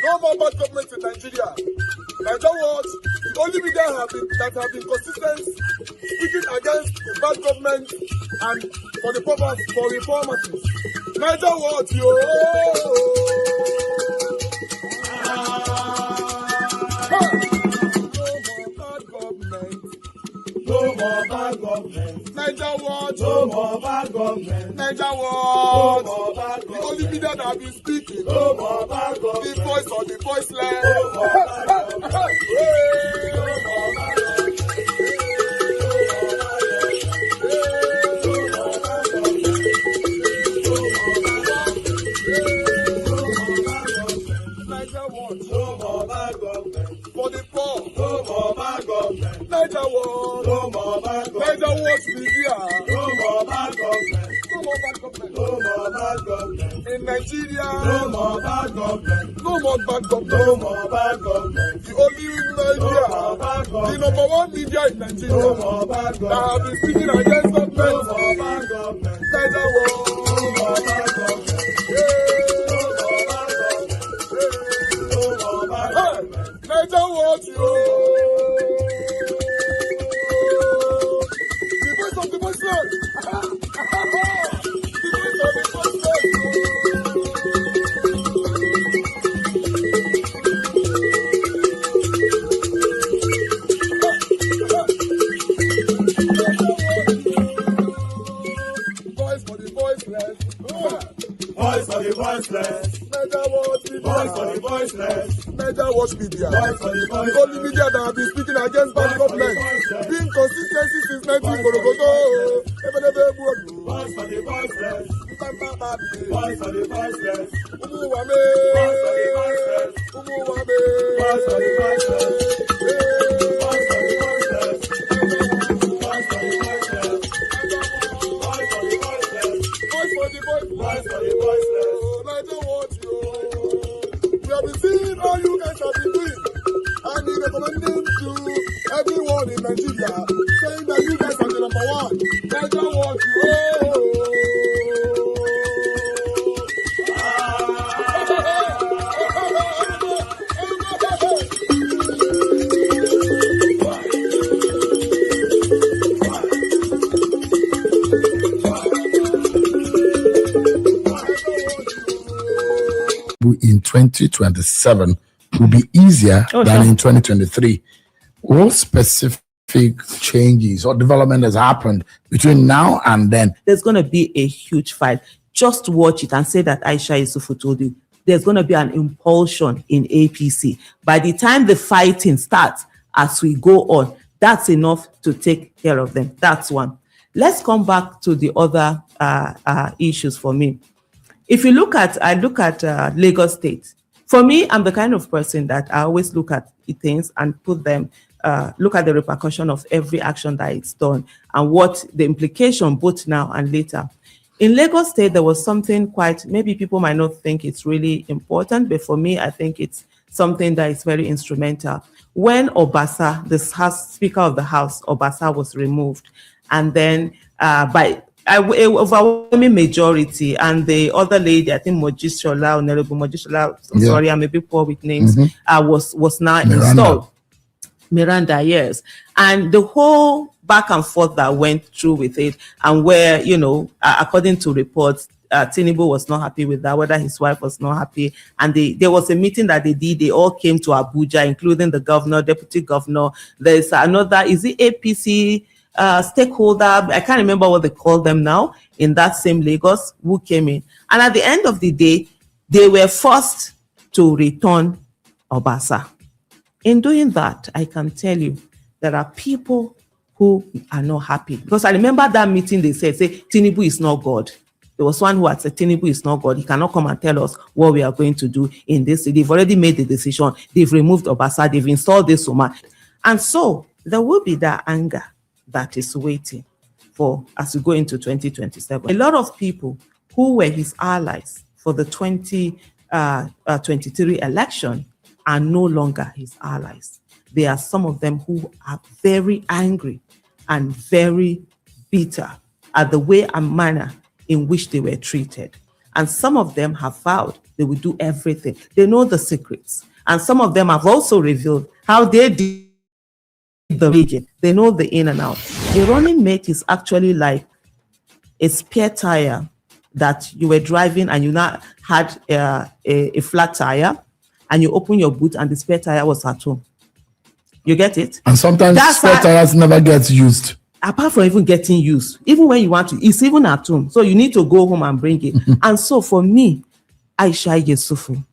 No more bad government in Nigeria. Nigeria what? The only media that have been consistent speaking against the bad government and for the purpose for reformers. Nigeria what? Yo! No more bad government. Niger what? No more bad government. Niger what? No more bad government. The only media that have been speaking. No more bad government. The voice of the voiceless. No more bad government. No more bad government. Niger what? No more bad government. For the poor. No more bad government. Niger what? No more bad government. Niger what? Idibia. No more bad government. No more bad government. No more bad government. In Nigeria. No more bad government. No more bad government. No more bad government. The only media. No more bad government. The number one media in Nigeria. No more bad government. That have been speaking against government. No more bad government. Niger what? No more bad government. Niger what? The voice of the voiceless. The voice of the voiceless. Voice for the voiceless. Voice for the voiceless. Niger what? Voice for the voiceless. Niger watch media. The only media that have been speaking against bad government. Being consistency since 1944. Voice for the voiceless. Voice for the voiceless. Umuwame. Voice for the voiceless. Umuwame. Voice for the voiceless. Voice for the voiceless. Voice for the voiceless. Voice for the voiceless. Voice for the voiceless. Voice for the voiceless. Niger watch you. We have been seeing all you guys have been doing, and we recommending to everyone in Nigeria, saying that you guys are the number one. Niger watch you. In 2027 will be easier than in 2023. What specific changes or development has happened between now and then? There's going to be a huge fight. Just watch it and say that Aisha Yusufu told you. There's going to be an impulsion in APC. By the time the fighting starts, as we go on, that's enough to take care of them. That's one. Let's come back to the other issues for me. If you look at, I look at Lagos State. For me, I'm the kind of person that I always look at things and put them, look at the repercussion of every action that it's done and what the implication both now and later. In Lagos State, there was something quite, maybe people might not think it's really important, but for me, I think it's something that is very instrumental. When Obasa, the Speaker of the House, Obasa was removed, and then by overwhelming majority, and the other lady, I think Mojisola, Honorable Mojisola, sorry, I may be poor with names, was now installed. Miranda, yes. And the whole back and forth that went through with it, and where, you know, according to reports, Tinubu was not happy with that, whether his wife was not happy. And there was a meeting that they did. They all came to Abuja, including the governor, deputy governor. There's another, is it APC stakeholder? I can't remember what they call them now, in that same Lagos, who came in. And at the end of the day, they were forced to return Obasa. In doing that, I can tell you, there are people who are not happy. Because I remember that meeting, they said, Tinubu is not God. There was one who had said, Tinubu is not God. He cannot come and tell us what we are going to do in this. They've already made the decision. They've removed Obasa. They've installed this woman. And so there will be that anger that is waiting for as we go into 2027. A lot of people who were his allies for the 2023 election are no longer his allies. There are some of them who are very angry and very bitter at the way and manner in which they were treated. And some of them have vowed They will do everything. They know the secrets. And some of them have also revealed how they did the region. They know the in and out. A running mate is actually like a spare tire that you were driving and you now had a flat tire and you open your boot and the spare tire was at home. You get it? And sometimes spare tires never get used. Apart from even getting used, even when you want to, it's even at home. So you need to go home and bring it. And so for me, Aisha Yesufu,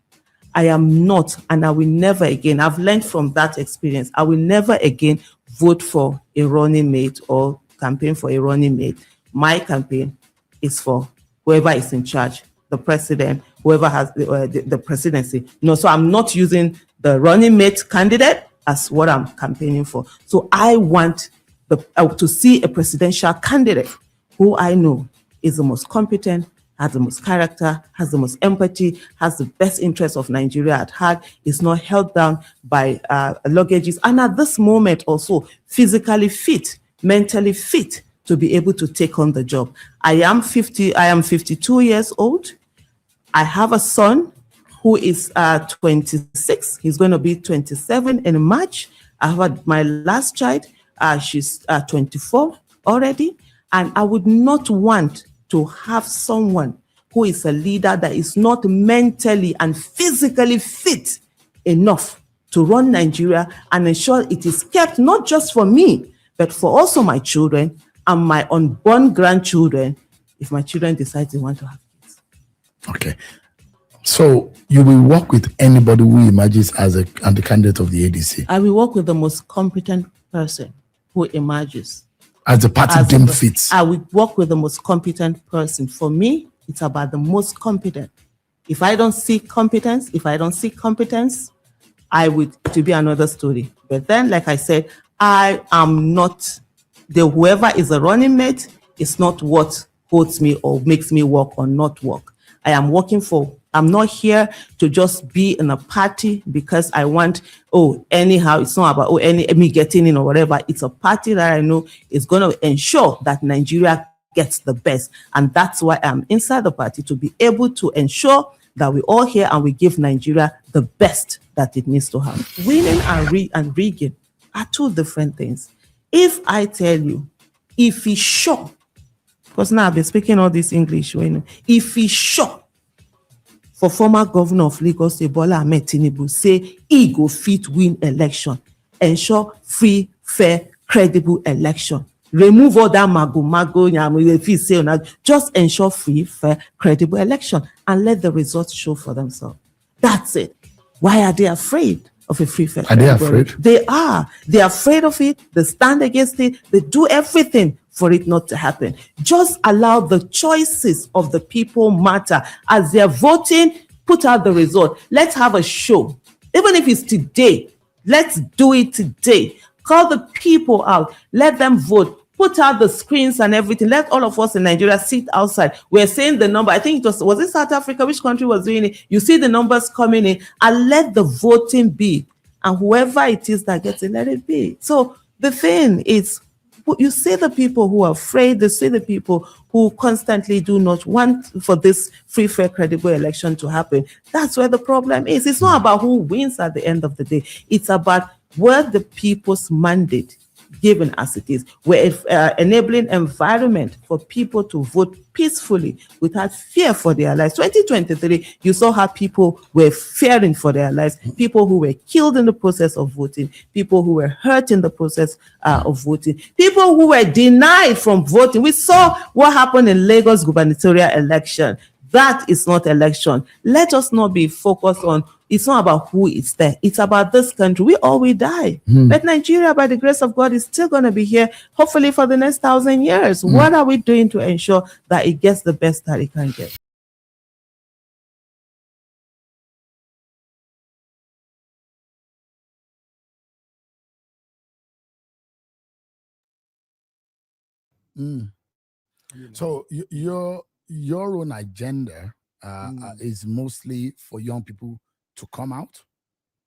I am not, and I will never again, I've learned from that experience, I will never again vote for a running mate or campaign for a running mate. My campaign is for whoever is in charge, the president, whoever has the presidency. No, so I'm not using the running mate candidate as what I'm campaigning for. So I want to see a presidential candidate who I know is the most competent, has the most character, has the most empathy, has the best interest of Nigeria at heart, is not held down by luggages, and at this moment also physically fit, mentally fit to be able to take on the job. I am 52 years old. I have a son who is 26. He's going to be 27 in March. I have my last child. She's 24 already. And I would not want to have someone who is a leader that is not mentally and physically fit enough to run Nigeria and ensure it is kept not just for me, but for also my children and my unborn grandchildren if my children decide they want to have kids. Okay. So you will work with anybody who emerges as the candidate of the ADC? I will work with the most competent person who emerges. As the party deemed fits? I will work with the most competent person. For me, it's about the most competent. If I don't see competence, I would to be another story. But then, like I said, I am not, whoever is a running mate is not what holds me or makes me work or not work. I'm not here to just be in a party because I want, anyhow, it's not about, me getting in or whatever. It's a party that I know is going to ensure that Nigeria gets the best. And that's why I'm inside the party, to be able to ensure that we all here and we give Nigeria the best that it needs to have. Winning and rigging are two different things. If I tell you, if he's sure, because now I've been speaking all this English, if he's sure for former governor of Lagos, Bola Ahmed Tinubu, say he go fit win election, ensure free, fair, credible election. Remove all that mago, just ensure free, fair, credible election and let the results show for themselves. That's it. Why are they afraid of a free, fair? Are they afraid? They are. They're afraid of it. They stand against it. They do everything for it not to happen. Just allow the choices of the people matter. As they're voting, put out the result. Let's have a show. Even if it's today, let's do it today. Call the people out. Let them vote. Put out the screens and everything. Let all of us in Nigeria sit outside. We're saying the number. I think was it South Africa? Which country was doing it? You see the numbers coming in and let the voting be. And whoever it is that gets it, let it be. So the thing is, you see the people who are afraid, you see the people who constantly do not want for this free, fair, credible election to happen. That's where the problem is. It's not about who wins at the end of the day. It's about where the people's mandate given as it is. We're enabling environment for people to vote peacefully without fear for their lives. 2023, you saw how people were fearing for their lives, people who were killed in the process of voting, people who were hurt in the process of voting, people who were denied from voting. We saw what happened in Lagos gubernatorial election. That is not election. Let us not be focused on, it's not about who is there. It's about this country. We all will die. But Nigeria, by the grace of God, is still going to be here, hopefully for the next 1,000 years. What are we doing to ensure that it gets the best that it can get? So your own agenda is mostly for young people to come out,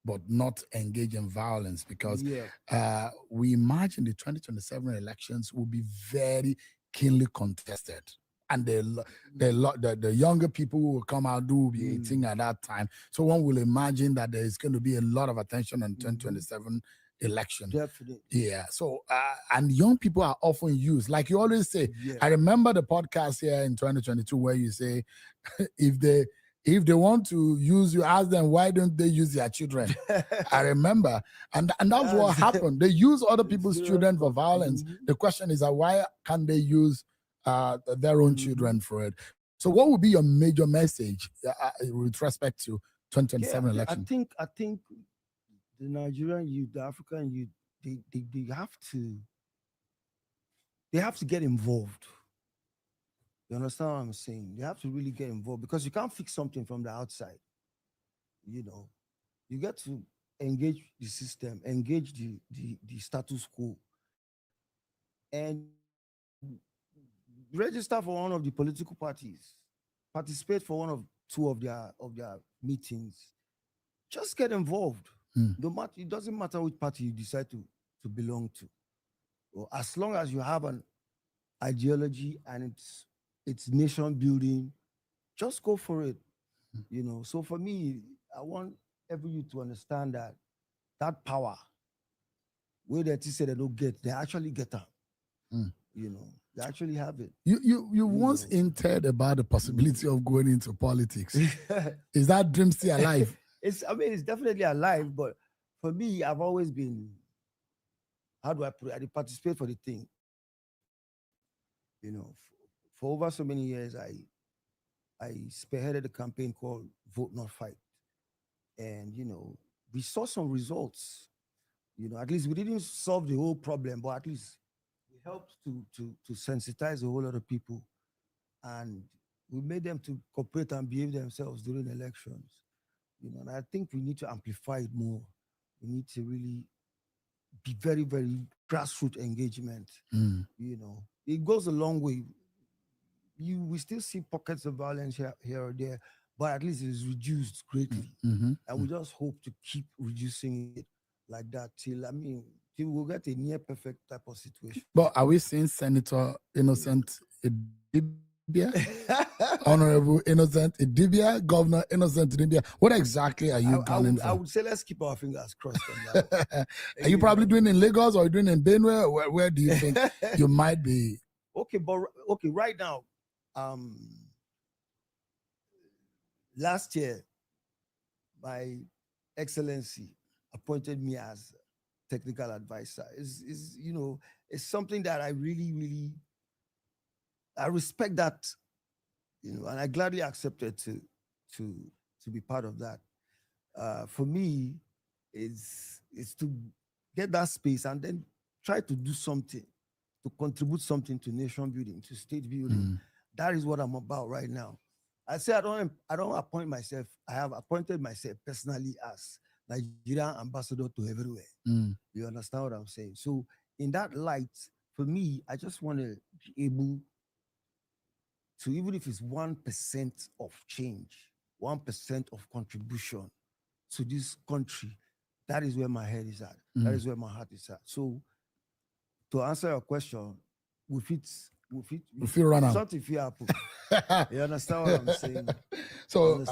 but not engage in violence, because we imagine the 2027 elections will be very keenly contested. and the younger people who will come out will be 18 at that time. So one will imagine that there is going to be a lot of attention on 2027 election. Definitely. Yeah. So and young people are often used, like you always say. Yeah. I remember the podcast here in 2022 where you say, if they want to use you, ask them why don't they use their children. I remember, and that's what happened. They use other people's children for violence. The question is, why can't they use their own children for it? So, what would be your major message with respect to 2027 election? I think the Nigerian youth, the African youth, they have to get involved. You understand what I'm saying? They have to really get involved, because you can't fix something from the outside. You know, you get to engage the system, engage the status quo, and register for one of the political parties, participate for one of two of their meetings. Just get involved. No matter, it doesn't matter which party you decide to belong to. Well, as long as you have an ideology and it's nation building, just go for it. You know, so for me, I want every youth to understand that power, where they say they don't get, they actually get that. You know, they actually have it. You once hinted about the possibility of going into politics. Is that dream still alive? It's definitely alive, but for me, I've always been, how do I put it? I participate for the thing. You know, for over so many years, I spearheaded a campaign called Vote Not Fight. And, you know, we saw some results. You know, at least we didn't solve the whole problem, but at least we helped to sensitize a whole lot of people. And we made them to cooperate and behave themselves during elections. You know, and I think we need to amplify it more. We need to really be very, very grassroots engagement. You know, it goes a long way. We still see pockets of violence here or there, but at least it's reduced greatly. And we just hope to keep reducing it like that till we'll get a near perfect type of situation. But are we seeing Senator Innocent Idibia? Honorable Innocent Idibia, Governor Innocent Idibia. What exactly are you planning for? I would say let's keep our fingers crossed on that. Are you probably doing in Lagos or doing in Benue? Where do you think you might be? Okay, right now, last year, my Excellency appointed me as technical advisor. It's something that I really, really, I respect that, you know, and I gladly accepted to be part of that. For me, it's to get that space and then try to do something, to contribute something to nation building, to state building. That is what I'm about right now. I say I don't appoint myself. I have appointed myself personally as Nigerian ambassador to everywhere. You understand what I'm saying? So in that light, for me, I just want to be able to, even if it's 1% of change, 1% of contribution to this country, that is where my head is at. That is where my heart is at. So to answer your question, we fit run out. Something fit happen. You understand what I'm saying? So,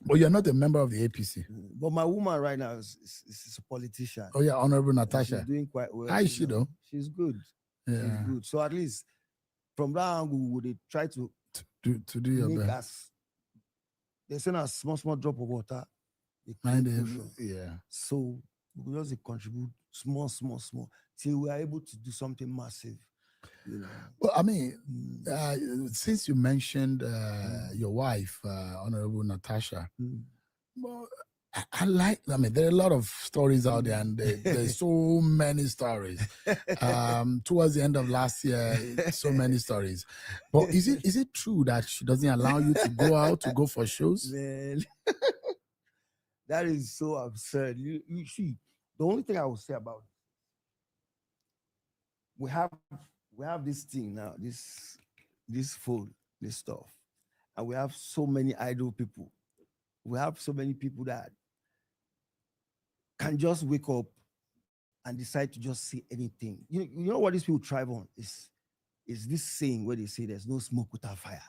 but you're not a member of the APC. But my woman right now is a politician. Oh yeah, Honorable Natasha. She's doing quite well. How is she though? She's good. Yeah. She's good. So at least from that angle, would they try to do your make best? us? They send us small drop of water. Yeah. So we just contribute small till we are able to do something massive. You know. Well, I mean, since you mentioned your wife, Honorable Natasha, well, I mean, there are a lot of stories out there, and there's so many stories. Towards the end of last year, so many stories. But is it true that she doesn't allow you to go out to go for shows? Man, that is so absurd. You see, the only thing I will say about it, we have this thing now, this phone, this stuff, and we have so many idle people. We have so many people that can just wake up and decide to just say anything. You know what these people thrive on is is this saying where they say there's no smoke without fire.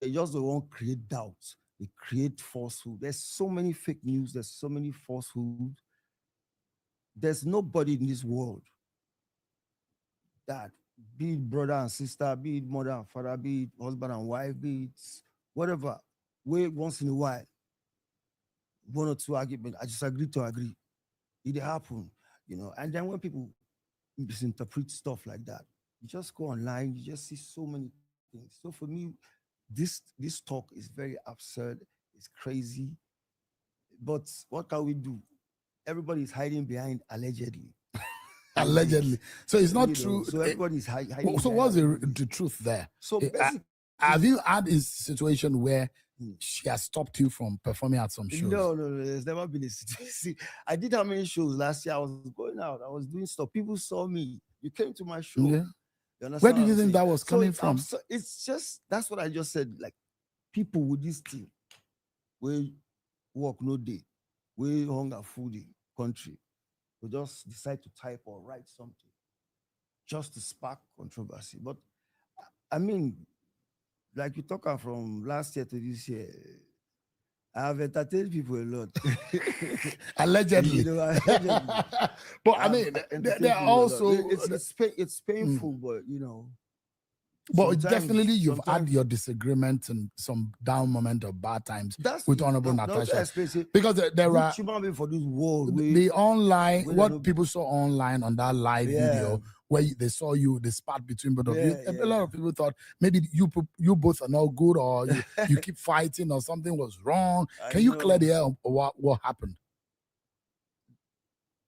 They just don't want to create doubt. They create falsehood. There's so many fake news. There's so many falsehood. There's nobody in this world that, be it brother and sister, be it mother and father, be it husband and wife, be it whatever, where once in a while, one or two arguments, I disagree to agree. It happen, And then when people misinterpret stuff like that, you just go online, you just see so many things. So for me, this talk is very absurd. It's crazy. But what can we do? Everybody is hiding behind allegedly. Allegedly. So it's not true. So everybody's hiding. So what's the truth there? So basically, have you had a situation where she has stopped you from performing at some shows? No. There's never been a situation. See, I did how many shows last year? I was going out. I was doing stuff. People saw me. You came to my show. Yeah. You understand Where what did you I'm think saying? that was coming from? It's just, that's what I just said. Like, people with this thing, we work no day, we hunger food the country, we just decide to type or write something just to spark controversy. But I mean, like you talking from last year to this year, I have entertained people a lot. Allegedly. Allegedly. But I mean, they're also... It's painful, but But definitely you've had your disagreement and some down moment of bad times with Honorable Natasha. Because there are... for this world, the online, what people saw online on that live video, where they saw you, the spat between both of you. A lot of people thought maybe you both are not good, or you keep fighting, or something was wrong. Can you clear the air on what happened?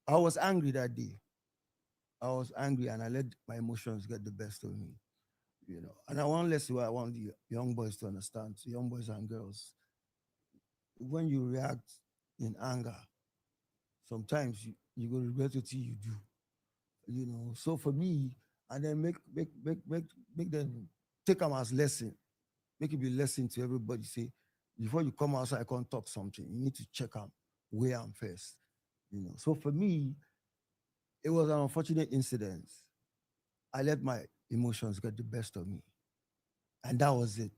I was angry that day. I was angry, and I let my emotions get the best of me. And I want what I want the young boys to understand, so young boys and girls. When you react in anger, sometimes you go regret what you do. So for me, and then make them take them as lesson. Make it be lesson to everybody. Say, before you come outside, I can't talk something. You need to check out where I'm first. So for me, it was an unfortunate incident. I let my emotions get the best of me. And that was it.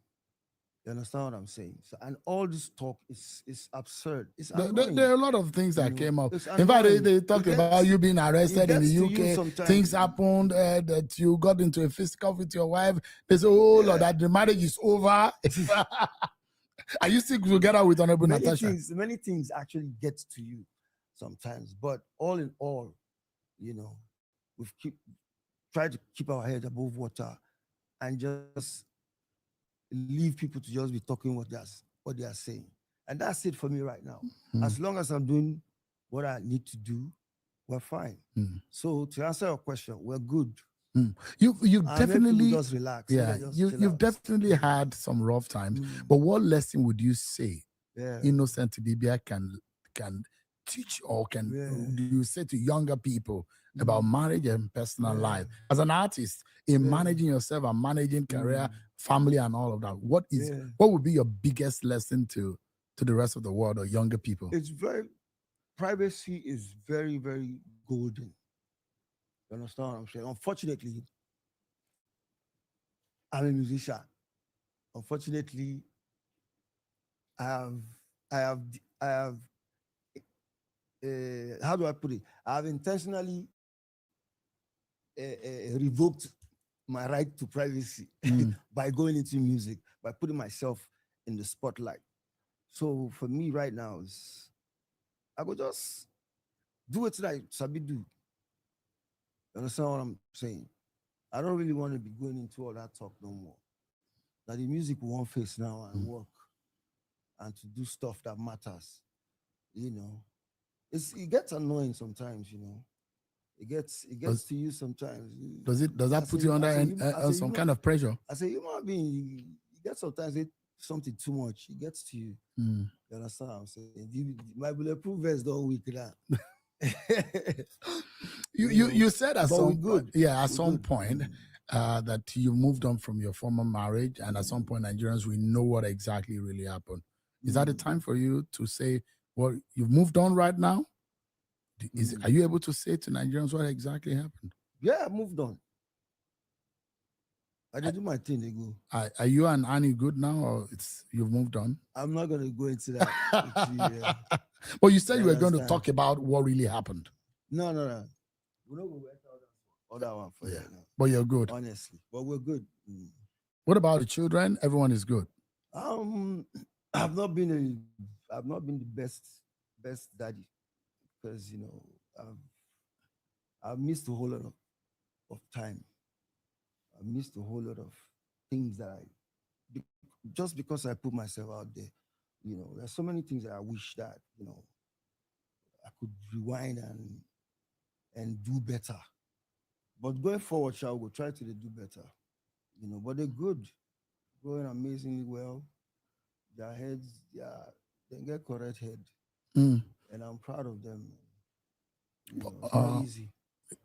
You understand what I'm saying? So, and all this talk is absurd. It's there are a lot of things that came up. In fact, they talked about you being arrested in the UK. Things happened that you got into a physical with your wife. They say, oh Lord, that the marriage is over. Are you still together with Honorable Natasha? Many things actually get to you sometimes. But all in all, we've tried to keep our head above water and just leave people to just be talking what they are saying. And that's it for me right now. As long as I'm doing what I need to do, we're fine. So to answer your question, we're good. You definitely just relax. Yeah, you've definitely had some rough times. But what lesson would you say Innocent Idibia can teach, or do you say to younger people about marriage and personal life as an artist in managing yourself and managing career, family, and all of that? What would be your biggest lesson to the rest of the world or younger people? Privacy is very, very golden. You understand what I'm saying? Unfortunately, I'm a musician. Unfortunately, I have how do I put it? I have intentionally revoked my right to privacy by going into music, by putting myself in the spotlight. So for me right now, I could just do it that I sabi do. You understand what I'm saying? I don't really want to be going into all that talk no more. Now the music will want face now and work and to do stuff that matters. It gets annoying sometimes, It gets to you sometimes. Does that put you under some kind of pressure? As a human being, you get sometimes something too much. It gets to you. You understand what I'm saying? My bulletproof vest don't weak that. You said at some point that you moved on from your former marriage, and at some point Nigerians will know what exactly really happened. Is that the time for you to say, well, you've moved on right now? Are you able to say to Nigerians what exactly happened? Yeah, I moved on. I did do my thing, they go. Are you and Annie good now, or you've moved on? I'm not gonna go into that. Well, you said you were going to understand. talk about what really happened. No. We're not gonna other one for that now. But you're good. Honestly. But we're good. What about the children? Everyone is good. I've not been the best daddy, because I've missed a whole lot of time. I missed a whole lot of things that just because I put myself out there. There's so many things that I wish that I could rewind and do better. But going forward, shall we try to do better? But they're good, going amazingly well. Their heads, they get correct head, and I'm proud of them. It's not easy.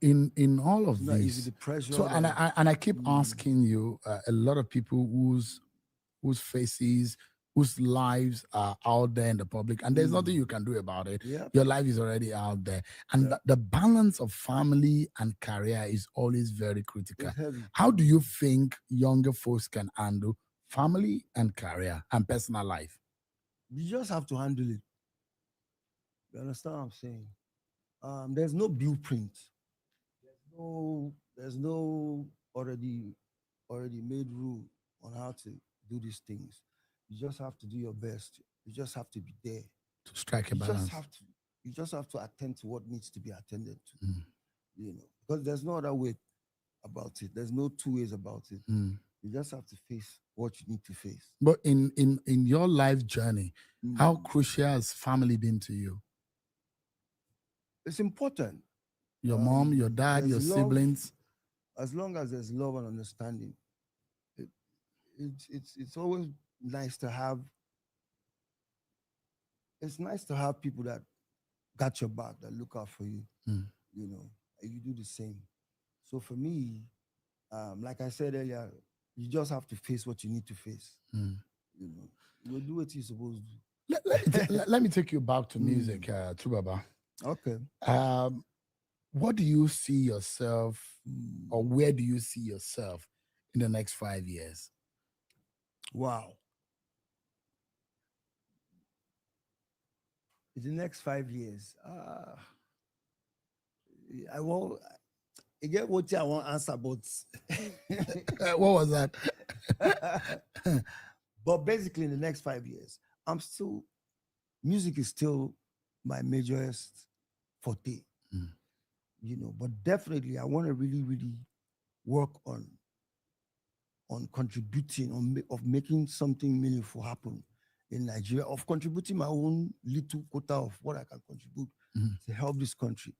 In all of It's not these, easy. The pressure. so and I keep asking you, a lot of people whose faces, whose lives are out there in the public, and there's nothing you can do about it. Yep. Your life is already out there, and the balance of family and career is always very critical. It's heavy. How do you think younger folks can handle family and career and personal life? You just have to handle it. You understand what I'm saying? There's no blueprint. There's no already made rule on how to do these things. You just have to do your best. You just have to be there To strike a balance. You just have to attend to what needs to be attended to. Because there's no other way about it. There's no two ways about it. You just have to face what you need to face. But in your life journey, how crucial has family been to you? It's important. Your mom, your dad, your siblings. As long as there's love and understanding, it's always nice to have. It's nice to have people that got your back, that look out for you. And you do the same. So for me, like I said earlier, you just have to face what you need to face. You'll do what you're supposed to do. Let me take you back to music, Tubaba. Okay. What do you see yourself, or where do you see yourself in the next 5 years? Wow. In the next 5 years, I won't. I get what I want to answer, but What was that? But basically, in the next 5 years, music is still my majorest forte. But definitely I want to really, really work on contributing, of making something meaningful happen in Nigeria, of contributing my own little quota of what I can contribute to help this country,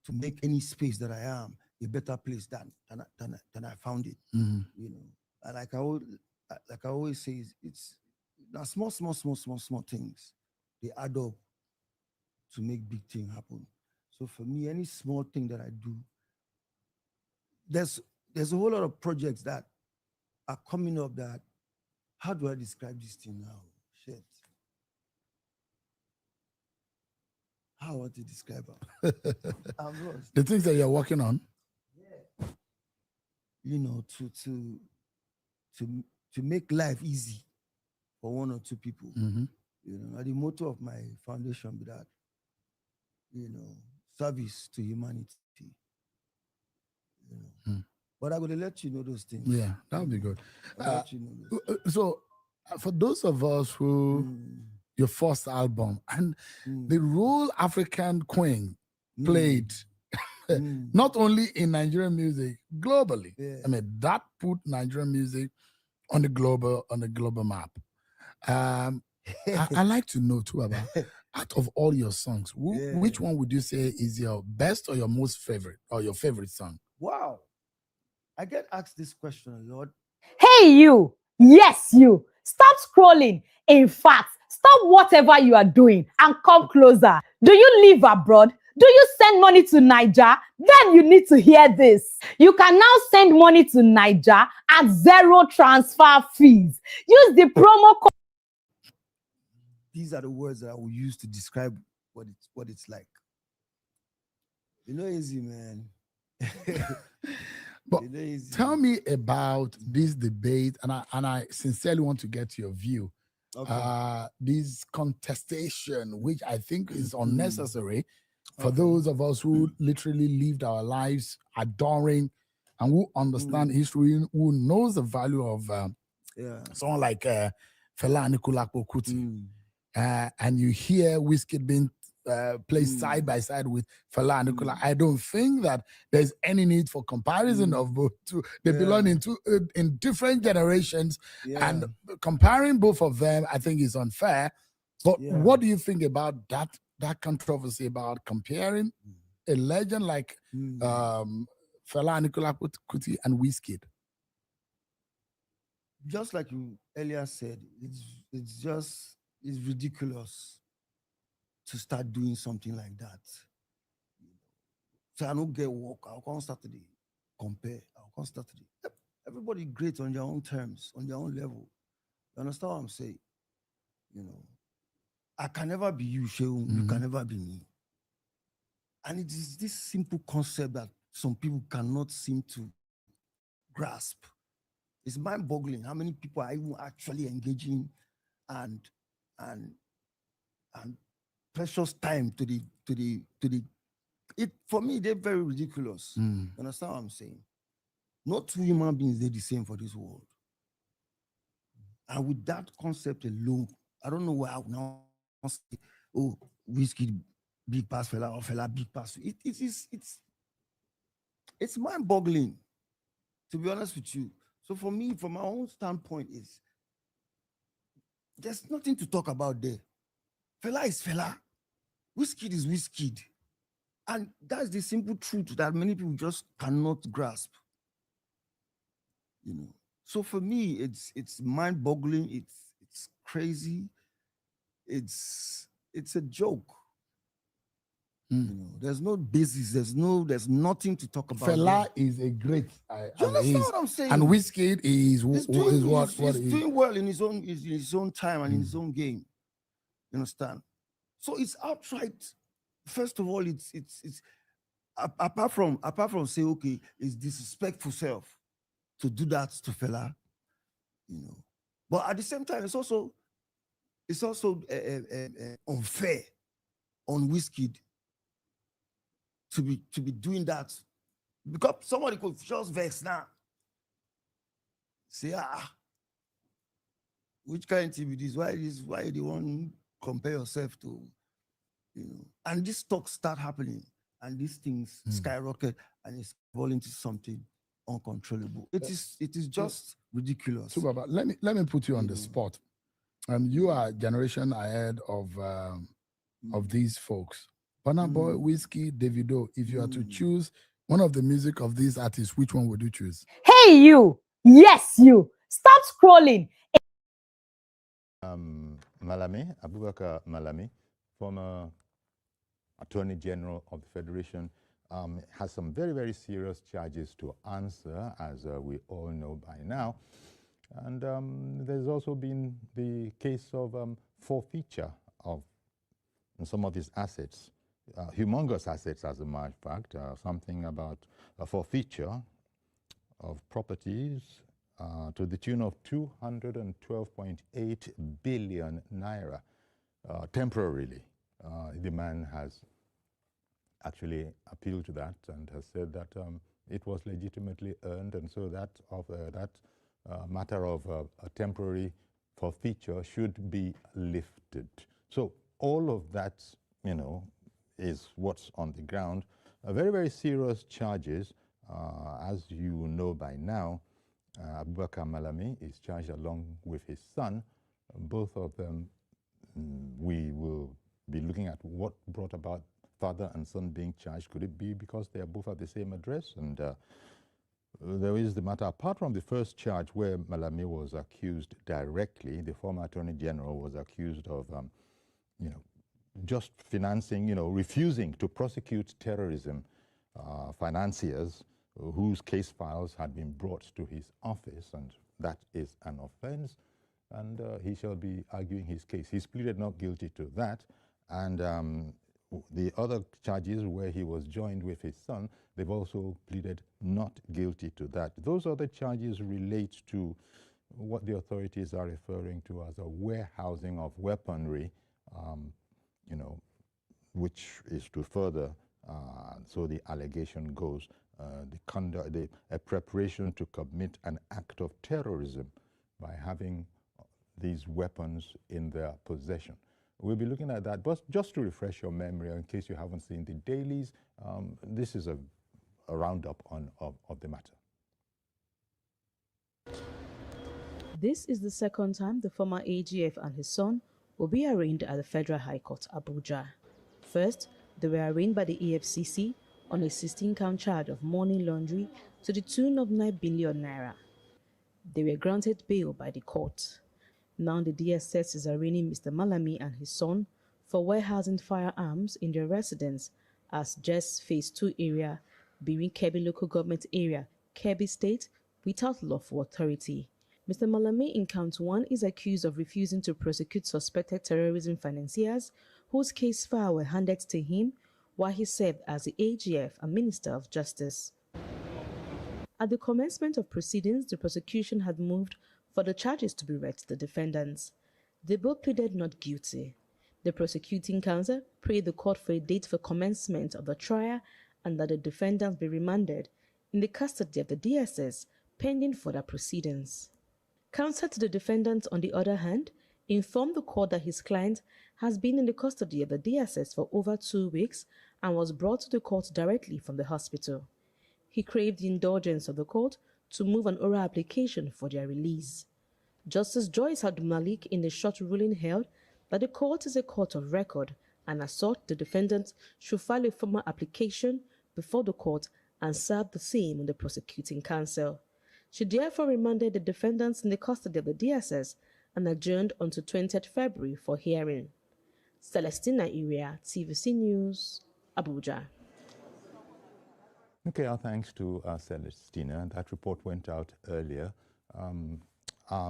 to make any space that I am a better place than I found it. And like I always say, it's now small things, they add up to make big things happen. So for me, any small thing that I do, there's a whole lot of projects that are coming up that, how do I describe this thing now? Shit. How I want to describe it? I'm lost. The things that you're working on? Yeah. To make life easy for one or two people. The motto of my foundation be that, service to humanity. But I'm going to let you know those things. Yeah, that would be good. Let you know those. So, for those of us who, your first album, and the role African Queen played, not only in Nigerian music, globally. Yeah. I mean, that put Nigerian music on the global map. I like to know too about, out of all your songs, which one would you say is your best or your most favorite, or your favorite song? Wow. I get asked this question a lot. Hey, you. Yes, you. Stop scrolling. In fact, stop whatever you are doing and come closer. Do you live abroad? Do you send money to Niger? Then you need to hear this. You can now send money to Niger at 0 transfer fees. Use the promo code. These are the words that I will use to describe what it's like. Easy, man. But It ain't easy. tell me about this debate, and I sincerely want to get your view. Okay. This contestation, which I think is unnecessary for Okay. those of us who literally lived our lives adoring and who understand history, who knows the value of Yeah. someone like Fela Anikulapo Kuti. Mm. And you hear Wizkid being placed side by side with Fela Anikulapo. I don't think that there's any need for comparison of both two. They belong in different generations, and comparing both of them, I think, is unfair. But what do you think about that controversy about comparing a legend like Fela Anikulapo Kuti and Wizkid? Just like you earlier said, it's ridiculous to start doing something like that. So I don't get work. I'll come Saturday, compare. I'll come Saturday. Everybody great on their own terms, on their own level. You understand what I'm saying? You know, I can never be you, Sheung. You can never be me. And it is this simple concept that some people cannot seem to grasp. It's mind-boggling how many people are even actually engaging and precious time to the it. For me, they're very ridiculous. You understand what I'm saying? Not two human beings, they're the same for this world. And with that concept alone, I don't know why I would now say, oh, Wizkid big pass Fela or Fela big pass. It's mind-boggling, to be honest with you. So for me, from my own standpoint, is there's nothing to talk about there. Fela is Fela. Wizkid is Wizkid. And that's the simple truth that many people just cannot grasp. You know. So for me, it's mind-boggling, it's crazy, it's a joke. You know, there's no basis, there's nothing to talk about. Fela is a great. You understand what I'm saying? And Wizkid is doing well in his own time and in his own game. You understand? So it's outright. First of all, it's apart from say, okay, it's disrespectful self to do that to Fela, you know. But at the same time, it's also unfair on Wizkid to be doing that, because somebody could just vex now. Say, which kind of TV this? Why do you want to compare yourself to, you know? And this talk start happening, and these things skyrocket, and it's fall into something uncontrollable. It is just ridiculous. So, Baba, let me put you on the spot. You are a generation ahead of these folks. Burna Boy, Wizkid, Davido. If you are to choose one of the music of these artists, which one would you choose? Hey, you! Yes, you! Stop scrolling. Malami, Abubakar Malami, former Attorney General of the Federation, has some very, very serious charges to answer, as we all know by now. And there's also been the case of forfeiture of some of his assets, humongous assets, as a matter of fact, something about a forfeiture of properties to the tune of 212.8 billion naira temporarily. The man has actually appealed to that and has said that it was legitimately earned, and so that matter of a temporary forfeiture should be lifted. So all of that, you know, is what's on the ground. Very, very serious charges. As you know by now, Abubakar Malami is charged along with his son. Both of them, we will be looking at what brought about father and son being charged. Could it be because they are both at the same address? And there is the matter, apart from the first charge where Malami was accused directly, the former Attorney General was accused of, you know, just financing, you know, refusing to prosecute terrorism financiers whose case files had been brought to his office, and that is an offense, and he shall be arguing his case. He's pleaded not guilty to that, and the other charges where he was joined with his son, they've also pleaded not guilty to that. Those other charges relate to what the authorities are referring to as a warehousing of weaponry, which is to further, so the allegation goes, a preparation to commit an act of terrorism by having these weapons in their possession. We'll be looking at that, but just to refresh your memory, in case you haven't seen the dailies, this is a roundup of the matter. This is the second time the former AGF and his son will be arraigned at the Federal High Court, Abuja. First, they were arraigned by the EFCC on a 16-count charge of money laundering to the tune of 9 billion naira. They were granted bail by the court. Now the DSS is arraigning Mr. Malami and his son for warehousing firearms in their residence as Jess Phase 2 area, Birin Kebbi Local Government Area, Kebbi State, without lawful authority. Mr. Malami in count 1 is accused of refusing to prosecute suspected terrorism financiers whose case file were handed to him while he served as the AGF and Minister of Justice. At the commencement of proceedings, the prosecution had moved for the charges to be read to the defendants. They both pleaded not guilty. The prosecuting counsel prayed the court for a date for commencement of the trial and that the defendants be remanded in the custody of the DSS pending further proceedings. Counsel to the defendant, on the other hand, informed the court that his client has been in the custody of the DSS for over 2 weeks and was brought to the court directly from the hospital. He craved the indulgence of the court to move an oral application for their release. Justice Joyce Abdulmalik in the short ruling held that the court is a court of record and as such the defendant should file a formal application before the court and serve the same on the prosecuting counsel. She therefore remanded the defendants in the custody of the DSS and adjourned until 20th February for hearing. Celestina Iria, TVC News, Abuja. Okay, our thanks to Celestina. That report went out earlier.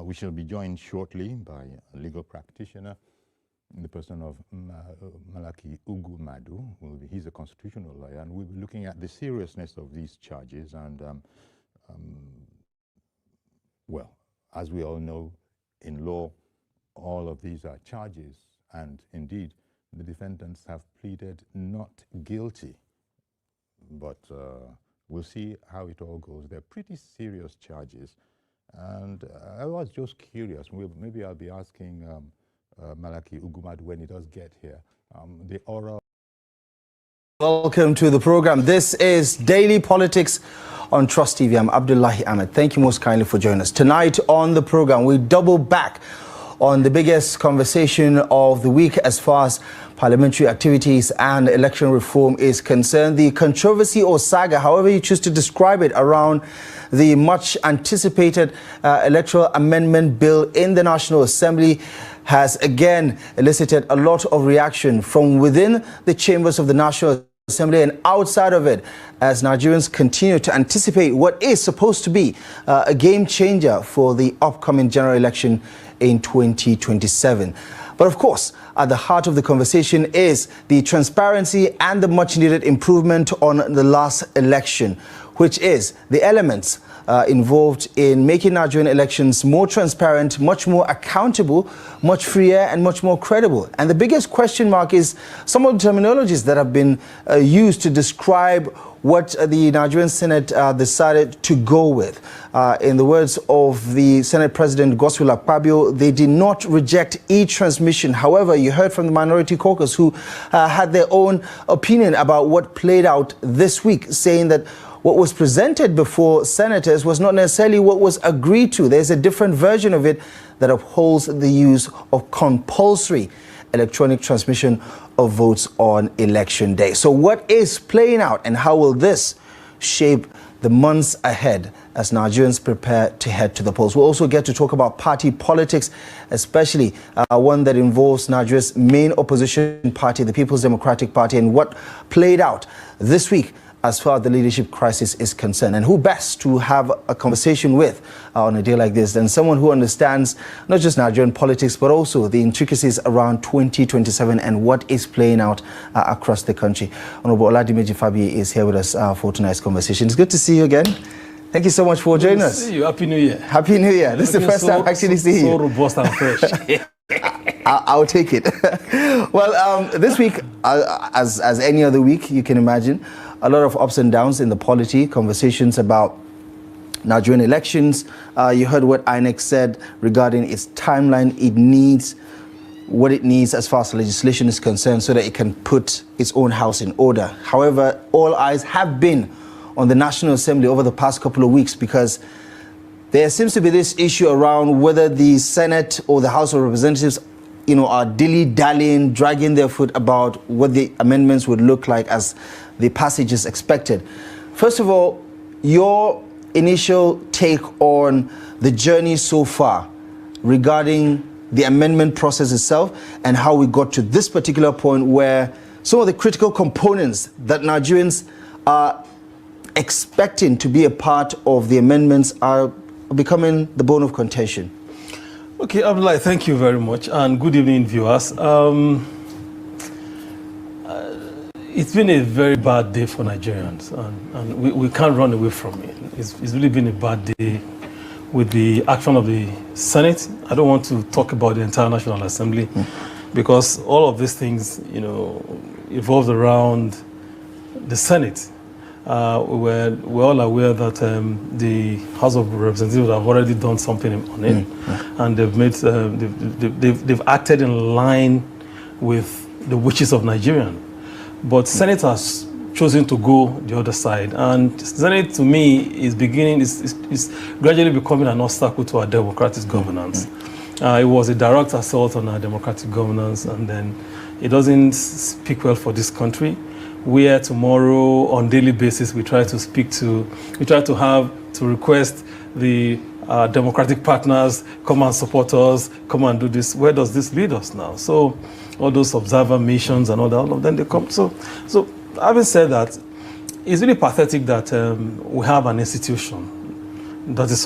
We shall be joined shortly by a legal practitioner in the person of Malaki Ugumadu. He's a constitutional lawyer, and we'll be looking at the seriousness of these charges. And, well, as we all know, in law, all of these are charges, and indeed, the defendants have pleaded not guilty. But we'll see how it all goes. They're pretty serious charges. And I was just curious. Maybe I'll be asking Malaki Ugumadu when he does get here. The oral. Welcome to the program. This is Daily Politics on Trust TV. I'm Abdullahi Ahmed. Thank you most kindly for joining us. Tonight on the program, we double back on the biggest conversation of the week as far as parliamentary activities and election reform is concerned. The controversy or saga, however you choose to describe it, around the much anticipated electoral amendment bill in the National Assembly has again elicited a lot of reaction from within the chambers of the National Assembly and outside of it, as Nigerians continue to anticipate what is supposed to be a game changer for the upcoming general election in 2027. But of course, at the heart of the conversation is the transparency and the much needed improvement on the last election, which is the elements involved in making Nigerian elections more transparent, much more accountable, much freer and much more credible. And the biggest question mark is some of the terminologies that have been used to describe what the Nigerian Senate decided to go with. In the words of the Senate President Godswill Akpabio, they did not reject e-transmission. However, you heard from the Minority Caucus who had their own opinion about what played out this week, saying that what was presented before senators was not necessarily what was agreed to. There's a different version of it that upholds the use of compulsory electronic transmission of votes on election day. So what is playing out and how will this shape the months ahead as Nigerians prepare to head to the polls? We'll also get to talk about party politics, especially one that involves Nigeria's main opposition party, the People's Democratic Party, and what played out this week as far as the leadership crisis is concerned. And who best to have a conversation with on a day like this than someone who understands not just Nigerian politics, but also the intricacies around 2027 and what is playing out across the country. Honorable Oladimeji Fabiyi is here with us for tonight's conversation. It's good to see you again. Thank you so much for joining us. See you. Happy New Year. Happy New Year. This is the first time I actually see you. So robust and fresh. I'll take it. Well, this week, as any other week, you can imagine, a lot of ups and downs in the polity, conversations about Nigerian elections. You heard what INEC said regarding its timeline. It needs what it needs as far as legislation is concerned so that it can put its own house in order. However, all eyes have been on the National Assembly over the past couple of weeks because there seems to be this issue around whether the Senate or the House of Representatives, are dilly-dallying, dragging their foot about what the amendments would look like as the passage is expected. First of all, your initial take on the journey so far regarding the amendment process itself and how we got to this particular point where some of the critical components that Nigerians are expecting to be a part of the amendments are becoming the bone of contention. Okay, Abdullah, thank you very much, and good evening, viewers. It's been a very bad day for Nigerians, and we can't run away from it. It's really been a bad day with the action of the Senate. I don't want to talk about the entire National Assembly because all of these things, evolved around the Senate. We're all aware that the House of Representatives have already done something on it, and they've made they've acted in line with the wishes of Nigerians. But Senate has chosen to go the other side, and Senate to me is gradually becoming an obstacle to our democratic governance. It was a direct assault on our democratic governance, and then it doesn't speak well for this country. Where tomorrow on daily basis we try to request the democratic partners come and support us, come and do this. Where does this lead us now? So all those observer missions and all of them, they come. So having said that, it's really pathetic that we have an institution that is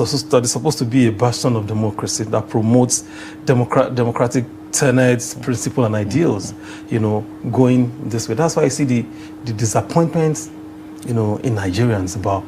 supposed to be a bastion of democracy that promotes democratic tenets, principles, and ideals, going this way. That's why I see the disappointment, in Nigerians about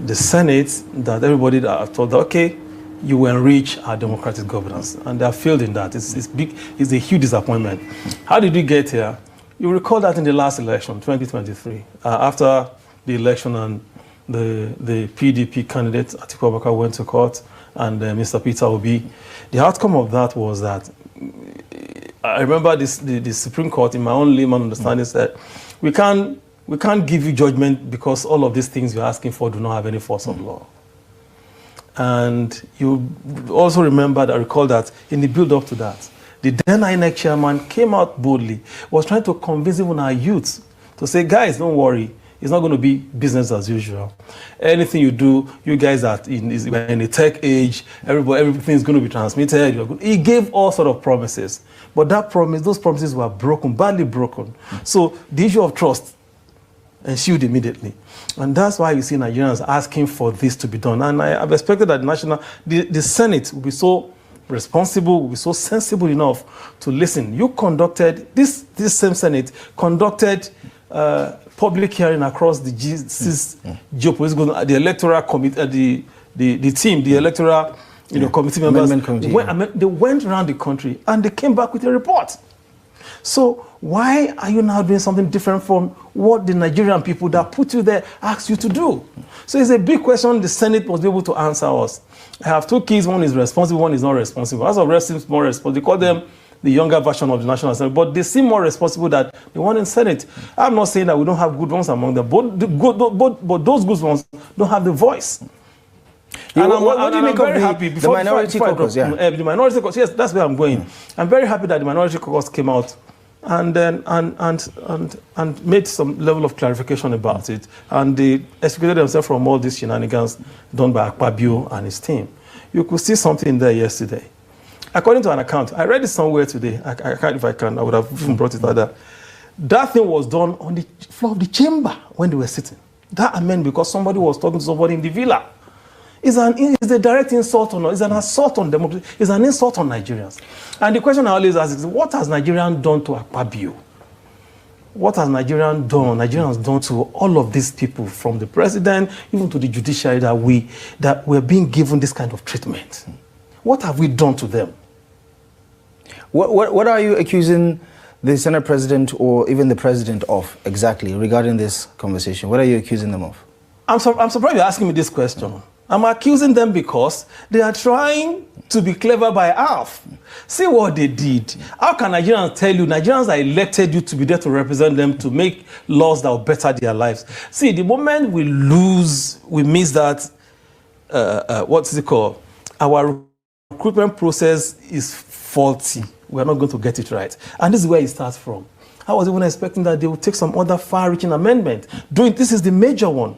the Senate, that everybody thought that, okay, you will enrich our democratic governance, and they have failed in that. It's big. It's a huge disappointment. How did we get here? You recall that in the last election, 2023, after the election and the PDP candidate Atiku Abubakar went to court, and Mr. Peter Obi, the outcome of that was that I remember the Supreme Court, in my own layman understanding, said we can't give you judgment because all of these things you're asking for do not have any force of law. And you also recall that in the build-up to that, the then INEC chairman came out boldly, was trying to convince even our youths to say, guys, don't worry, it's not going to be business as usual. Anything you do, you guys are in a tech age, everything is going to be transmitted. He gave all sort of promises. But those promises were broken, badly broken. So the issue of trust ensued immediately. And that's why you see Nigerians asking for this to be done. And I've expected that the Senate will be so responsible, will be so sensible enough to listen. You conducted, this same Senate conducted public hearing across the geopolitical, the electoral committee, the team, the electoral committee members. They went around the country and they came back with a report. So why are you now doing something different from what the Nigerian people that put you there asked you to do? So it's a big question the Senate must be able to answer us. I have two kids, one is responsible, one is not responsible. As of rest seems more responsible. They call them the younger version of the National Assembly, but they seem more responsible than the one in Senate. I'm not saying that we don't have good ones among them, but those good ones don't have the voice. And what do you make of the minority caucus? The minority caucus, yes, that's where I'm going. I'm very happy that the minority caucus came out and made some level of clarification about it, and they extricated themselves from all these shenanigans done by Akpabio and his team. You could see something there yesterday. According to an account, I read it somewhere today. I can't, if I can, I would have even brought it out there. That thing was done on the floor of the chamber when they were sitting. that amendment because somebody was talking to somebody in the villa. Is a direct insult on, is an assault on democracy, is an insult on Nigerians. And the question I always ask is, what has Nigerian done to Akpabio? What has Nigerians done to all of these people, from the president, even to the judiciary, that we're being given this kind of treatment? What have we done to them? What are you accusing the Senate President or even the President of exactly regarding this conversation? What are you accusing them of? I'm surprised you're asking me this question. I'm accusing them because they are trying to be clever by half. See what they did. How can Nigerians tell you, Nigerians are elected you to be there to represent them, to make laws that will better their lives? See, the moment we miss that, what's it called? Our recruitment process is faulty. We're not going to get it right. And this is where it starts from. I was even expecting that they would take some other far-reaching amendment. This is the major one.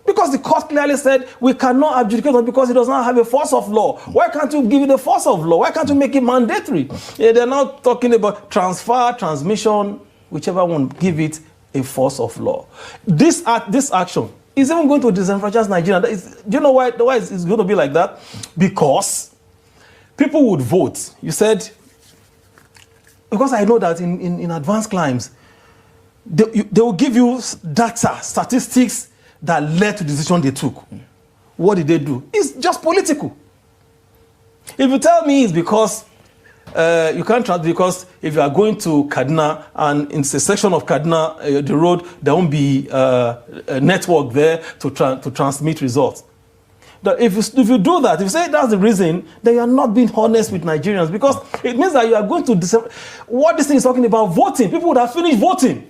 Because the court clearly said we cannot adjudicate on because it does not have a force of law. Why can't you give it a force of law? Why can't you make it mandatory? They're now talking about transfer, transmission, whichever one, give it a force of law. This action is even going to disenfranchise Nigeria. Do you know why it's going to be like that? Because people would vote. You said, because I know that in advanced climes, they will give you data, statistics, that led to the decision they took. What did they do? It's just political. If you tell me it's because you can't because if you are going to Kaduna and in a section of Kaduna, the road, there won't be a network there to transmit results. That if you do that, if you say that's the reason, then you are not being honest with Nigerians, because it means that you are going to what this thing is talking about, voting. People would have finished voting.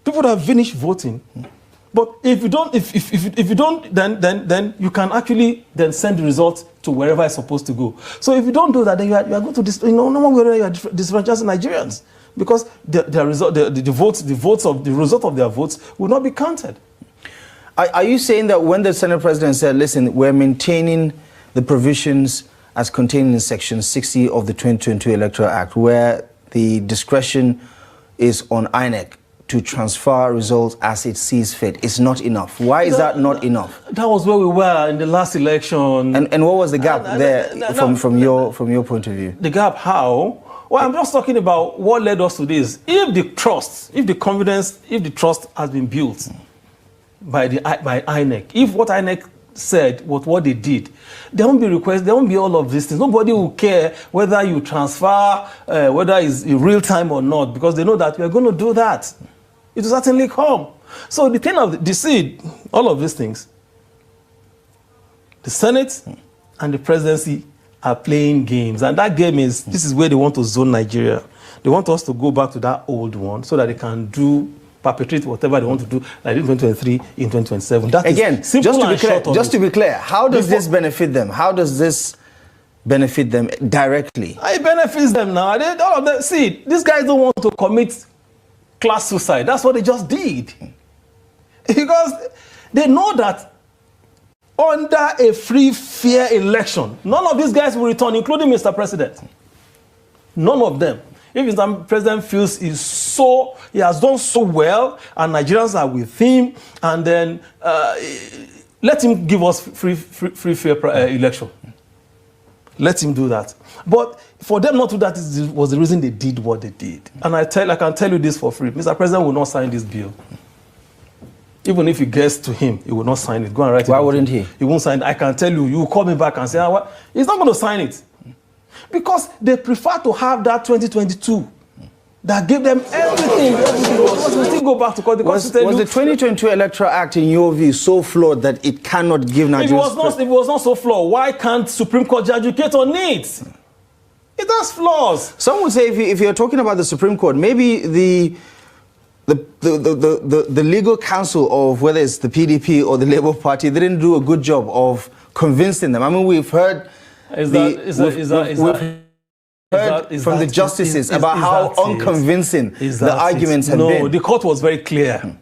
People have finished voting, but if you don't, if you don't, then you can actually then send the results to wherever it's supposed to go. So if you don't do that, then you are going to no one you are disenfranchising Nigerians, because the result of their votes will not be counted. Are you saying that when the Senate President said, "Listen, we're maintaining the provisions as contained in Section 60 of the 2022 Electoral Act, where the discretion is on INEC to transfer results as it sees fit, it's not enough"? Why is that not enough? That was where we were in the last election. And what was the gap from your point of view? The gap, how? Well, I'm just talking about what led us to this. If the trust has been built by INEC, if what INEC said what they did, there won't be requests, there won't be all of these things. Nobody will care whether you transfer, whether it's in real time or not, because they know that we are going to do that. It will certainly come. So the thing of the seed, all of these things, the Senate and the presidency are playing games, and that game is, this is where they want to zone Nigeria. They want us to go back to that old one so that they can perpetrate whatever they want to do, like in 2023, in 2027. That again, just to be clear, how does this benefit them? How does this benefit them directly? It benefits them now. All of them, see, these guys don't want to commit class suicide. That's what they just did. Because they know that under a free, fair election, none of these guys will return, including Mr. President. None of them. If Mr. President feels he has done so well, and Nigerians are with him, and then let him give us free fair election. Let him do that. But for them not to do that was the reason they did what they did. And I can tell you this for free: Mr. President will not sign this bill. Even if it gets to him, he will not sign it. Go and write it. Why wouldn't he? He won't sign it. I can tell you. You will call me back and say, what? He's not going to sign it. Because they prefer to have that 2022 that gave them everything. We still go back to court. Was the 2022 Electoral Act, in your view, so flawed that it cannot give Nigerians? If it was not so flawed, why can't Supreme Court judge adjudicate on it? It has flaws. Some would say, if you're talking about the Supreme Court, maybe the legal counsel of whether it's the PDP or the Labour Party, they didn't do a good job of convincing them. I mean, we've heard from the justices about how unconvincing the arguments have been. No, the court was very clear.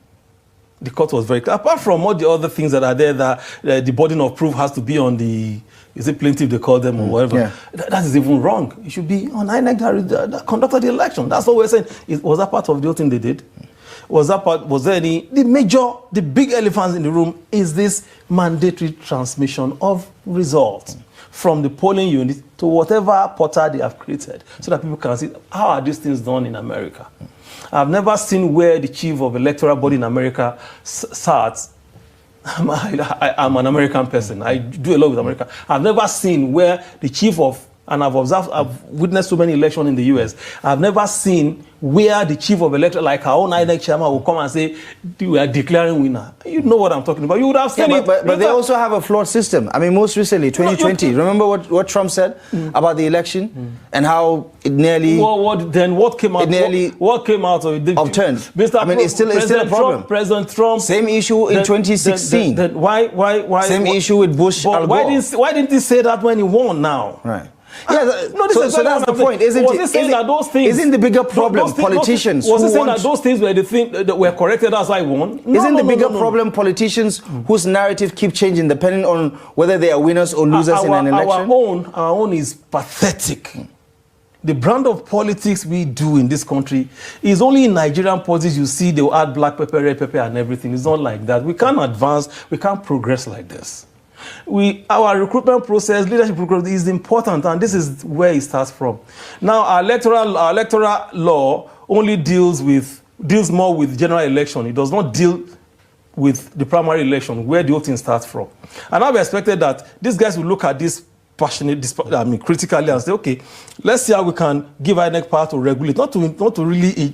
The court was very clear. Apart from all the other things that are there, that the burden of proof has to be on the, is it plaintiff they call them or whatever? Yeah. That is even wrong. It should be on INEC that conducted the election. That's what we're saying. Was that part of the whole thing they did? Was there any? The big elephant in the room is this mandatory transmission of results from the polling unit to whatever portal they have created, so that people can see how are these things done in America. I've never seen where the chief of electoral body in America sat. I'm an American person. I do a lot with America. I've never seen where the chief of, and I've witnessed so many elections in the US. I've never seen where the chief of electoral, like our own INEC chairman, will come and say, we are declaring winner. You know what I'm talking about. You would have seen it. But they also have a flawed system. I mean, most recently, 2020, remember what Trump said about the election and how it nearly... What came out? What came out of it? Upturned. It's still a problem. President Trump... Same issue in 2016. Why? Same issue with Bush, Al Gore. Why didn't he say that when he won now? Right. Yeah, so that's the point, isn't it? Isn't the bigger problem politicians? Was he saying that those things were the thing that were corrected as I won? Isn't the bigger problem politicians whose narrative keep changing depending on whether they are winners or losers in an election? Our own is pathetic. The brand of politics we do in this country is only in Nigerian politics you see they will add black pepper, red pepper and everything. It's not like that. We can't advance, we can't progress like this. Our recruitment process, leadership recruitment is important, and this is where it starts from. Now, our electoral law only deals more with general election. It does not deal with the primary election, where the whole thing starts from. And I've expected that these guys will look at this critically and say, okay, let's see how we can give INEC power to regulate, not to really,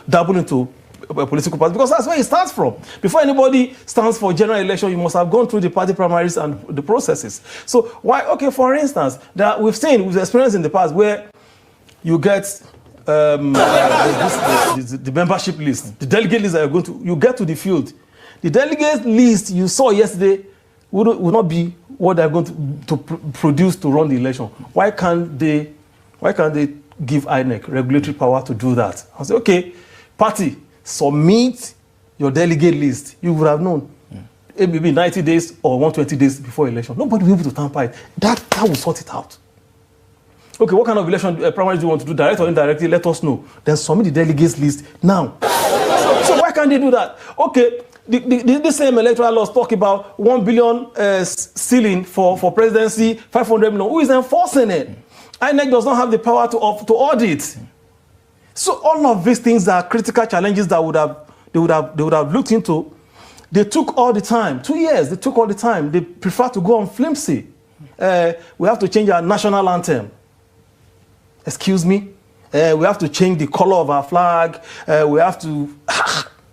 dabble into a political party, because that's where it starts from. Before anybody stands for general election, you must have gone through the party primaries and the processes. So why? Okay, for instance, we've experienced in the past where you get the membership list, the delegate list that you're going to. You get to the field, the delegate list you saw yesterday would not be what they're going to produce to run the election. Why can't they give INEC regulatory power to do that? I say, okay, party, submit your delegate list. You would have known. It may be 90 days or 120 days before election. Nobody will be able to tamper it. That will sort it out. Okay, what kind of election primaries do you want to do, direct or indirectly? Let us know. Then submit the delegates list now. So why can't they do that? Okay, the same electoral laws talk about 1 billion ceiling for presidency, 500 million. Who is enforcing it? INEC does not have the power to audit. So all of these things are critical challenges that they would have looked into. They took all the time, 2 years. They took all the time. They prefer to go on flimsy. We have to change our national anthem. Excuse me. We have to change the color of our flag. We have to.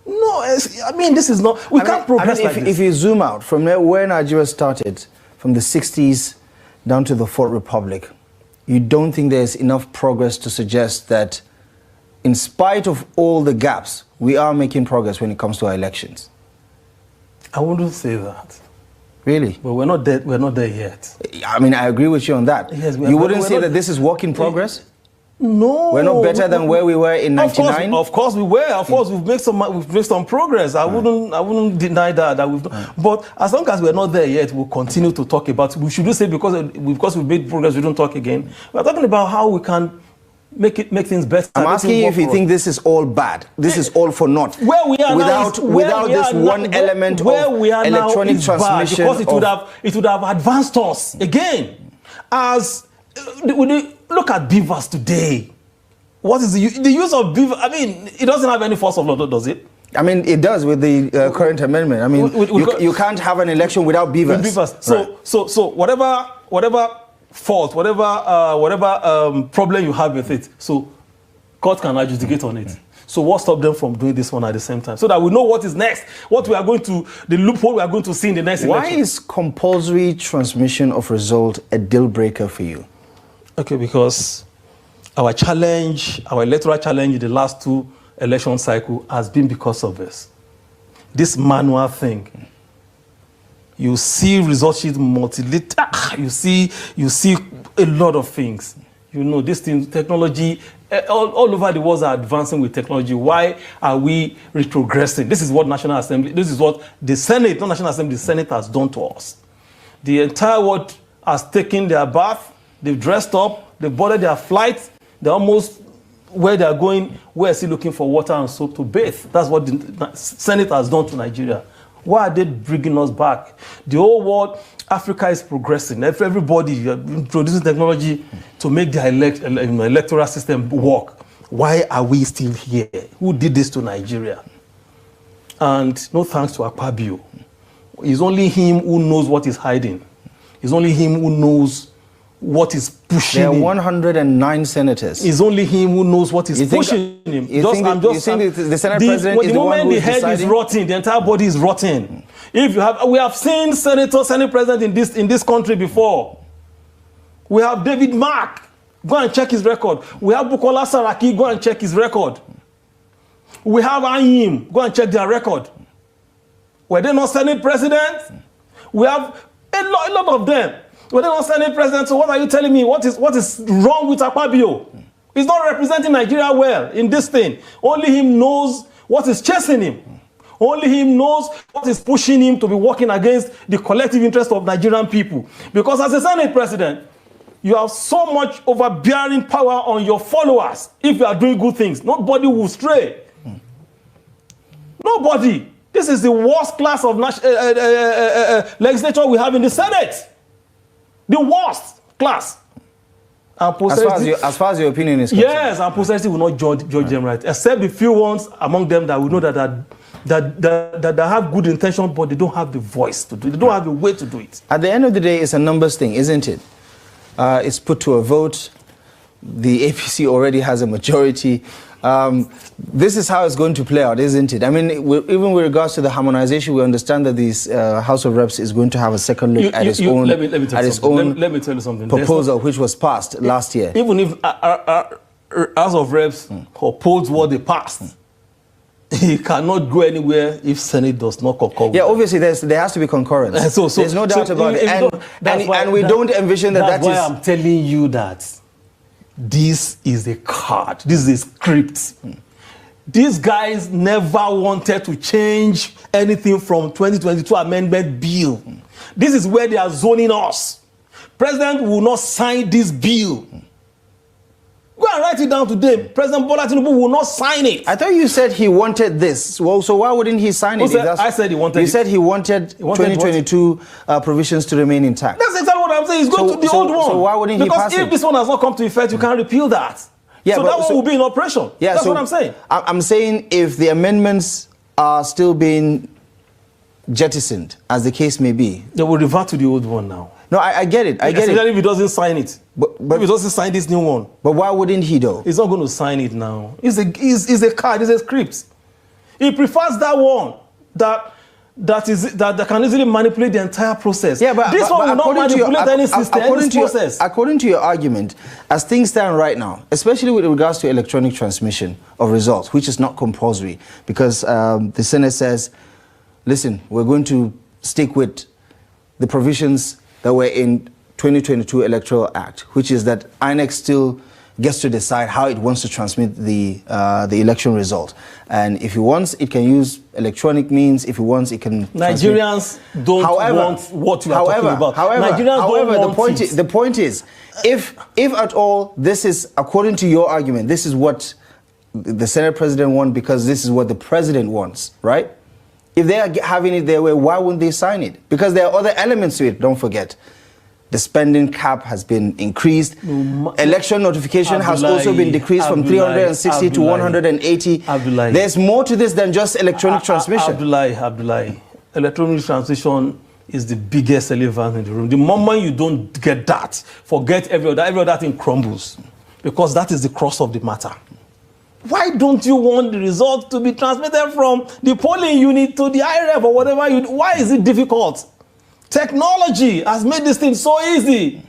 No, I mean this is not. We can't progress like this. If you zoom out from where Nigeria started, from the 60s down to the Fourth Republic, you don't think there's enough progress to suggest that, in spite of all the gaps, we are making progress when it comes to our elections? I wouldn't say that. Really? But we're not there. We're not there yet. I mean, I agree with you on that. Yes, you wouldn't say that this is work in progress? No. We're not better than where we were in '99. Of course we were. Of course we've made some progress. I wouldn't deny that we've done. But as long as we're not there yet, we'll continue to talk about. We shouldn't say because we've made progress, we don't talk again. We're talking about how we can make things better. I'm asking you if you think this is all bad. This is all for naught. Where we are without this one element of electronic transmission. Because it would have advanced us again. As look at beavers today. What is the use of beaver? I mean, it doesn't have any force of law, does it? I mean, it does with the current amendment. I mean, you can't have an election without beavers. So whatever fault, whatever problem you have with it, so court can adjudicate on it. So what stopped them from doing this one at the same time? So that we know what is next, what we are going to, the loophole we are going to see in the next election. Why is compulsory transmission of result a deal breaker for you? Okay, because our electoral challenge in the last 2 election cycle has been because of this manual thing. You see result sheet multi-liter, you see a lot of things. You know, this thing, technology, all over the world are advancing with technology. Why are we retrogressing? This is what National Assembly, this is what the Senate, not National Assembly, the Senate has done to us. The entire world has taken their bath, they've dressed up, they've boarded their flights, they're almost where they are going, where is he looking for water and soap to bathe? That's what the Senate has done to Nigeria. Why are they bringing us back? The whole world, Africa is progressing. Everybody introducing technology to make their electoral system work. Why are we still here? Who did this to Nigeria? And no thanks to Akpabio. It's only him who knows what is hiding. It's only him who knows what is pushing him. There are 109 senators. It's only him who knows what is pushing him. You think the Senate President is the one who is deciding? The moment the head is rotting, the entire body is rotting. We have seen Senate President in this country before. We have David Mark. Go and check his record. We have Bukola Saraki. Go and check his record. We have Ayim. Go and check their record. Were they not Senate President? We have a lot of them. Were they not Senate President? So what are you telling me? What is wrong with Akpabio? He's not representing Nigeria well in this thing. Only him knows what is chasing him. Only him knows what is pushing him to be working against the collective interest of Nigerian people. Because as a Senate President, you have so much overbearing power on your followers. If you are doing good things, nobody will stray. Nobody. This is the worst class of legislature we have in the Senate. The worst class. And as far as your opinion is concerned. Yes, and posterity will not judge them right. Except the few ones among them that we know that have good intention, but they don't have the voice to do it. They don't have the way to do it. At the end of the day, it's a numbers thing, isn't it? It's put to a vote. The APC already has a majority. This is how it's going to play out, isn't it? I mean, even with regards to the harmonization, we understand that this House of Reps is going to have a second look at its own proposal, which was passed last year. Even if House of Reps upholds what they passed, he cannot go anywhere if Senate does not concur. Yeah, obviously there has to be concurrence. There's no doubt about it. And we don't envision that is... That's why I'm telling you that this is a card. This is a script. These guys never wanted to change anything from 2022 amendment bill. This is where they are zoning us. President will not sign this bill. Go and write it down today. President Bola Tinubu will not sign it. I thought you said he wanted this. Well, so why wouldn't he sign it? I said he wanted it. You said he wanted 2022 provisions to remain intact. That's exactly what I'm saying. He's going to the old one. So why wouldn't he pass it? Because if this one has not come to effect, you can't repeal that. Yeah, so that one will be in operation. Yeah, that's what I'm saying. I'm saying if the amendments are still being jettisoned, as the case may be, they will revert to the old one now. No, I get it. I get it. Especially if he doesn't sign it. But if he doesn't sign this new one. But why wouldn't he though? He's not going to sign it now. It's a card, it's a script. He prefers that one that can easily manipulate the entire process. Yeah, but this one will not manipulate any process. According to your argument, as things stand right now, especially with regards to electronic transmission of results, which is not compulsory, because the Senate says, listen, we're going to stick with the provisions that were in 2022 Electoral Act, which is that INEC still gets to decide how it wants to transmit the election result. And if it wants, it can use electronic means. If it wants, it can Nigerians don't want what you are talking about. The point is, if at all, this is, according to your argument, this is what the Senate President wants because this is what the President wants, right? If they are having it their way, why wouldn't they sign it? Because there are other elements to it, don't forget. The spending cap has been increased. Election notification has also been decreased from 360 to 180. There's more to this than just electronic transmission. Abdullahi. Electronic transmission is the biggest elephant in the room. The moment you don't get that, forget every other thing crumbles. Because that is the crux of the matter. Why don't you want the result to be transmitted from the polling unit to the IREF or whatever you do? Why is it difficult? Technology has made this thing so easy.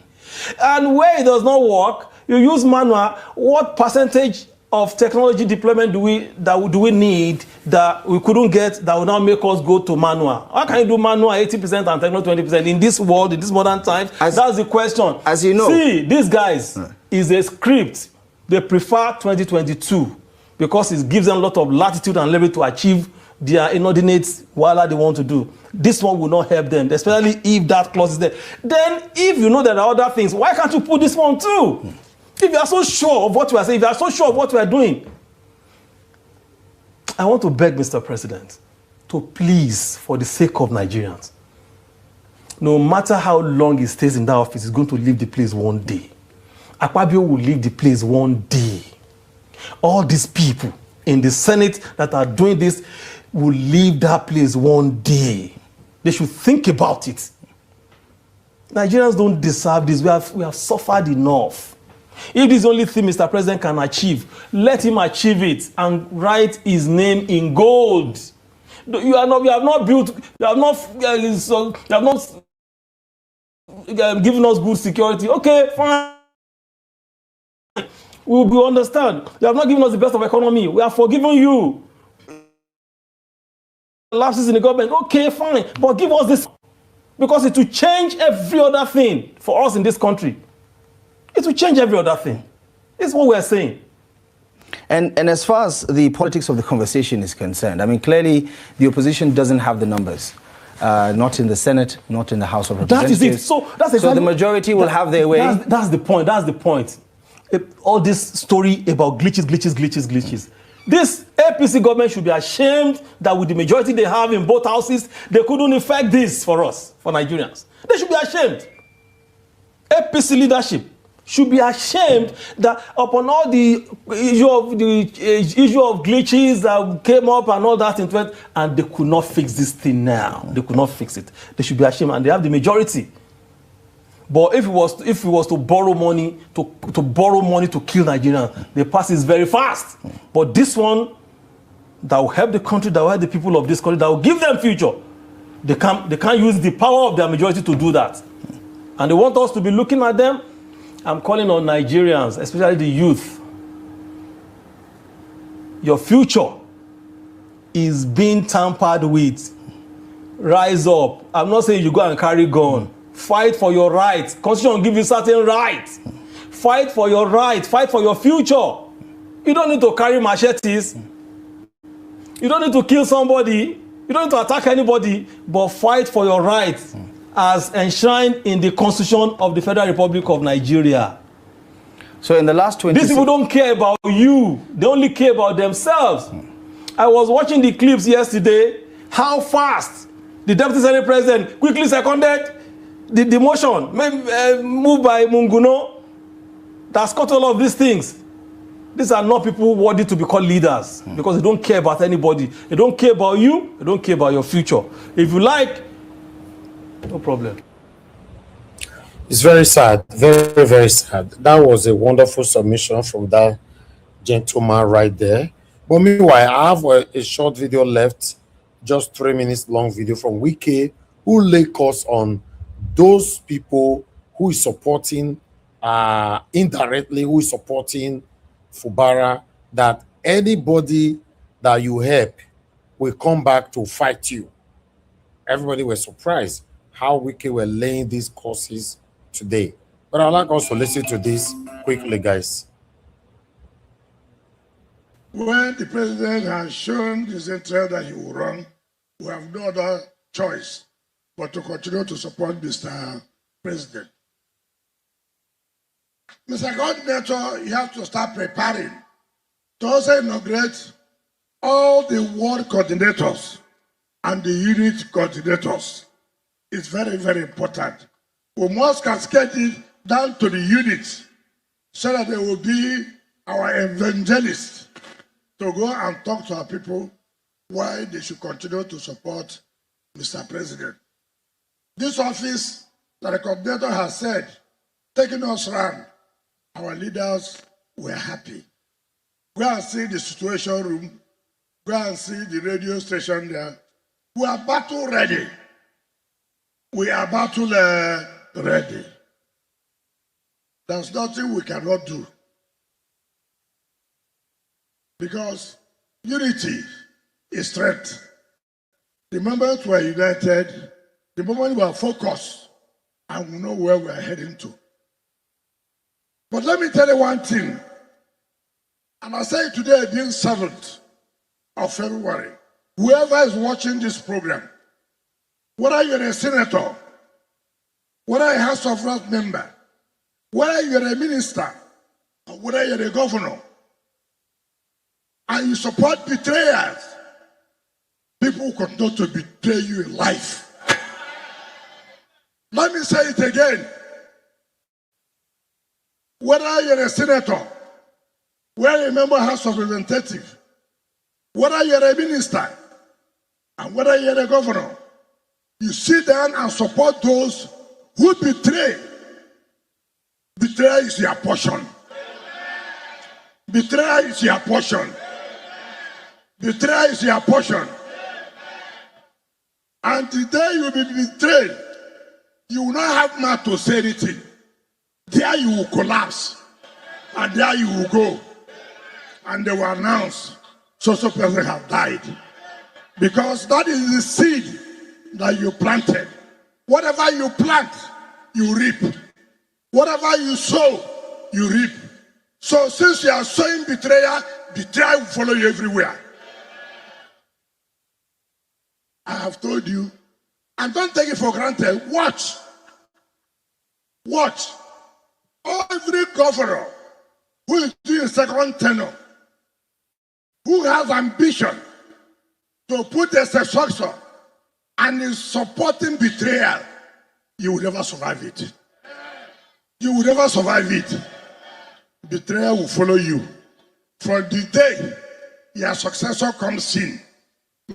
And where it does not work, you use manual. What percentage of technology deployment do we need that we couldn't get that will now make us go to manual? How can you do manual 80% and technology 20% in this world, in this modern time? That's the question. As you know. See, these guys is a script. They prefer 2022 because it gives them a lot of latitude and leverage to achieve their inordinate whatever they want to do. This one will not help them, especially if that clause is there. Then, if you know there are other things, why can't you put this one too? If you are so sure of what we are saying, if you are so sure of what we are doing, I want to beg Mr. President to please, for the sake of Nigerians, no matter how long he stays in that office, he's going to leave the place one day. Akpabio will leave the place one day. All these people in the Senate that are doing this will leave that place one day. They should think about it. Nigerians don't deserve this. We have suffered enough. If this is the only thing Mr. President can achieve, let him achieve it and write his name in gold. You have not given us good security. Okay, fine. We understand. You have not given us the best of economy. We have forgiven you. Lapses in the government. Okay, fine. But give us this. Because it will change every other thing for us in this country. It will change every other thing. It's what we're saying. And as far as the politics of the conversation is concerned, I mean, clearly the opposition doesn't have the numbers. Not in the Senate, not in the House of Representatives. That is it. So the majority will have their way. That's the point. That's the point. All this story about glitches. This APC government should be ashamed that with the majority they have in both houses, they couldn't effect this for us, for Nigerians. They should be ashamed. APC leadership should be ashamed that upon all the issue of glitches that came up and all that, and they could not fix this thing now. They could not fix it. They should be ashamed, and they have the majority. But if it was to borrow money to kill Nigerians, the pass is very fast. But this one that will help the country, that will help the people of this country, that will give them future, they can't use the power of their majority to do that. And they want us to be looking at them. I'm calling on Nigerians, especially the youth. Your future is being tampered with. Rise up. I'm not saying you go and carry gun. Fight for your rights. Constitution give you certain rights. Fight for your rights. Fight for your future. You don't need to carry machetes. You don't need to kill somebody. You don't need to attack anybody. But fight for your rights as enshrined in the Constitution of the Federal Republic of Nigeria. So in the last 20 these people don't care about you. They only care about themselves. I was watching the clips yesterday. How fast the Deputy Senate President quickly seconded the motion moved by Munguno that's got all of these things. These are not people worthy to be called leaders because they don't care about anybody. They don't care about you. They don't care about your future. If you like, no problem. It's very sad. Very, very sad. That was a wonderful submission from that gentleman right there. But meanwhile, I have a short video left, just 3 minutes long video from Wike, who lay course on those people who is supporting indirectly, who is supporting Fubara, that anybody that you help will come back to fight you. Everybody was surprised how Wike were laying these courses today. But I'd like us to listen to this quickly, guys. When the president has shown his interest that he will run, we have no other choice but to continue to support Mr. President. Mr. Coordinator, you have to start preparing to also inaugurate all the ward coordinators and the unit coordinators. It's very, very important. We must cascade it down to the units so that they will be our evangelists to go and talk to our people why they should continue to support Mr. President. This office that the coordinator has said, taking us around, our leaders were happy. Go and see the situation room, go and see the radio station there. We are battle ready. We are battle ready. There's nothing we cannot do. Because unity is strength. The moment we're united, the moment we are focused, and we know where we're heading to. But let me tell you one thing, and I say today being 7th of February, whoever is watching this program, whether you're a senator, whether a House of Reps member, whether you're a minister, or whether you're the governor, and you support betrayers, people continue to betray you in life. Let me say it again. Whether you're a senator, whether you're a member of the House of Representatives, whether you're a minister, and whether you're a governor, you sit down and support those who betray. Betrayal is your portion. Betrayal is your portion. Betrayal is your portion. And today you will be betrayed. You will not have mouth to say anything. There you will collapse. And there you will go. And they will announce, so person have died. Because that is the seed that you planted. Whatever you plant, you reap. Whatever you sow, you reap. So since you are sowing betrayal, betrayal will follow you everywhere. I have told you, and don't take it for granted. Watch. Watch. Every governor who is doing second tenure, who has ambition to put a structure and is supporting betrayal, you will never survive it. You will never survive it. Betrayal will follow you. From the day your successor comes in,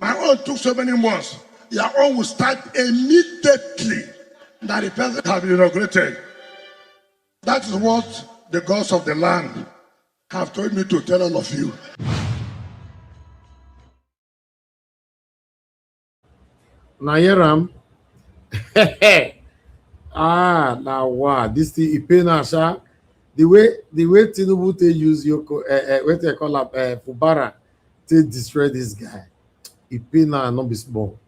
my own took so many months, your own will start immediately that the person has been inaugurated. That is what the gods of the land have told me to tell all of you. Nayeram. Now wow, this thing Ipenasha. The way Tinubu to use Yoko, what they call up Fubara to destroy this guy. Ipena not be small.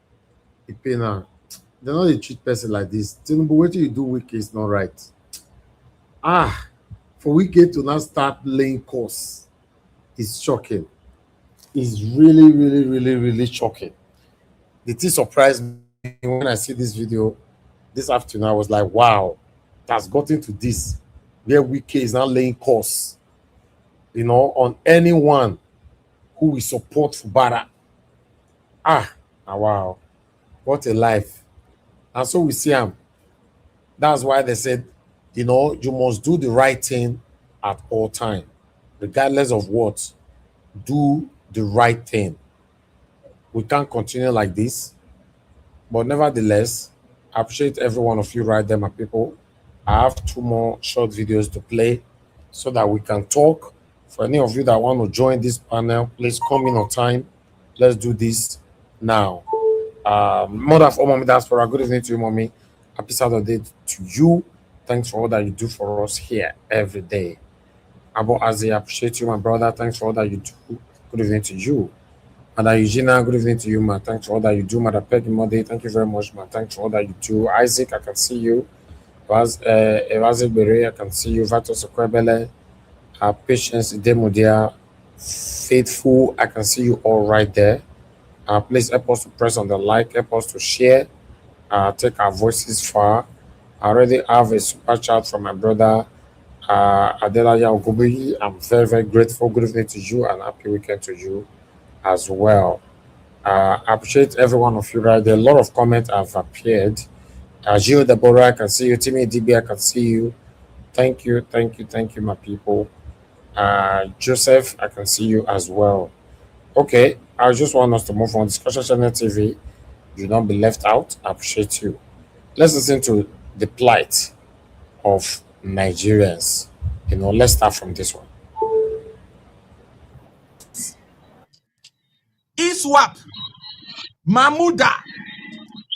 Ipena, they're not a treat person like this. Tinubu, what you do wicked is not right. For wicked to now start laying course is shocking. It's really shocking. The thing surprised me when I see this video this afternoon. I was like, wow, that's gotten to this. Where Wike is now laying course, on anyone who will support Fubara. Wow, what a life. And so we see him. That's why they said, you must do the right thing at all time, regardless of what. Do the right thing. We can't continue like this, but nevertheless, I appreciate every one of you right there, my people. I have 2 more short videos to play so that we can talk. For any of you that want to join this panel, please come in on time. Let's do this now. Mother of all Mommy Diaspora, good evening to you, Mommy. Happy Saturday to you. Thanks for all that you do for us here every day. Abo Azi, I appreciate you, my brother. Thanks for all that you do. Good evening to you. Mother Eugenia, good evening to you, ma. Thanks for all that you do. Mother Peggy Mode, thank you very much, ma. Thanks for all that you do. Isaac, I can see you. Evazik Bere, I can see you. Vatos Okwebele, Patience Demodia, Faithful, I can see you all right there. Please help us to press on the like, help us to share, take our voices far. I already have a super chat from my brother Adelaya Ogobi. I'm very grateful. Good evening to you and happy weekend to you as well. I appreciate every one of you right there. A lot of comments have appeared. Gio Deborah, I can see you. Tuface Idibia, I can see you. Thank you, my people. Joseph, I can see you as well. Okay, I just want us to move on. Discussion Channel TV, do not be left out. I appreciate you. Let's listen to the plight of Nigerians. Let's start from this one. ISWAP, Mamuda,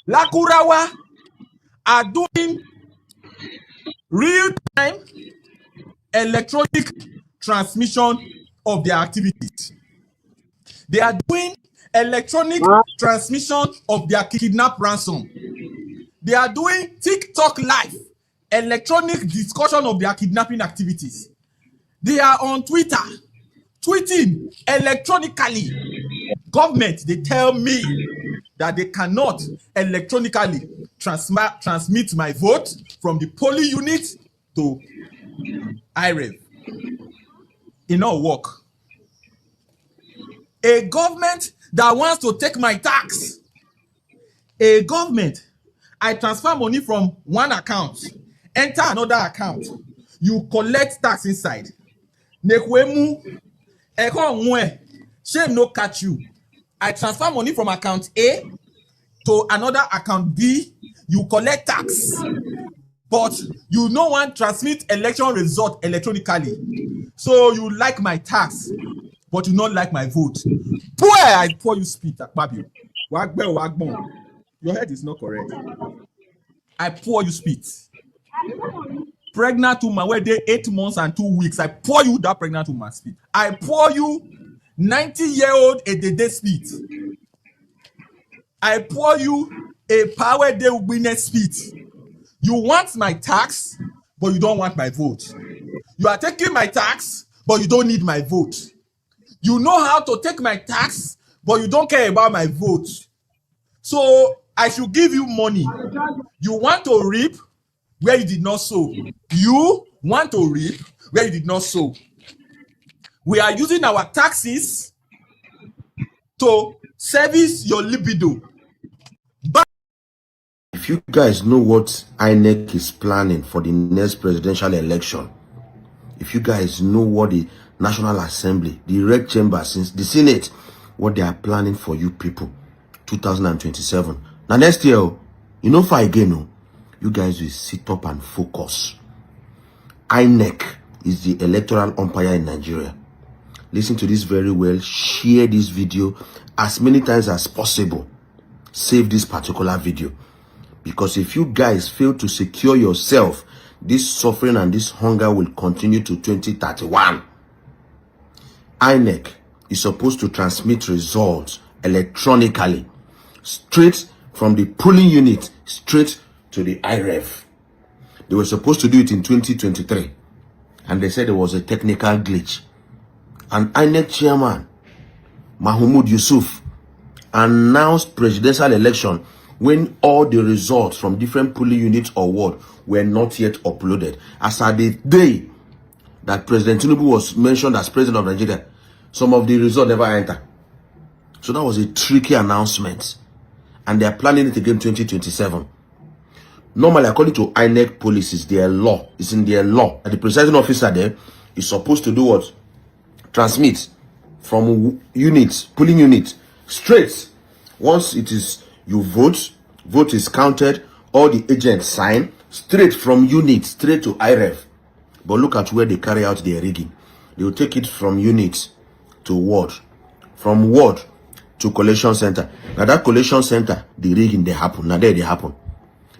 Lakurawa are doing real-time electronic transmission of their activities. They are doing electronic transmission of their kidnap ransom. They are doing TikTok live, electronic discussion of their kidnapping activities. They are on Twitter, tweeting electronically. Government, they tell me that they cannot electronically transmit my vote from the polling unit to IREV. it not work. A government that wants to take my tax, a government, I transfer money from one account, enter another account, you collect tax inside. Nekwemu, shame no catch you. I transfer money from account A to another account B, you collect tax, but you no want transmit election result electronically. So you like my tax, but you not like my vote. Boy, I pour you spit at Babio. Wagbon. Your head is not correct. I pour you spit. Pregnant woman, where they 8 months and 2 weeks, I pour you that pregnant woman spit. I pour you 90-year-old a day spit. I pour you a power day winner spit. You want my tax, but you don't want my vote. You are taking my tax, but you don't need my vote. You know how to take my tax, but you don't care about my vote. So I should give you money. You want to reap where you did not sow. You want to reap where you did not sow. We are using our taxes to service your libido. If you guys know what INEC is planning for the next presidential election, if you guys know what the National Assembly, the Red Chamber, since the Senate, what they are planning for you people, 2027. Now next year, you know, for again, you guys will sit up and focus. INEC is the electoral umpire in Nigeria. Listen to this very well. Share this video as many times as possible. Save this particular video. Because if you guys fail to secure yourself, this suffering and this hunger will continue to 2031. INEC is supposed to transmit results electronically, straight from the polling unit, straight to the IREF. They were supposed to do it in 2023. And they said there was a technical glitch. And INEC chairman, Mahmoud Yusuf, announced presidential election when all the results from different polling units or ward were not yet uploaded. As at the day that President Tinubu was mentioned as president of Nigeria, some of the results never entered. So that was a tricky announcement. And they are planning it again 2027. Normally, according to INEC policies, their law is in their law. And the presiding officer there is supposed to do what? Transmit from units, polling units, straight. Once it is you vote is counted, all the agents sign, straight from unit, straight to IREF. But look at where they carry out their rigging. They will take it from unit to ward, from ward to collation center. Now that collation center, the rigging they happen. Now there they happen.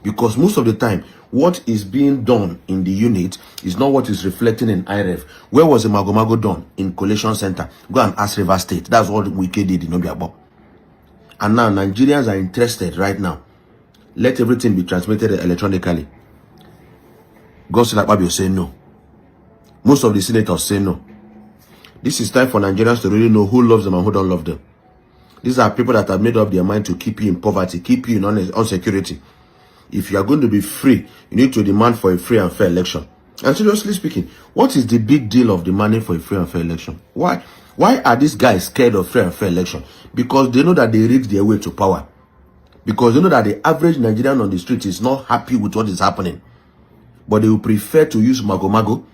Because most of the time, what is being done in the unit is not what is reflecting in IREF. Where was the Magomago done? In collation center. Go and ask River State. That's what Wike did in Obiabo. And now Nigerians are interested right now. Let everything be transmitted electronically. Godswill Akpabio say no. Most of the senators say no. This is time for Nigerians to really know who loves them and who don't love them. These are people that have made up their mind to keep you in poverty, keep you in insecurity. If you are going to be free, you need to demand for a free and fair election. And seriously speaking, what is the big deal of demanding for a free and fair election? Why are these guys scared of free and fair election? Because they know that they rigged their way to power. Because they know that the average Nigerian on the street is not happy with what is happening. But they will prefer to use Mago.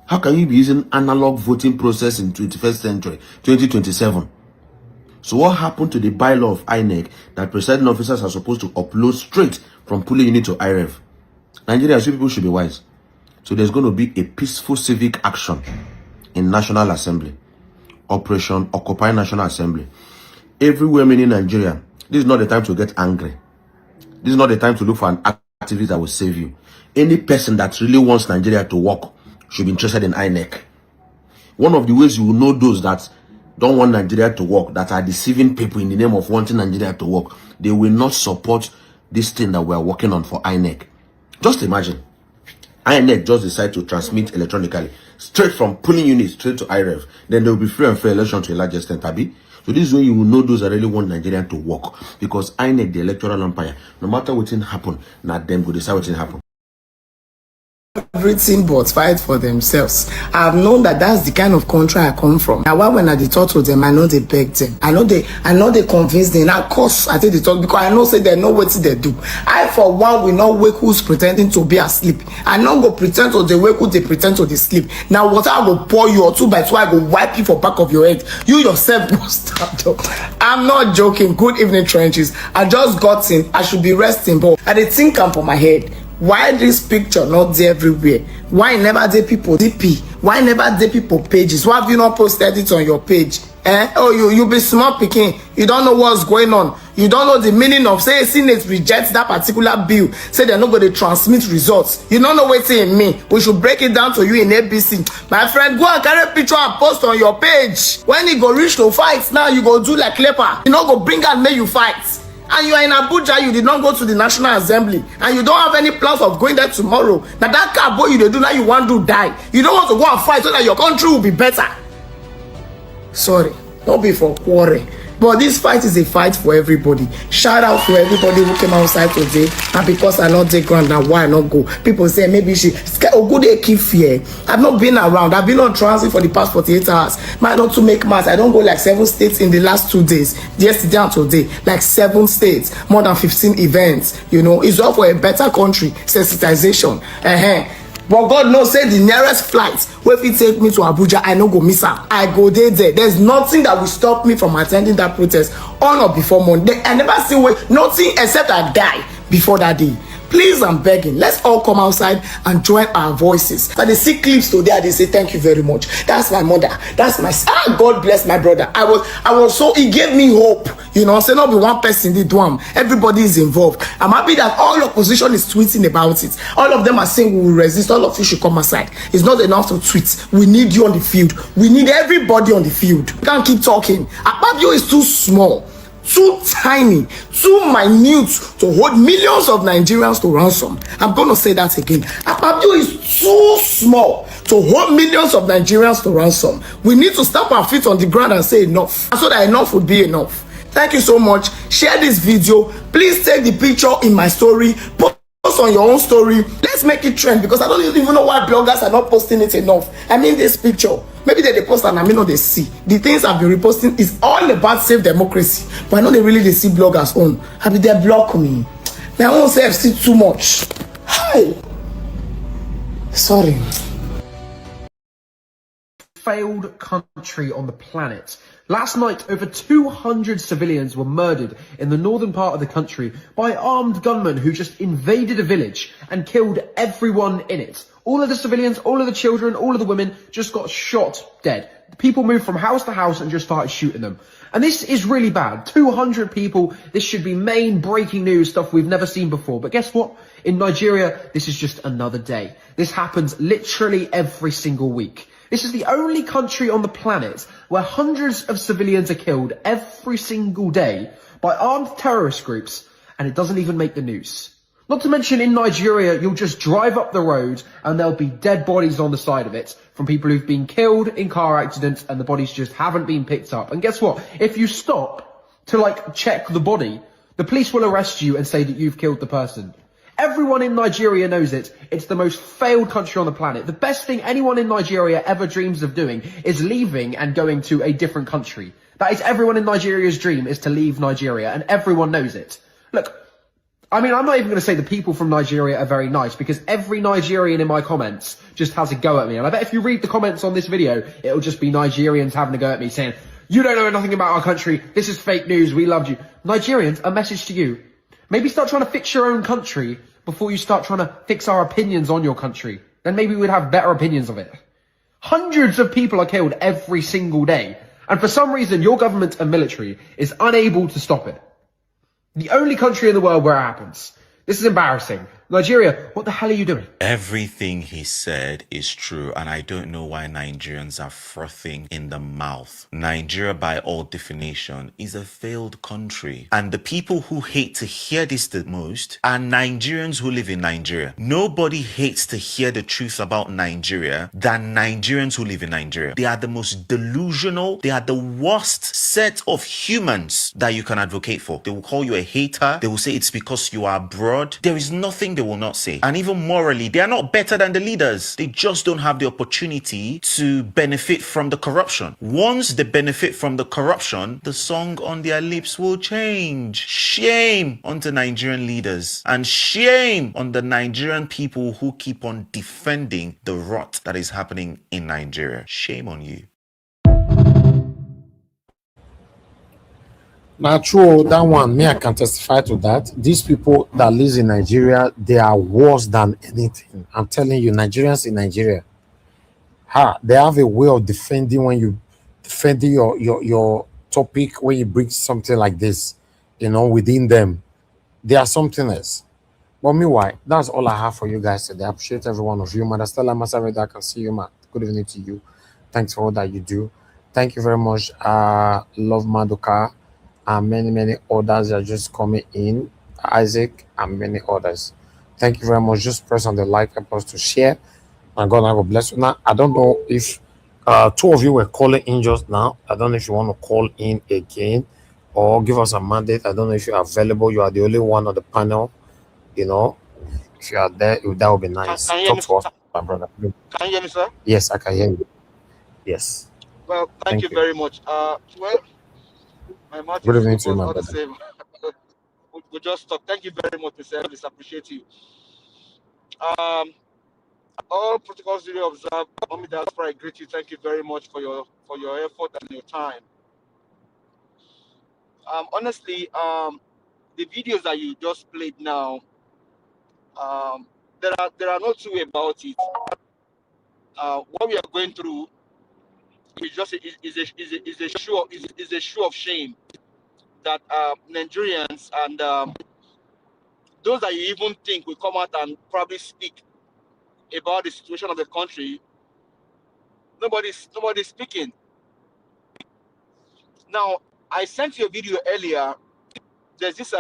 How can you be using analog voting process in 21st century, 2027? So what happened to the bylaw of INEC that presiding officers are supposed to upload straight from polling unit to IREF? Nigerians, you people should be wise. So there's going to be a peaceful civic action in National Assembly. Operation Occupy National Assembly. Everywhere in Nigeria, this is not the time to get angry. This is not the time to look for an activist that will save you. Any person that really wants Nigeria to work should be interested in INEC. One of the ways you will know those that don't want Nigeria to work, that are deceiving people in the name of wanting Nigeria to work, they will not support this thing that we are working on for INEC. Just imagine, INEC just decide to transmit electronically, straight from polling units, straight to IREF. Then there will be free and fair election to a large extent, Tabi. So this is when you will know those that really want Nigeria to work. Because INEC, the electoral umpire, no matter what happen, not them go decide what happen. everything but fight for themselves. I've known that that's the kind of country I come from. Now, why when I talk to them, I know they beg them. I know they convince them. Of course, I think they talk because I know say they know what they do. I, for one, will not wake who's pretending to be asleep. I not go pretend to the wake who they pretend to the sleep. Now, what I go pour you or 2 by 2, I go wipe you for back of your head. You yourself go stand up. I'm not joking. Good evening, trenches. I just got in. I should be resting, but I did think I'm for my head. Why this picture not there everywhere? Why never there people DP? Why never there people pages? Why have you not posted it on your page? Oh, you be smart picking. You don't know what's going on. You don't know the meaning of say Senate rejects that particular bill. Say they're not going to transmit results. You don't know what's in me. We should break it down to you in ABC. My friend, go and carry a picture and post on your page. When you go reach to fight, now you go do like leper. You know, go bring and make you fight. And you are in Abuja, you did not go to the National Assembly, and you don't have any plans of going there tomorrow. Now that car boy you do now, you want to die. You don't want to go and fight so that your country will be better. Sorry, don't be for quarrel. But this fight is a fight for everybody. Shout out to everybody who came outside today. And because I not take ground, now why not go? People say maybe she good keep fear. I've not been around. I've been on transit for the past 48 hours. Might not to make mass. I don't go like 7 states in the last 2 days. Yesterday and today, like 7 states, more than 15 events. You know, it's all for a better country. Sensitization. But God knows, say the nearest flight, if he take me to Abuja, I no go miss her. I go there. There's nothing that will stop me from attending that protest on or before Monday. I never see nothing except I die before that day. Please, I'm begging. Let's all come outside and join our voices. But they see clips today, they say, thank you very much. That's my mother. That's my son. God bless my brother. I was so, he gave me hope. You know, say not be one person did one. Everybody is involved. I'm happy that all opposition is tweeting about it. All of them are saying we will resist. All of you should come aside. It's not enough to tweet. We need you on the field. We need everybody on the field. We can't keep talking. Akpabio is too small, too tiny, too minute to hold millions of Nigerians to ransom. I'm going to say that again. Akpabio is too small to hold millions of Nigerians to ransom. We need to stamp our feet on the ground and say enough, so that enough would be enough. Thank you so much. Share this video. Please take the picture in my story. Post on your own story. Let's make it trend, because I don't even know why bloggers are not posting it enough. I mean, this picture, maybe they post and I mean, they see the things I've been reposting is all about safe democracy, but I know they really see bloggers own. I mean, they block me. Now I won't say I've seen too much. Hi, sorry. Failed country on the planet. Last night, over 200 civilians were murdered in the northern part of the country by armed gunmen who just invaded a village and killed everyone in it. All of the civilians, all of the children, all of the women just got shot dead. People moved from house to house and just started shooting them. And this is really bad. 200 people. This should be main breaking news, stuff we've never seen before. But guess what? In Nigeria, this is just another day. This happens literally every single week. This is the only country on the planet where hundreds of civilians are killed every single day by armed terrorist groups, and it doesn't even make the news. Not to mention, in Nigeria, you'll just drive up the road and there'll be dead bodies on the side of it from people who've been killed in car accidents, and the bodies just haven't been picked up. And guess what? If you stop to check the body, the police will arrest you and say that you've killed the person. Everyone in Nigeria knows it. It's the most failed country on the planet. The best thing anyone in Nigeria ever dreams of doing is leaving and going to a different country. That is everyone in Nigeria's dream, is to leave Nigeria, and everyone knows it. Look, I mean, I'm not even going to say the people from Nigeria are very nice, because every Nigerian in my comments just has a go at me. And I bet if you read the comments on this video, it'll just be Nigerians having a go at me saying, you don't know nothing about our country. This is fake news. We loved you. Nigerians, a message to you. Maybe start trying to fix your own country before you start trying to fix our opinions on your country. Then maybe we'd have better opinions of it. Hundreds of people are killed every single day. And for some reason, your government and military is unable to stop it. The only country in the world where it happens. This is embarrassing. Nigeria, what the hell are you doing? Everything he said is true, and I don't know why Nigerians are frothing in the mouth. Nigeria, by all definition, is a failed country. And the people who hate to hear this the most are Nigerians who live in Nigeria. Nobody hates to hear the truth about Nigeria than Nigerians who live in Nigeria. They are the most delusional, they are the worst set of humans that you can advocate for. They will call you a hater. They will say it's because you are abroad. There is nothing they will not say. And even morally, they are not better than the leaders. They just don't have the opportunity to benefit from the corruption. Once they benefit from the corruption, the song on their lips will change. Shame on the Nigerian leaders and shame on the Nigerian people who keep on defending the rot that is happening in Nigeria. Shame on you. Now, true, that one, me, I can testify to that. These people that live in Nigeria, they are worse than anything. I'm telling you, Nigerians in Nigeria, they have a way of defending when you defending your topic, when you bring something like this, within them. They are something else. But meanwhile, that's all I have for you guys today. I appreciate every one of you. Mother Stella Masaveda, I can see you, man. Good evening to you. Thanks for all that you do. Thank you very much. Love Madoka and many others are just coming in. Isaac and many others. Thank you very much. Just press on the like button to share. And God, I will bless you. Now, I don't know if two of you were calling in just now. I don't know if you want to call in again or give us a mandate. I don't know if you're available. You are the only one on the panel. If you are there, that would be nice. Can you hear Talk me, to us, sir? my brother. Can you hear me, sir? Yes, I can hear you. Yes. Well, thank you very much. Well, my mouth Good is evening full, to you, but my all the brother. same, we'll just stop. Thank you very much, Mr. Elvis. Appreciate you. All protocols duly observed. On the diaspora, I greet you. Thank you very much for your effort and your time. Honestly, the videos that you just played now, there are no two way about it. What we are going through is just is a show of shame that Nigerians and those that you even think will come out and probably speak about the situation of the country, nobody's speaking. Now, I sent you a video earlier. There's this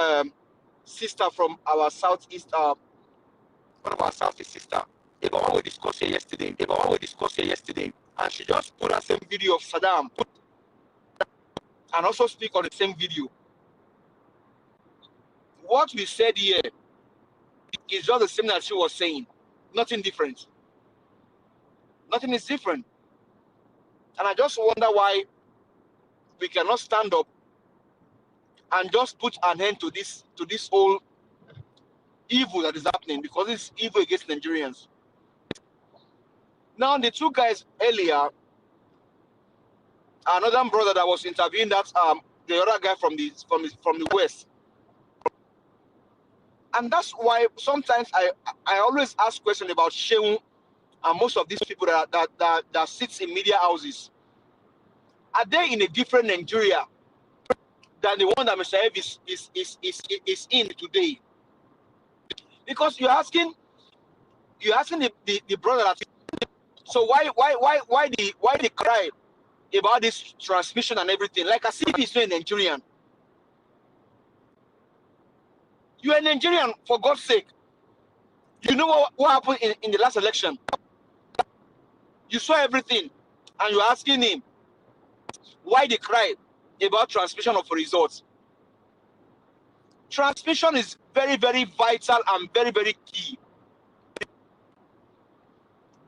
sister from our southeast, one of our southeast sister, about what we discussed here yesterday, and she just put the same video of Saddam and also speak on the same video. What we said here is just the same that she was saying. Nothing different. Nothing is different. And I just wonder why we cannot stand up and just put an end to this whole evil that is happening, because it's evil against Nigerians. Now, the two guys earlier, another brother that was interviewing that the other guy from the west, and that's why sometimes I always ask questions about Shehu and most of these people that sits in media houses. Are they in a different Nigeria than the one that Mr. Elvis is in today? Because you're asking the brother that, so why the cry about this transmission and everything, like as if he's not a Nigerian. You're a Nigerian, for God's sake. You know what happened in the last election. You saw everything, and you're asking him why the cry about transmission of results. Transmission is very, very vital and very, very key.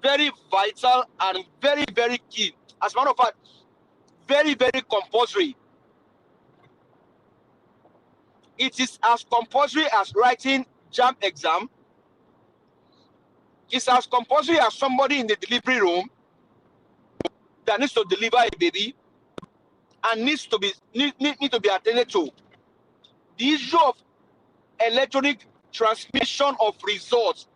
Very vital and very, very key. As a matter of fact, very, very compulsory. It is as compulsory as writing JAMB exam. It's as compulsory as somebody in the delivery room that needs to deliver a baby and needs to be attended to. The issue of electronic transmission of results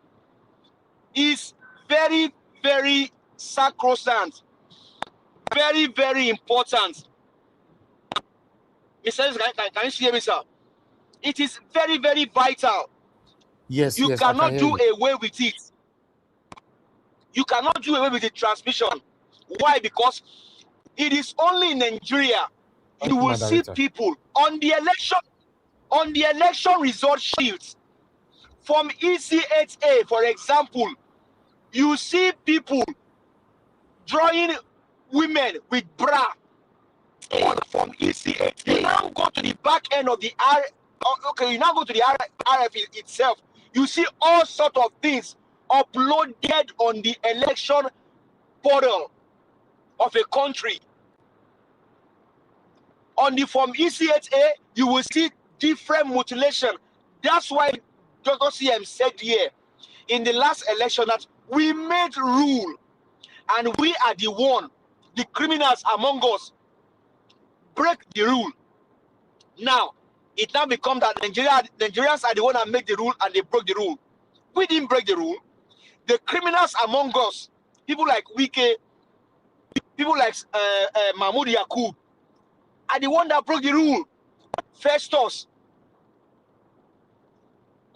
is very, very sacrosanct, very, very important. Mr. Can you see me, sir? It is very, very vital. Yes, you yes, cannot do away with it. You cannot do away with the transmission. Why? Because it is only in Nigeria you will see people on the election result sheets from EC8A, for example. You see people drawing women with bra on from ECA. You now go to the back end of the you now go to the RF itself. You see all sort of things uploaded on the election portal of a country. On the form ECHA, you will see different mutilation. That's why Dr. CM said here in the last election that we made rule and we are the one, the criminals among us, break the rule. Now, it now becomes that Nigerians are the one that make the rule and they broke the rule. We didn't break the rule. The criminals among us, people like Wike, people like Mahmoud Yakub, are the one that broke the rule. Festus,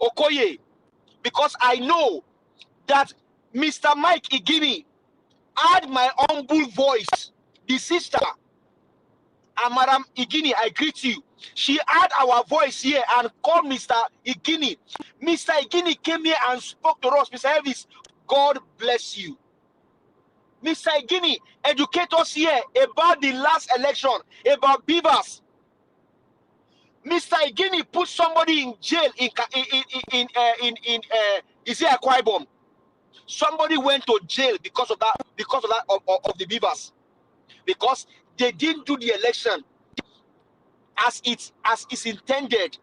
Okoye, because I know that Mr. Mike Igini had my humble voice. The sister, and Madam Igini, I greet you. She had our voice here and called Mr. Igini. Mr. Igini came here and spoke to us. Mr. Elvis, God bless you. Mr. Igini, educate us here about the last election, about beavers. Mr. Igini put somebody in jail in is it Akwa Ibom? Somebody went to jail because of the beavers, because they didn't do the election as it's intended,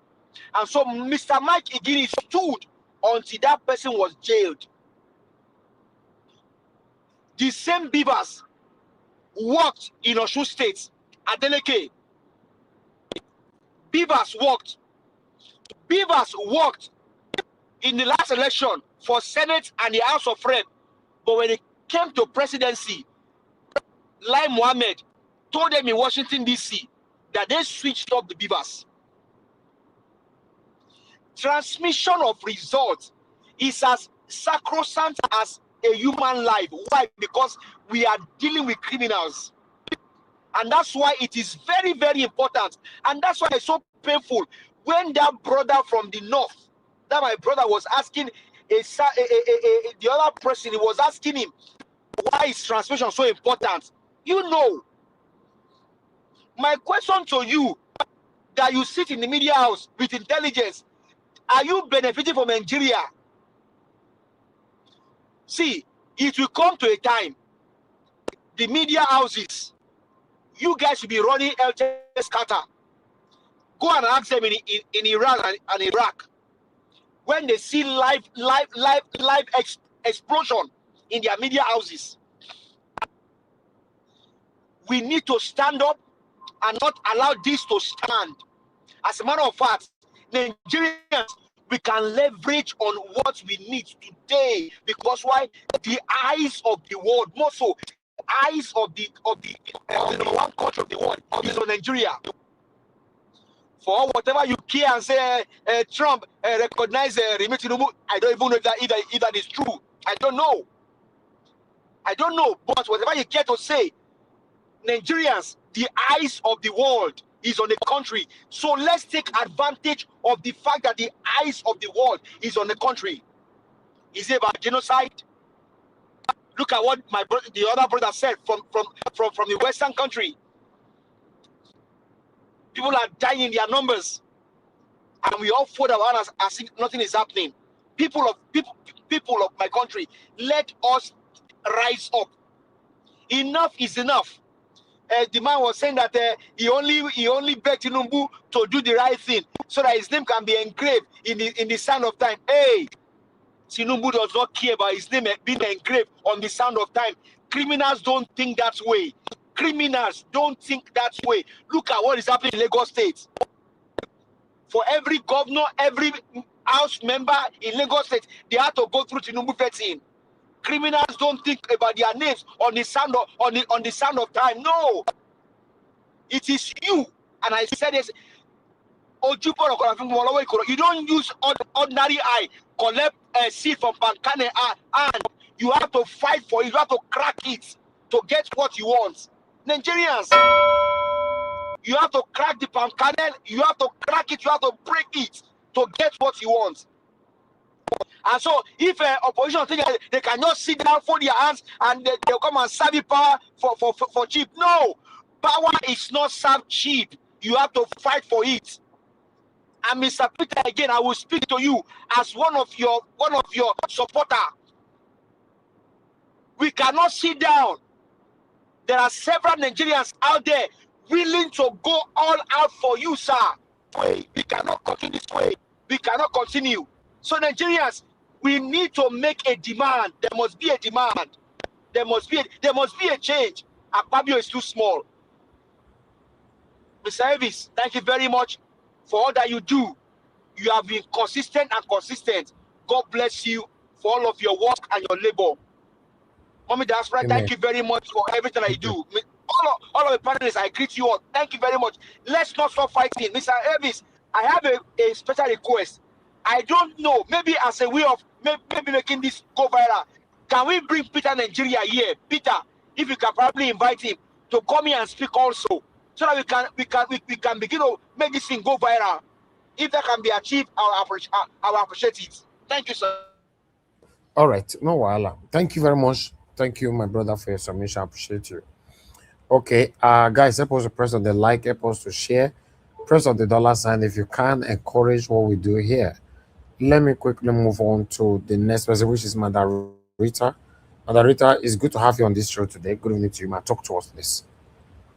and so Mr. Mike Igini stood until that person was jailed. The same beavers worked in Osun State, Adeleke. Beavers worked in the last election for Senate and the House of Rep, but when it came to presidency, Lai Mohammed told them in Washington, D.C. that they switched up the beavers. Transmission of results is as sacrosanct as a human life. Why? Because we are dealing with criminals. And that's why it is very, very important. And that's why it's so painful when that brother from the north, that my brother was asking the other person, he was asking him, why is transmission so important? You know, my question to you, that you sit in the media house with intelligence, are you benefiting from Nigeria? See, it will come to a time, the media houses, you guys should be running scatter. Go and ask them in Iran and Iraq. When they see live explosion in their media houses, we need to stand up and not allow this to stand. As a matter of fact, Nigerians, we can leverage on what we need today, because why? The eyes of the world, more so, eyes of the number one country of the world is on Nigeria. For whatever you care and say, Trump recognize Tinubu, I don't even know if that is true. I don't know. But whatever you care to say, Nigerians, the eyes of the world is on the country. So let's take advantage of the fact that the eyes of the world is on the country. Is it about genocide? Look at what the other brother said from the Western country. People are dying in their numbers, and we all fold our hands as if nothing is happening. People of my country, let us rise up. Enough is enough. The man was saying that he only begged Tinubu to do the right thing so that his name can be engraved in the sand of time. Hey, Tinubu does not care about his name being engraved on the sand of time. Criminals don't think that way. Criminals don't think that way. Look at what is happening in Lagos State. For every governor, every house member in Lagos State, they have to go through Tinubu vetting. Criminals don't think about their names on the sand of time. No, it is you. And I said this. You don't use ordinary eye collect a seed from Pankane and you have to fight for it. You have to crack it to get what you want. Nigerians, you have to crack the palm kernel, you have to crack it, you have to break it to get what you want. And so, if opposition think they cannot sit down, fold their hands, and they'll come and serve you power for cheap, no. Power is not served cheap. You have to fight for it. And Mr. Peter, again, I will speak to you as one of your supporter. We cannot sit down. There are several Nigerians out there willing to go all out for you, sir. We cannot continue this way. We cannot continue. So Nigerians, we need to make a demand. There must be a demand. There must be a change. Akpabio is too small. Mr. Elvis, thank you very much for all that you do. You have been consistent and consistent. God bless you for all of your work and your labor. Mommy Diaspora, thank you very much for everything I do. All of the panelists, I greet you all. Thank you very much. Let's not stop fighting. Mr. Elvis, I have a special request. I don't know, maybe as a way of maybe making this go viral, can we bring Peter Nigeria here? Peter, if you can probably invite him to come here and speak also, so that we can begin to make this thing go viral. If that can be achieved, I will appreciate it. Thank you, sir. All right, no wala. Thank you very much. Thank you, my brother, for your submission. I appreciate you. Okay, guys, help us to press on the like, help us to share, press on the $sign if you can encourage what we do here. Let me quickly move on to the next person, which is Madam Rita. Madam Rita, it's good to have you on this show today. Good evening to you, ma. Talk to us, please.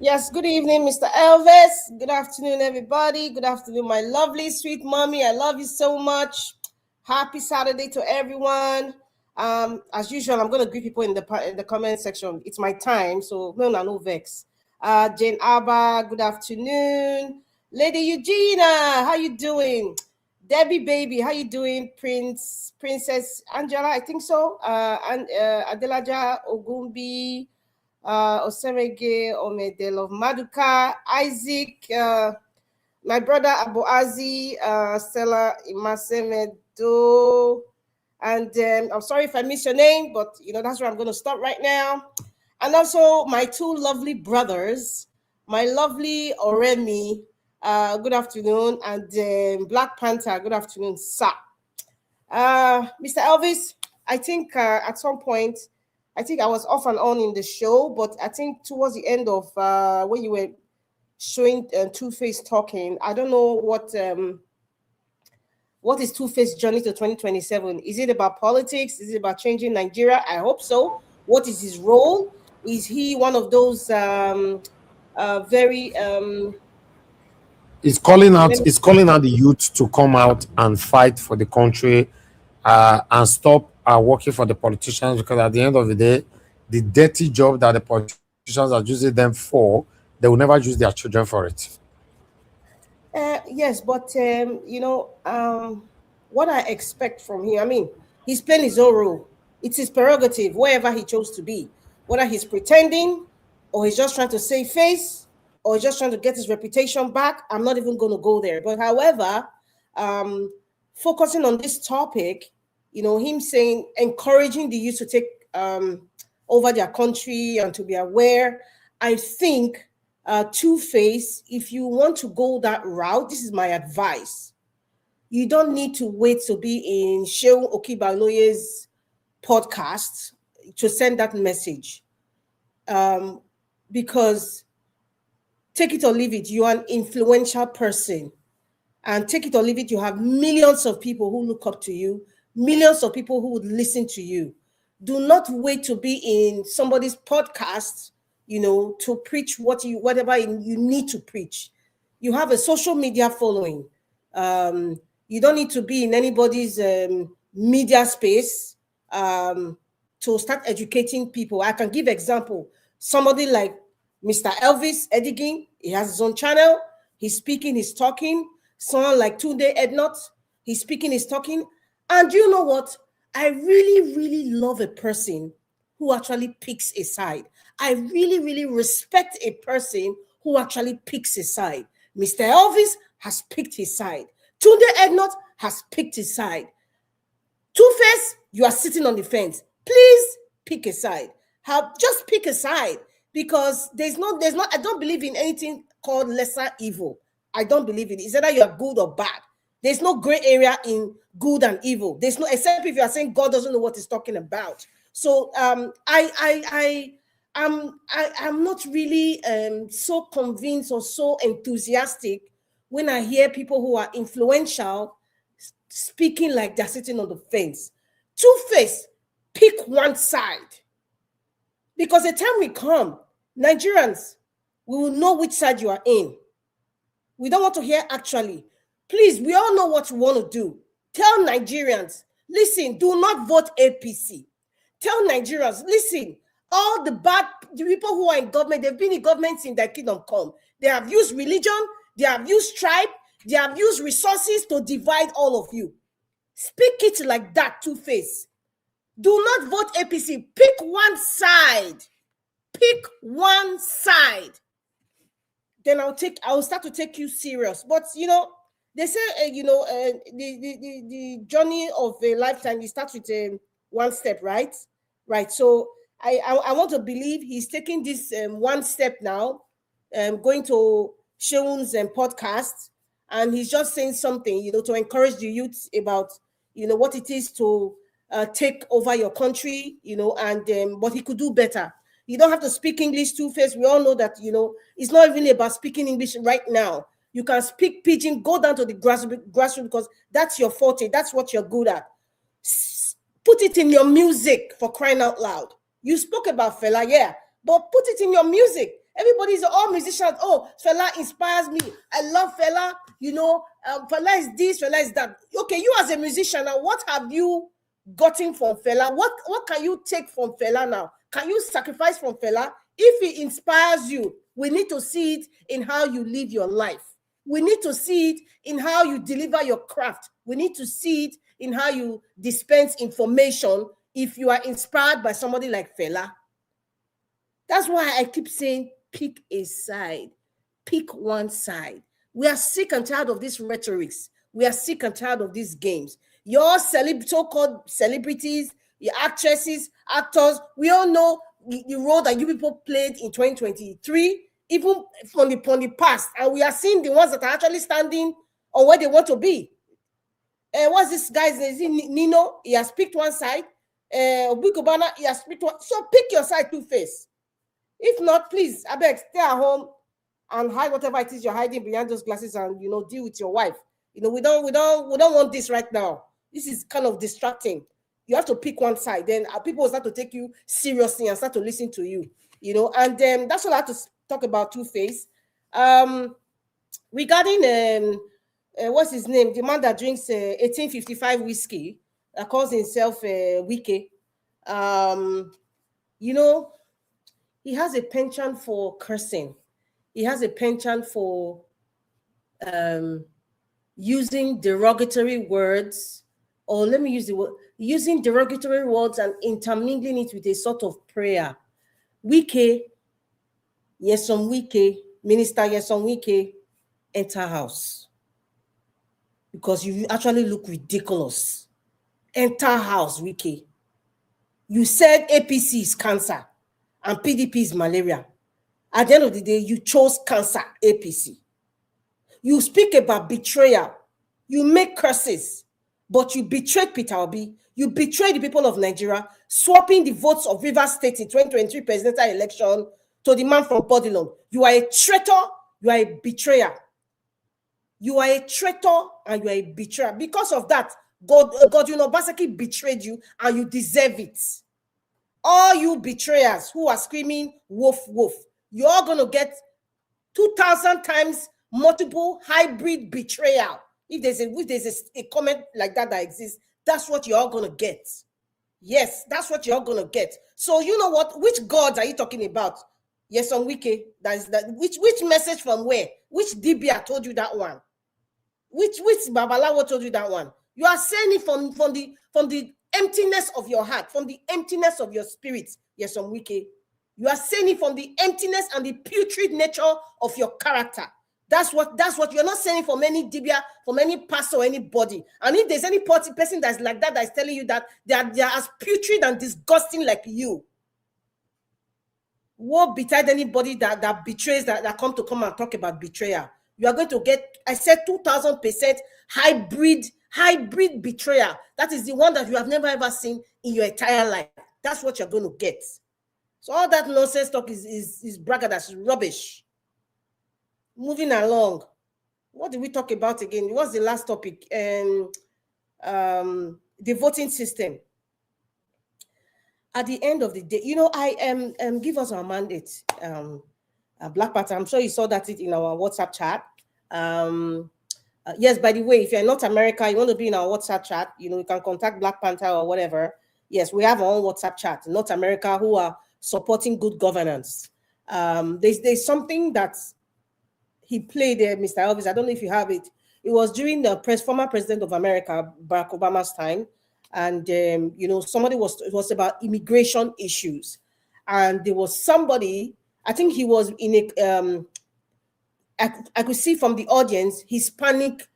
Yes, good evening, Mr. Elvis. Good afternoon, everybody. Good afternoon, my lovely, sweet mommy. I love you so much. Happy Saturday to everyone. As usual, I'm going to greet people in the comment section. It's my time, so no vex. Jane Abba, good afternoon. Lady Eugenia, how you doing? Debbie Baby, how you doing? Princess Angela, I think so. And Adelaja Ogumbi, Oserege Omedel of Maduka, Isaac, my brother Abu Azi, Stella Imasemedo, and I'm sorry if I miss your name, but that's where I'm going to stop right now. And also my two lovely brothers, my lovely Oremi, good afternoon, and Black Panther, good afternoon, sir. Mr. Elvis, I think at some point, I think I was off and on in the show, but I think towards the end of when you were showing Tuface talking, I don't know what is Tuface's journey to 2027. Is it about politics? Is it about changing Nigeria? I hope so. What is his role? Is he one of those He's calling out the youth to come out and fight for the country and stop working for the politicians, because at the end of the day, the dirty job that the politicians are using them for, they will never use their children for it. Yes, but what I expect from him, I mean, he's playing his own role. It's his prerogative, wherever he chose to be, whether he's pretending or he's just trying to save face or just trying to get his reputation back. I'm not even going to go there. But however, focusing on this topic, him saying, encouraging the youth to take over their country and to be aware, I think Tuface, if you want to go that route, this is my advice. You don't need to wait to be in Shehu Okibaloye's podcast to send that message. Because take it or leave it, you are an influential person. And take it or leave it, you have millions of people who look up to you, millions of people who would listen to you. Do not wait to be in somebody's podcast, to preach whatever you need to preach. You have a social media following. You don't need to be in anybody's media space to start educating people. I can give example. Somebody like Mr. Elvis Edigin, he has his own channel. He's speaking, he's talking. Someone like Tunde Ednot, he's speaking, he's talking. And you know what? I really, really love a person who actually picks a side. I really, really respect a person who actually picks a side. Mr. Elvis has picked his side. Tunde Ednot has picked his side. Tuface, you are sitting on the fence. Please pick a side. Just pick a side, because there's not. I don't believe in anything called lesser evil. I don't believe in it. It's either you are good or bad. There's no gray area in good and evil. There's no, except if you are saying God doesn't know what he's talking about. So I I'm not really so convinced or so enthusiastic when I hear people who are influential speaking like they're sitting on the fence. Tuface, pick one side. Because the time we come, Nigerians, we will know which side you are in. We don't want to hear actually. Please, we all know what you want to do. Tell Nigerians, listen, do not vote APC. Tell Nigerians, listen, all the people who are in government, they've been in government since their kingdom come. They have used religion, they have used tribe, they have used resources to divide all of you. Speak it like that, Tuface. Do not vote APC. Pick one side. Pick one side. Then I'll start to take you serious. But they say the journey of a lifetime, it starts with one step, right? Right. So I want to believe he's taking this one step now, going to Sheun's podcast, and he's just saying something, to encourage the youth about what it is to take over your country, and what he could do better. You don't have to speak English, Tuface. We all know that, it's not really about speaking English right now. You can speak pidgin, go down to the grassroots because that's your forte. That's what you're good at. Put it in your music, for crying out loud. You spoke about Fela, yeah, but put it in your music. Everybody's all musicians. Oh, Fela inspires me. I love Fela. Fela is this, Fela is that. Okay, you as a musician, now what have you gotten from Fela? What can you take from Fela now? Can you sacrifice from Fela? If he inspires you, we need to see it in how you live your life. We need to see it in how you deliver your craft. We need to see it in how you dispense information if you are inspired by somebody like Fela. That's why I keep saying, pick a side. Pick one side. We are sick and tired of these rhetorics. We are sick and tired of these games. Your so-called celebrities, your actresses, actors, we all know the role that you people played in 2023, even from the past. And we are seeing the ones that are actually standing on where they want to be. What's this guy's name? Is it Nino? He has picked one side. Obikobana, he has picked one. So pick your side, Tuface. If not, please, I beg, stay at home and hide whatever it is you're hiding behind those glasses and, deal with your wife. We don't want this right now. This is kind of distracting. You have to pick one side. Then people will start to take you seriously and start to listen to you, And that's all I have to talk about Tuface. Regarding what's his name? The man that drinks 1855 whiskey, that calls himself Wike. He has a penchant for cursing. He has a penchant for using derogatory words, or let me use the word, using derogatory words and intermingling it with a sort of prayer. Wike, Nyesom Wike, Minister Nyesom Wike, enter house. Because you actually look ridiculous. Enter house, Wike. You said APC is cancer and PDP is malaria. At the end of the day, you chose cancer, APC. You speak about betrayal. You make curses, but you betrayed Peter Obi. You betrayed the people of Nigeria, swapping the votes of Rivers State in 2023 presidential election to the man from Bodilon. You are a traitor. You are a betrayer. You are a traitor and you are a betrayer. Because of that, Godwin Obaseki betrayed you and you deserve it. All you betrayers who are screaming, wolf, wolf, you're all going to get 2,000 times multiple hybrid betrayal. If there's a comment like that exists, that's what you're all going to get. Yes, that's what you're all going to get. So you know what? Which gods are you talking about? Yes, on Wiki. Which message from where? Which Dibia told you that one? Which Babalawo told you that one? You are saying it from the emptiness of your heart, from the emptiness of your spirit. Yes, on Wiki. You are saying it from the emptiness and the putrid nature of your character. That's what you're not saying from any Dibia, from any pastor or anybody. And if there's any person that's like that is telling you that they are as putrid and disgusting like you, woe betide anybody that betrays, that come and talk about betrayal. You are going to get, I said 2,000% hybrid betrayal. That is the one that you have never ever seen in your entire life. That's what you're going to get. So all that nonsense talk is braggart, that's rubbish. Moving along. What did we talk about again? What's the last topic? The voting system. At the end of the day, you know, I give us our mandate. Black Panther, I'm sure you saw that in our WhatsApp chat. Yes, by the way, if you're in North America, you want to be in our WhatsApp chat, you know, you can contact Black Panther or whatever. Yes, we have our own WhatsApp chat in North America who are supporting good governance. There's something that he played there, Mr. Elvis. I don't know if you have it. It was during the former president of America, Barack Obama's time. And, you know, it was about immigration issues. And there was somebody, I think he was in a, I could see from the audience, Hispanic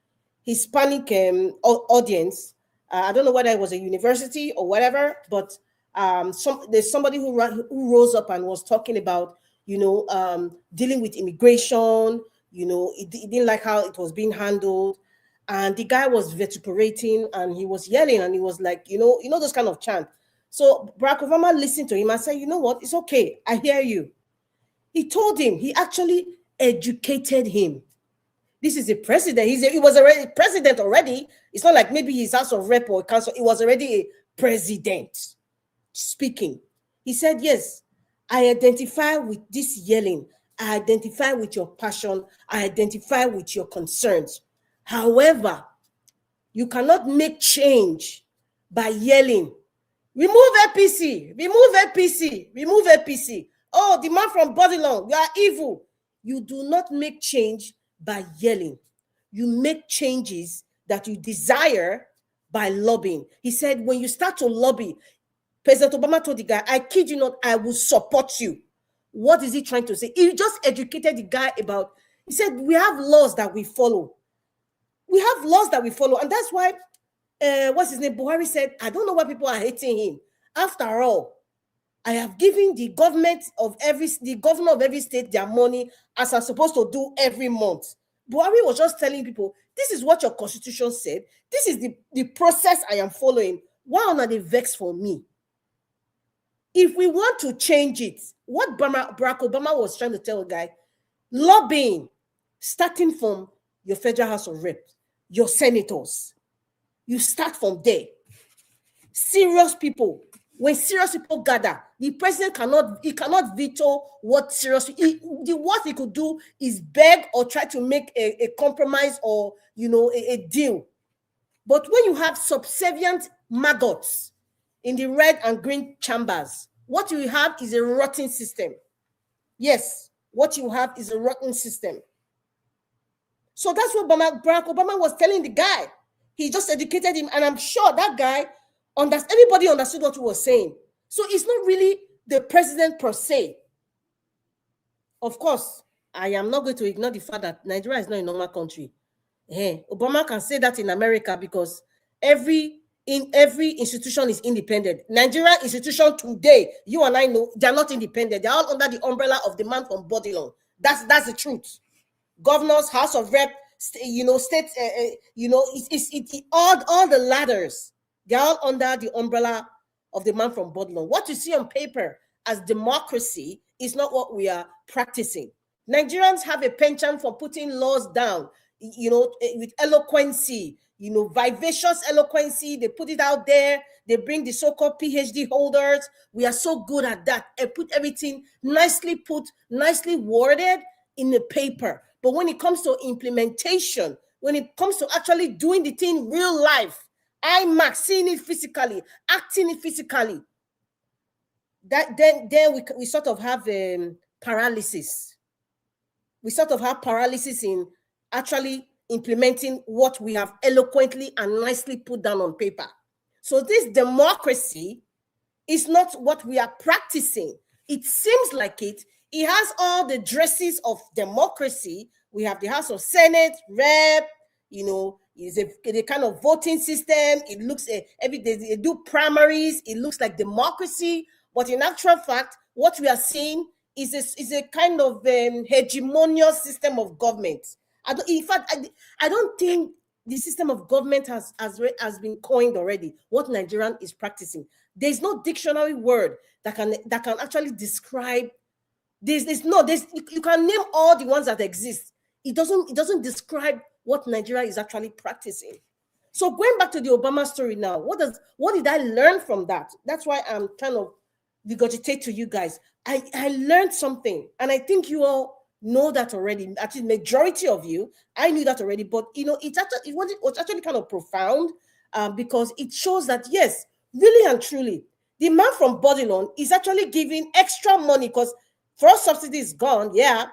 audience. I don't know whether it was a university or whatever, but there's somebody who rose up and was talking about, you know, dealing with immigration. You know, he didn't like how it was being handled, and the guy was vituperating and he was yelling and he was like, you know those kind of chant. So Barack Obama listened to him and said, you know what, it's okay, I hear you. He told him, he actually educated him. This is a president. He was already president already. It's not like maybe he's House of Rep or Council. He was already a president speaking. He said, yes, I identify with this yelling. I identify with your passion. I identify with your concerns. However, you cannot make change by yelling. Remove APC, remove APC, remove APC. Oh, the man from Babylon, you are evil. You do not make change by yelling. You make changes that you desire by lobbying. He said, when you start to lobby, President Obama told the guy, I kid you not, I will support you. What is he trying to say? He just educated the guy about, he said, we have laws that we follow. We have laws that we follow. And that's why, what's his name? Buhari said, I don't know why people are hating him. After all, I have given the governor of every state their money as I'm supposed to do every month. Buhari was just telling people, this is what your constitution said. This is the process I am following. Why are they vexed for me? If we want to change it, what Barack Obama was trying to tell a guy, lobbying, starting from your federal House of Reps, your senators, you start from there. Serious people, when serious people gather, the president cannot veto what what he could do is beg or try to make a compromise or, you know, a deal. But when you have subservient maggots in the red and green chambers, what you have is a rotten system. Yes, what you have is a rotten system. So that's what Barack Obama was telling the guy. He just educated him, and I'm sure that guy everybody understood what he was saying. So it's not really the president per se. Of course, I am not going to ignore the fact that Nigeria is not a normal country. Obama can say that in America because every institution is independent. Nigerian institution today, you and I know, they are not independent. They are all under the umbrella of the man from Babylon. That's the truth. Governors, House of Rep, you know, state, you know, all the ladders. They are all under the umbrella of the man from Babylon. What you see on paper as democracy is not what we are practicing. Nigerians have a penchant for putting laws down, you know, with eloquency, you know, vivacious eloquency. They put it out there. They bring the so-called PhD holders. We are so good at that. And put everything nicely put, nicely worded in the paper. But when it comes to implementation, when it comes to actually doing the thing real life, IMAX, seeing it physically, acting it physically, then we sort of have paralysis. We sort of have paralysis in actually implementing what we have eloquently and nicely put down on paper. So this democracy is not what we are practicing. It seems like it. It has all the dresses of democracy. We have the House of Senate, Rep, you know, is a kind of voting system. It looks every day they do primaries. It looks like democracy, but in actual fact, what we are seeing is a kind of hegemonious system of government. In fact, I don't think the system of government has been coined already. What Nigerian is practicing, There's no dictionary word that can actually describe this. You can name all the ones that exist. It doesn't describe what Nigeria is actually practicing. So going back to the Obama story now, what did I learn from that? That's why I'm kind of regurgitate to you guys. I learned something, and I think you all know that already. Actually, majority of you, I knew that already. But it was actually kind of profound, because it shows that yes, really and truly, the man from Bodilon is actually giving extra money because first subsidy is gone. Yeah,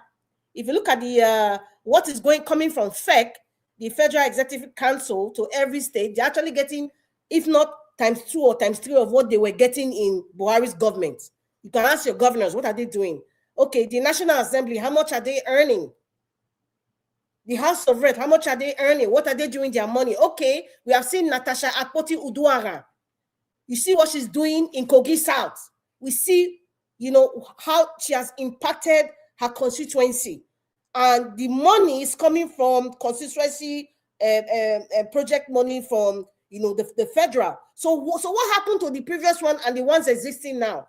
if you look at the what is coming from FEC, the Federal Executive Council, to every state, they're actually getting, if not times 2 or times 3 of what they were getting in Buhari's government. You can ask your governors, what are they doing? Okay, the National Assembly, how much are they earning? The House of Reps, how much are they earning? What are they doing with their money? Okay, we have seen Natasha Akpoti-Uduaghan. You see what she's doing in Kogi South. We see, how she has impacted her constituency. And the money is coming from constituency project money from the federal. So what happened to the previous one and the ones existing now?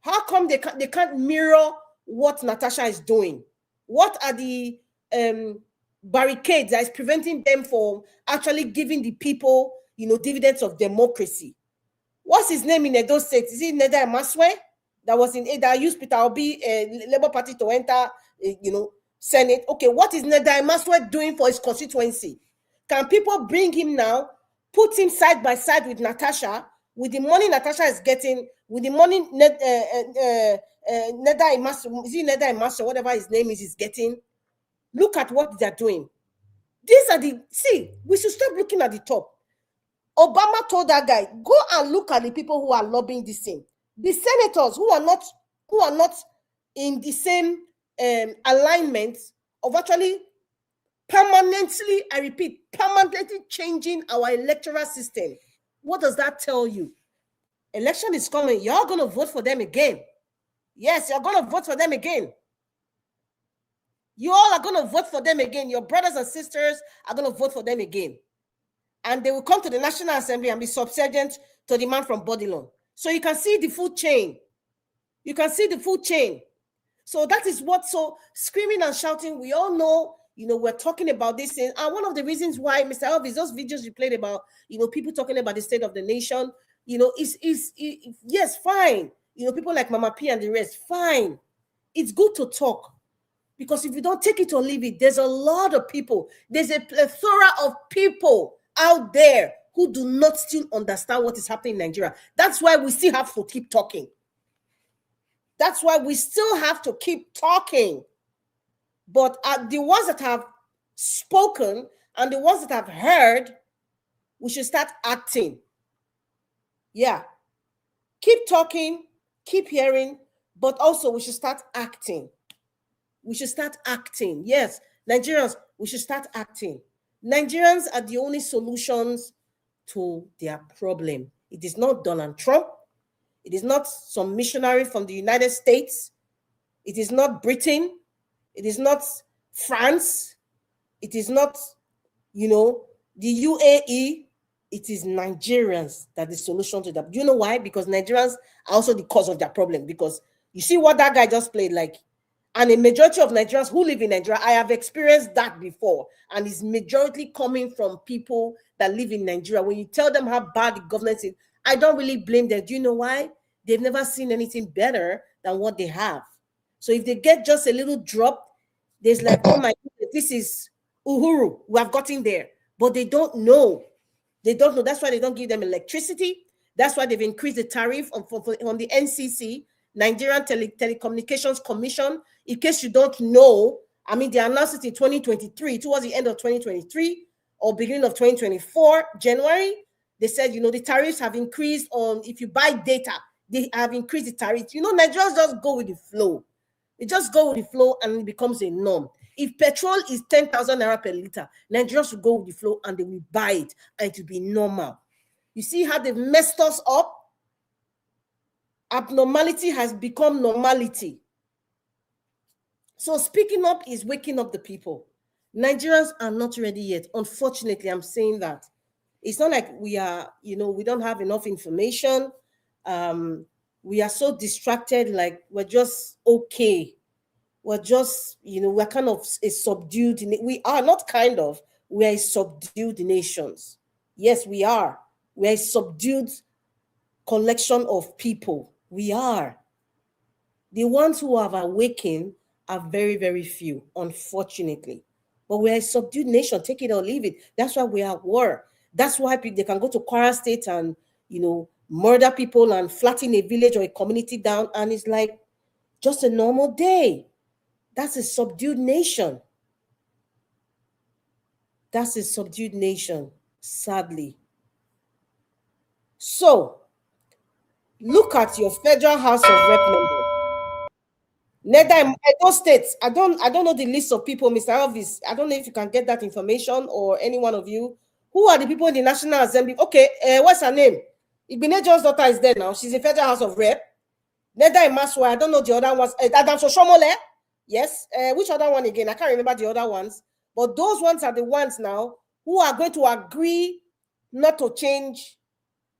How come they can't mirror what Natasha is doing? What are the barricades that is preventing them from actually giving the people dividends of democracy? What's his name in Edo State? Is it Neda Emaswe that used Peter Obi Labour Party to enter Senate? Okay, what is Neda Emaswe doing for his constituency? Can people bring him now, put him side by side with Natasha, with the money Natasha is getting, with the money Neda Emaswe, whatever his name is getting? Look at what they're doing. We should stop looking at the top. Obama told that guy, go and look at the people who are lobbying this thing. The senators who are not in the same alignment of actually permanently, I repeat, permanently changing our electoral system. What does that tell you? Election is coming. You're going to vote for them again. Yes, you're going to vote for them again. You all are going to vote for them again. Your brothers and sisters are going to vote for them again. And they will come to the National Assembly and be subservient to the man from Bodilon. So you can see the food chain. You can see the food chain. So that is so screaming and shouting, we all know, we're talking about this thing. And one of the reasons why, Mr. Elvis, those videos you played about, people talking about the state of the nation, yes, fine. People like Mama P and the rest, fine. It's good to talk. Because if you don't take it or leave it, there's a lot of people. There's a plethora of people out there who do not still understand what is happening in Nigeria. That's why we still have to keep talking. That's why we still have to keep talking. But the ones that have spoken and the ones that have heard, we should start acting. Yeah. Keep talking, keep hearing, but also we should start acting. We should start acting. Yes, Nigerians, we should start acting. Nigerians are the only solutions to their problem. It is not Donald Trump. It is not some missionary from the United States. It is not Britain. It is not France. It is not, the UAE. It is Nigerians that is the solution to that. Do you know why? Because Nigerians are also the cause of their problem. Because you see what that guy just played, and a majority of Nigerians who live in Nigeria, I have experienced that before. And it's majority coming from people that live in Nigeria. When you tell them how bad the governance is, I don't really blame them. Do you know why? They've never seen anything better than what they have. So if they get just a little drop, there's oh my goodness, this is Uhuru. We have gotten there. But they don't know. They don't know. That's why they don't give them electricity. That's why they've increased the tariff on the NCC, Nigerian Telecommunications Commission. In case you don't know, they announced it in 2023, towards the end of 2023 or beginning of 2024, January. They said, the tariffs have increased on, if you buy data, they have increased the tariffs. Nigerians just go with the flow. They just go with the flow and it becomes a norm. If petrol is 10,000 naira per liter, Nigerians will go with the flow and they will buy it and it will be normal. You see how they've messed us up? Abnormality has become normality. So speaking up is waking up the people. Nigerians are not ready yet. Unfortunately, I'm saying that. It's not like we are, we don't have enough information. We are so distracted, like we're just okay. We're just, we're kind of a subdued, we are not kind of, we are a subdued nations. Yes, we are. We are a subdued collection of people. We are. The ones who have awakened are very, very few, unfortunately. But we are a subdued nation, take it or leave it. That's why we are at war. That's why they can go to Kwara State and, murder people and flatten a village or a community down, and it's like just a normal day. That's a subdued nation. That's a subdued nation, sadly. So, look at your Federal House of Rep members. Neither in Edo State, I don't know the list of people, Mr. Elvis. I don't know if you can get that information, or any one of you. Who are the people in the National Assembly? Okay, what's her name? Igbenejio's daughter is there now. She's a Federal House of Rep. Neither in Maswa, I don't know the other ones. Adam Soshomole, yes. Which other one again? I can't remember the other ones. But those ones are the ones now who are going to agree not to change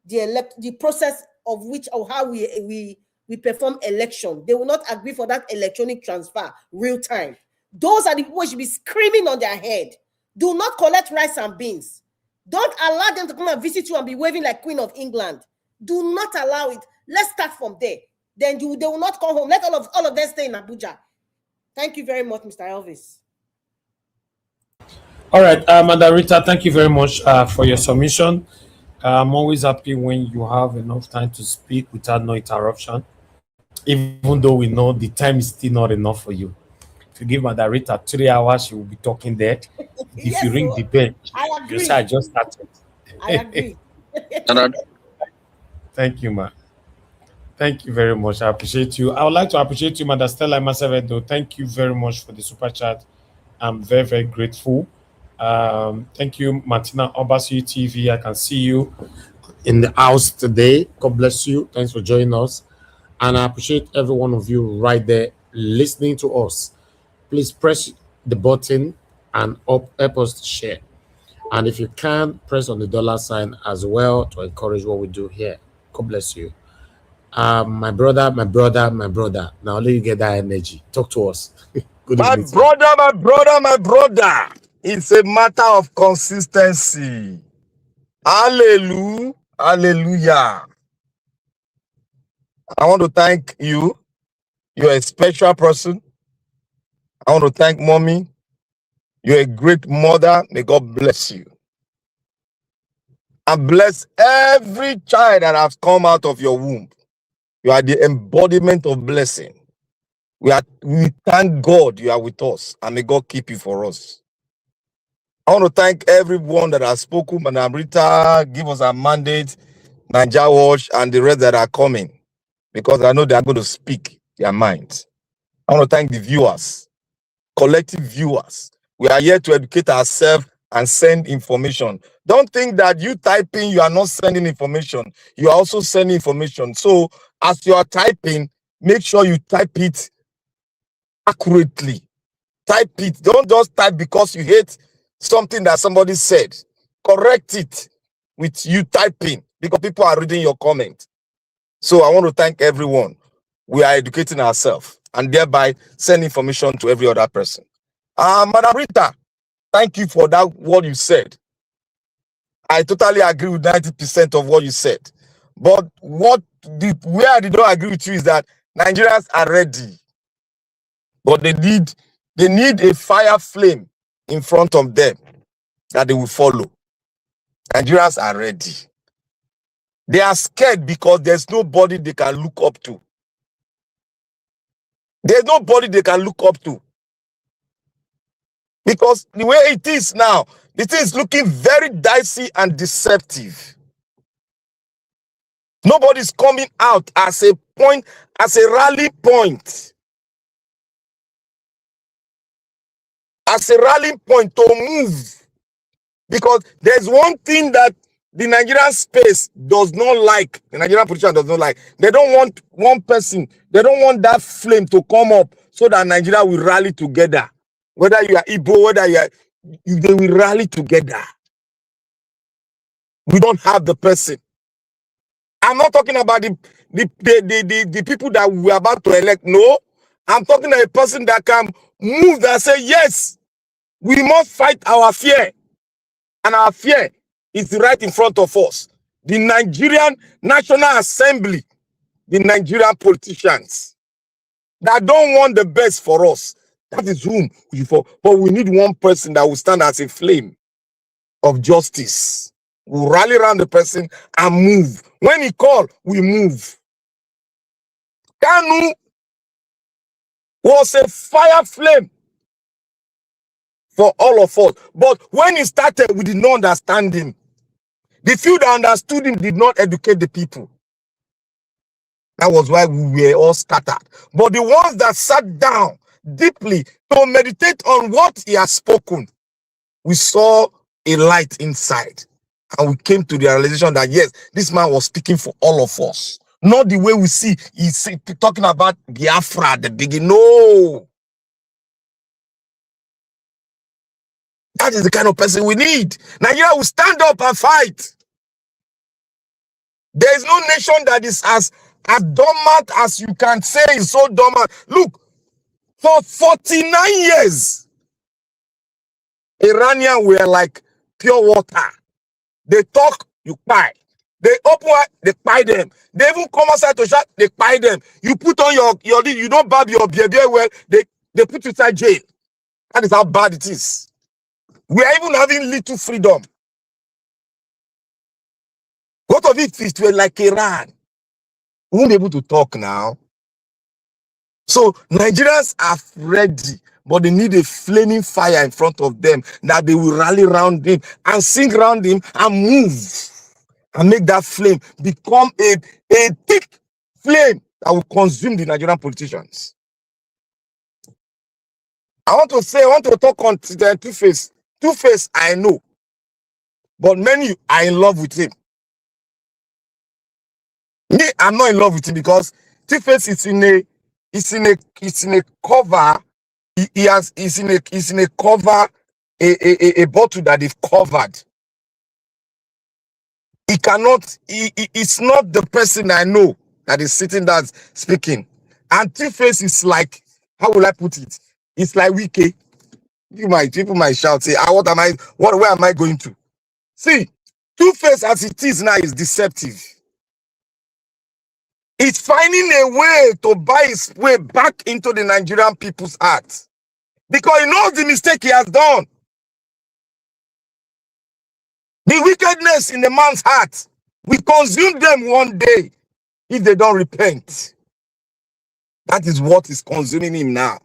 the process of which, or how we perform election. They will not agree for that electronic transfer, real time. Those are the people who should be screaming on their head. Do not collect rice and beans. Don't allow them to come and visit you and be waving like Queen of England. Do not allow it. Let's start from there. Then they will not come home. Let all of them stay in Abuja. Thank you very much, Mr. Elvis. All right, Madam Rita, thank you very much for your submission. I'm always happy when you have enough time to speak without no interruption, even though we know the time is still not enough for you. If you give Madam Rita 3 hours, she will be talking there. If yes, you ring the bell, you say I just started. I agree. Thank you, ma. Thank you very much. I appreciate you. I would like to appreciate you, Madam Stella Masevedo. Thank you very much for the super chat. I'm very, very grateful. Thank you, Martina Obasi TV. I can see you in the house today. God bless you. Thanks for joining us. And I appreciate every one of you right there listening to us. Please press the button and help us to share. And if you can, press on the $ as well to encourage what we do here. God bless you. My brother. Now let you get that energy. Talk to us. Good my evening. brother. It's a matter of consistency. Hallelujah. Hallelujah. I want to thank you. You're a special person. I want to thank mommy. You're a great mother. May God bless you. And bless every child that has come out of your womb. You are the embodiment of blessing. We thank God you are with us, and may God keep you for us. I want to thank everyone that has spoken. Madam Rita, give us a mandate, Naija Watch, and the rest that are coming, because I know they are going to speak their minds. I want to thank the viewers, collective viewers. We are here to educate ourselves and send information. Don't think that you typing, you are not sending information. You are also sending information. So as you are typing, make sure you type it accurately. Type it. Don't just type because you hate something that somebody said. Correct it with you typing, because people are reading your comment. So I want to thank everyone. We are educating ourselves and thereby send information to every other person. Madam Rita, thank you for that, what you said. I totally agree with 90% of what you said. But where I did not agree with you is that Nigerians are ready. But they need a fire flame in front of them that they will follow. Nigerians are ready. They are scared because there's nobody they can look up to. There's nobody they can look up to. Because the way it is now, the thing is looking very dicey and deceptive. Nobody's coming out as a point, as a rally point. As a rallying point to move. Because there's one thing that the Nigerian space does not like, the Nigerian politician does not like. They don't want one person, they don't want that flame to come up so that Nigeria will rally together. Whether you are Igbo, whether they will rally together. We don't have the person. I'm not talking about the people that we're about to elect. No, I'm talking to a person that can move that say, yes, we must fight our fear. And our fear is right in front of us. The Nigerian National Assembly, the Nigerian politicians that don't want the best for us. That is whom we for. But we need one person that will stand as a flame of justice. We'll rally around the person and move. When he call, we move. Kanu was a fire flame for all of us. But when he started, we did not understand him. The few that understood him did not educate the people. That was why we were all scattered. But the ones that sat down deeply to meditate on what he has spoken, we saw a light inside. And we came to the realization that, yes, this man was speaking for all of us. Not the way we see he's talking about Biafra at the beginning. No. That is the kind of person we need. Nigeria will stand up and fight. There is no nation that is as dormant as you can say is so dormant. Look, for 49 years, Iranians were like pure water. They talk, you buy. They open, they buy them. They even come outside to shop, they buy them. You put on your you don't barb your beer well, they put you inside jail. That is how bad it is. We are even having little freedom. What of it is to like Iran? We won't be able to talk now. So Nigerians are ready, but they need a flaming fire in front of them that they will rally around him and sing around him and move and make that flame become a thick flame that will consume the Nigerian politicians. I want to talk on the Tuface. Tuface, I know, but many are in love with him. Me, I'm not in love with him because Tuface is in a cover. He's in a cover, a bottle that they've covered. It's not the person I know that is sitting there speaking. And Tuface is like, how will I put it? It's like Wiki. People might shout, say, where am I going to? See, Tuface as it is now is deceptive. It's finding a way to buy his way back into the Nigerian people's hearts. Because he knows the mistake he has done. The wickedness in the man's heart will consume them one day if they don't repent. That is what is consuming him now.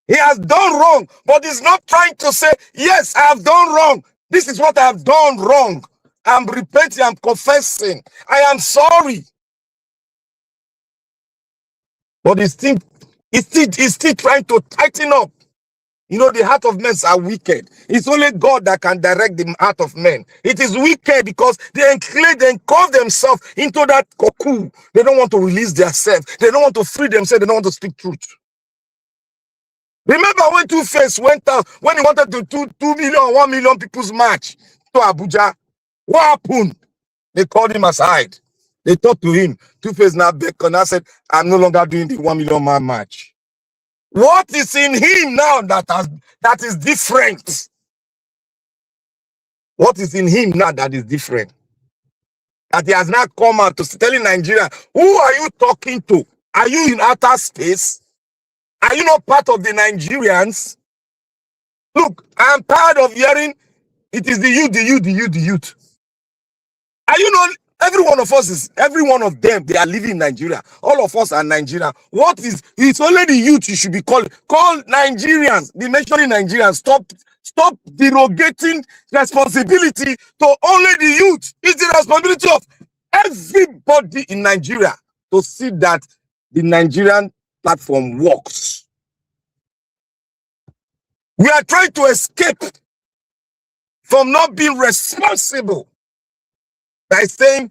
He has done wrong, but he's not trying to say, yes, I have done wrong. This is what I have done wrong. I'm repenting, I'm confessing. I am sorry. But he's still trying to tighten up. You know, the heart of men are wicked. It's only God that can direct the heart of men. It is wicked because they enclave themselves into that cocoon. They don't want to release themselves. They don't want to free themselves. They don't want to speak truth. Remember when Tuface went out, when he wanted to do 2 million, 1 million people's march to Abuja? What happened? They called him aside. They talked to him. Tuface now beckoned and said, I'm no longer doing the 1 million man march. What is in him now that is different? What is in him now that is different? That he has not come out to telling Nigeria, who are you talking to? Are you in outer space? Are you not part of the Nigerians? Look, I'm tired of hearing it is the youth. Are you not? Every one of them, they are living in Nigeria. All of us are Nigerian. It's only the youth you should be called. Call Nigerians. Be mentioning Nigerians. Stop derogating responsibility to only the youth. It's the responsibility of everybody in Nigeria to see that the Nigerian platform works. We are trying to escape from not being responsible by saying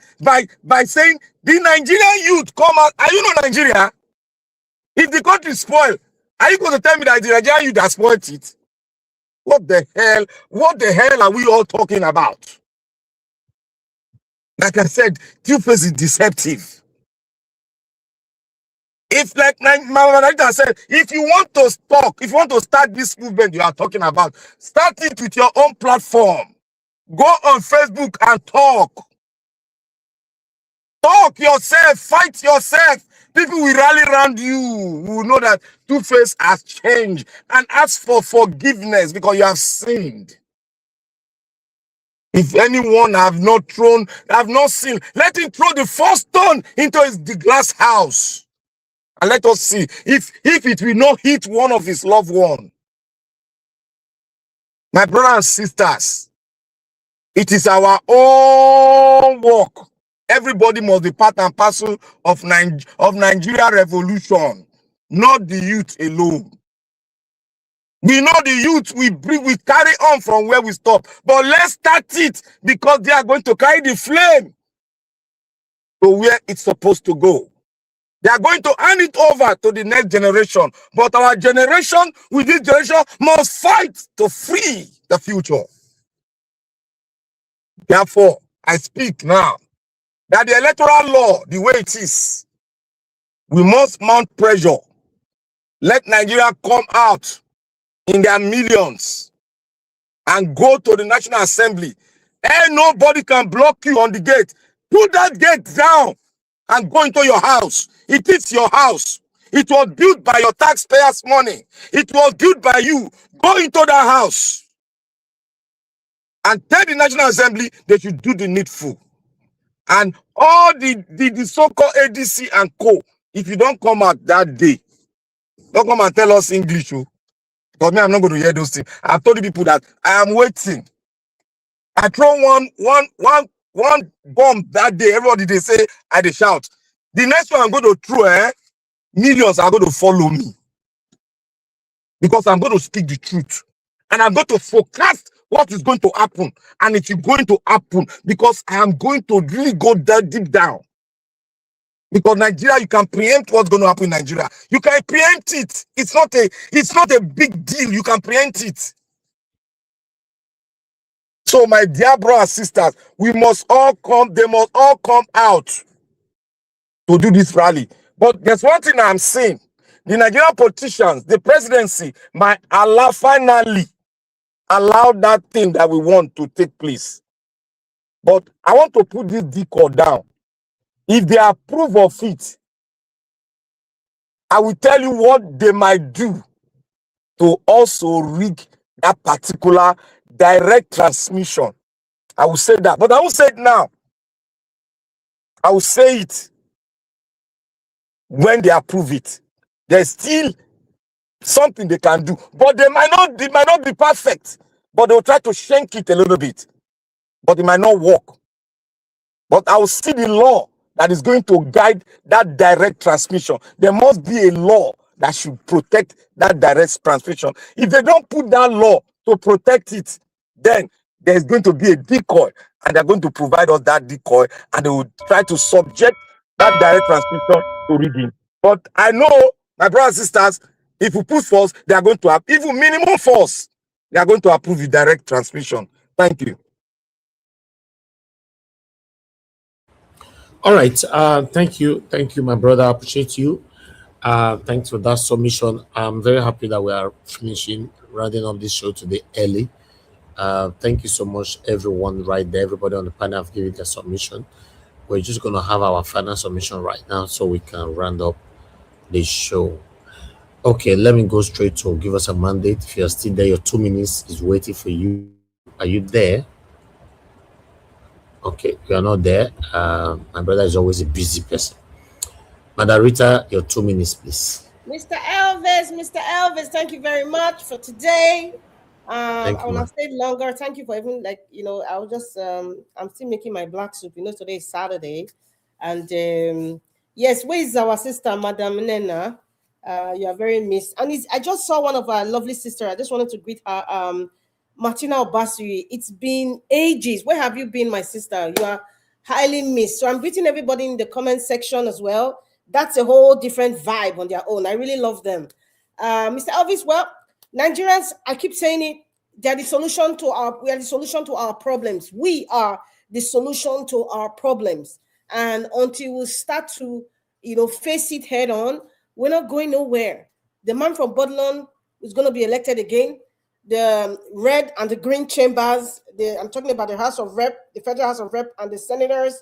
the Nigerian youth come out. Are you not Nigeria? If the country is spoiled, are you going to tell me that the Nigerian youth has spoiled it? What the hell are we all talking about? Like I said, Tuface is deceptive. If, like Mama Naija said, if you want to talk, if you want to start this movement you are talking about, start it with your own platform. Go on Facebook and talk. Talk yourself, fight yourself. People will rally around you. We will know that Tuface has changed and ask for forgiveness because you have sinned. If anyone have not sinned, let him throw the first stone into the glass house. And let us see if it will not hit one of his loved ones. My brothers and sisters, it is our own work. Everybody must be part and parcel of Nigeria revolution, not the youth alone. We know the youth, we carry on from where we stop. But let's start it because they are going to carry the flame to where it's supposed to go. They are going to hand it over to the next generation. But our generation, with this generation, must fight to free the future. Therefore, I speak now that the electoral law, the way it is, we must mount pressure. Let Nigeria come out in their millions and go to the National Assembly. And nobody can block you on the gate. Put that gate down and go into your house. It is your house. It was built by your taxpayers' money. It was built by you. Go into that house and tell the National Assembly they should do the needful. And all the so-called ADC and co, if you don't come out that day, don't come and tell us English. Because me, I'm not going to hear those things. I've told the people that I am waiting. I throw one bomb that day. Everybody, they say, they shout. The next one I'm going to throw, millions are going to follow me. Because I'm going to speak the truth. And I'm going to forecast what is going to happen. And it is going to happen because I am going to really go that deep down. Because Nigeria, you can preempt what's going to happen in Nigeria. You can preempt it. It's not a big deal. You can preempt it. So, my dear brothers and sisters, they must all come out to do this rally. But there's one thing I'm saying. The Nigerian politicians, the presidency, might finally allow that thing that we want to take place. But I want to put this decoy down. If they approve of it, I will tell you what they might do to also rig that particular direct transmission. I will say that, but I won't say it now. I will say it when they approve it. There's still something they can do, but they might not be perfect, but they'll try to shank it a little bit, but it might not work. But I will see the law that is going to guide that direct transmission. There must be a law that should protect that direct transmission. If they don't put that law to protect it, then there's going to be a decoy, and they're going to provide us that decoy, and they will try to subject that direct transmission to rigging. But I know, my brothers and sisters, if we put force, they are going to have even minimum force. They are going to approve the direct transmission. Thank you. All right. Thank you, my brother. I appreciate you. Thanks for that submission. I'm very happy that we are rounding up this show today early. Thank you so much, everyone right there. Everybody on the panel have given their submission. We're just going to have our final submission right now so we can round up the show. Okay, let me go straight to give us a mandate. If you're still there, your 2 minutes is waiting for you. Are you there? Okay, you are not there. My brother is always a busy person. Madam Rita, your 2 minutes, please. Mr. Elvis, thank you very much for today. I want to stay longer. Thank you for even I was just I'm still making my black soup. Today is Saturday, and yes, where is our sister, Madam Nena? You are very missed. And I just saw one of our lovely sisters. I just wanted to greet her, Martina Obasiri. It's been ages. Where have you been, my sister? You are highly missed. So I'm greeting everybody in the comment section as well. That's a whole different vibe on their own. I really love them. Mr. Elvis, well, Nigerians, I keep saying it, we are the solution to our problems. We are the solution to our problems. And until we start to, face it head on, We're not going nowhere. The man from Bodlon is going to be elected again. The red and the green chambers, I'm talking about the House of Rep, the Federal House of Rep, and the senators,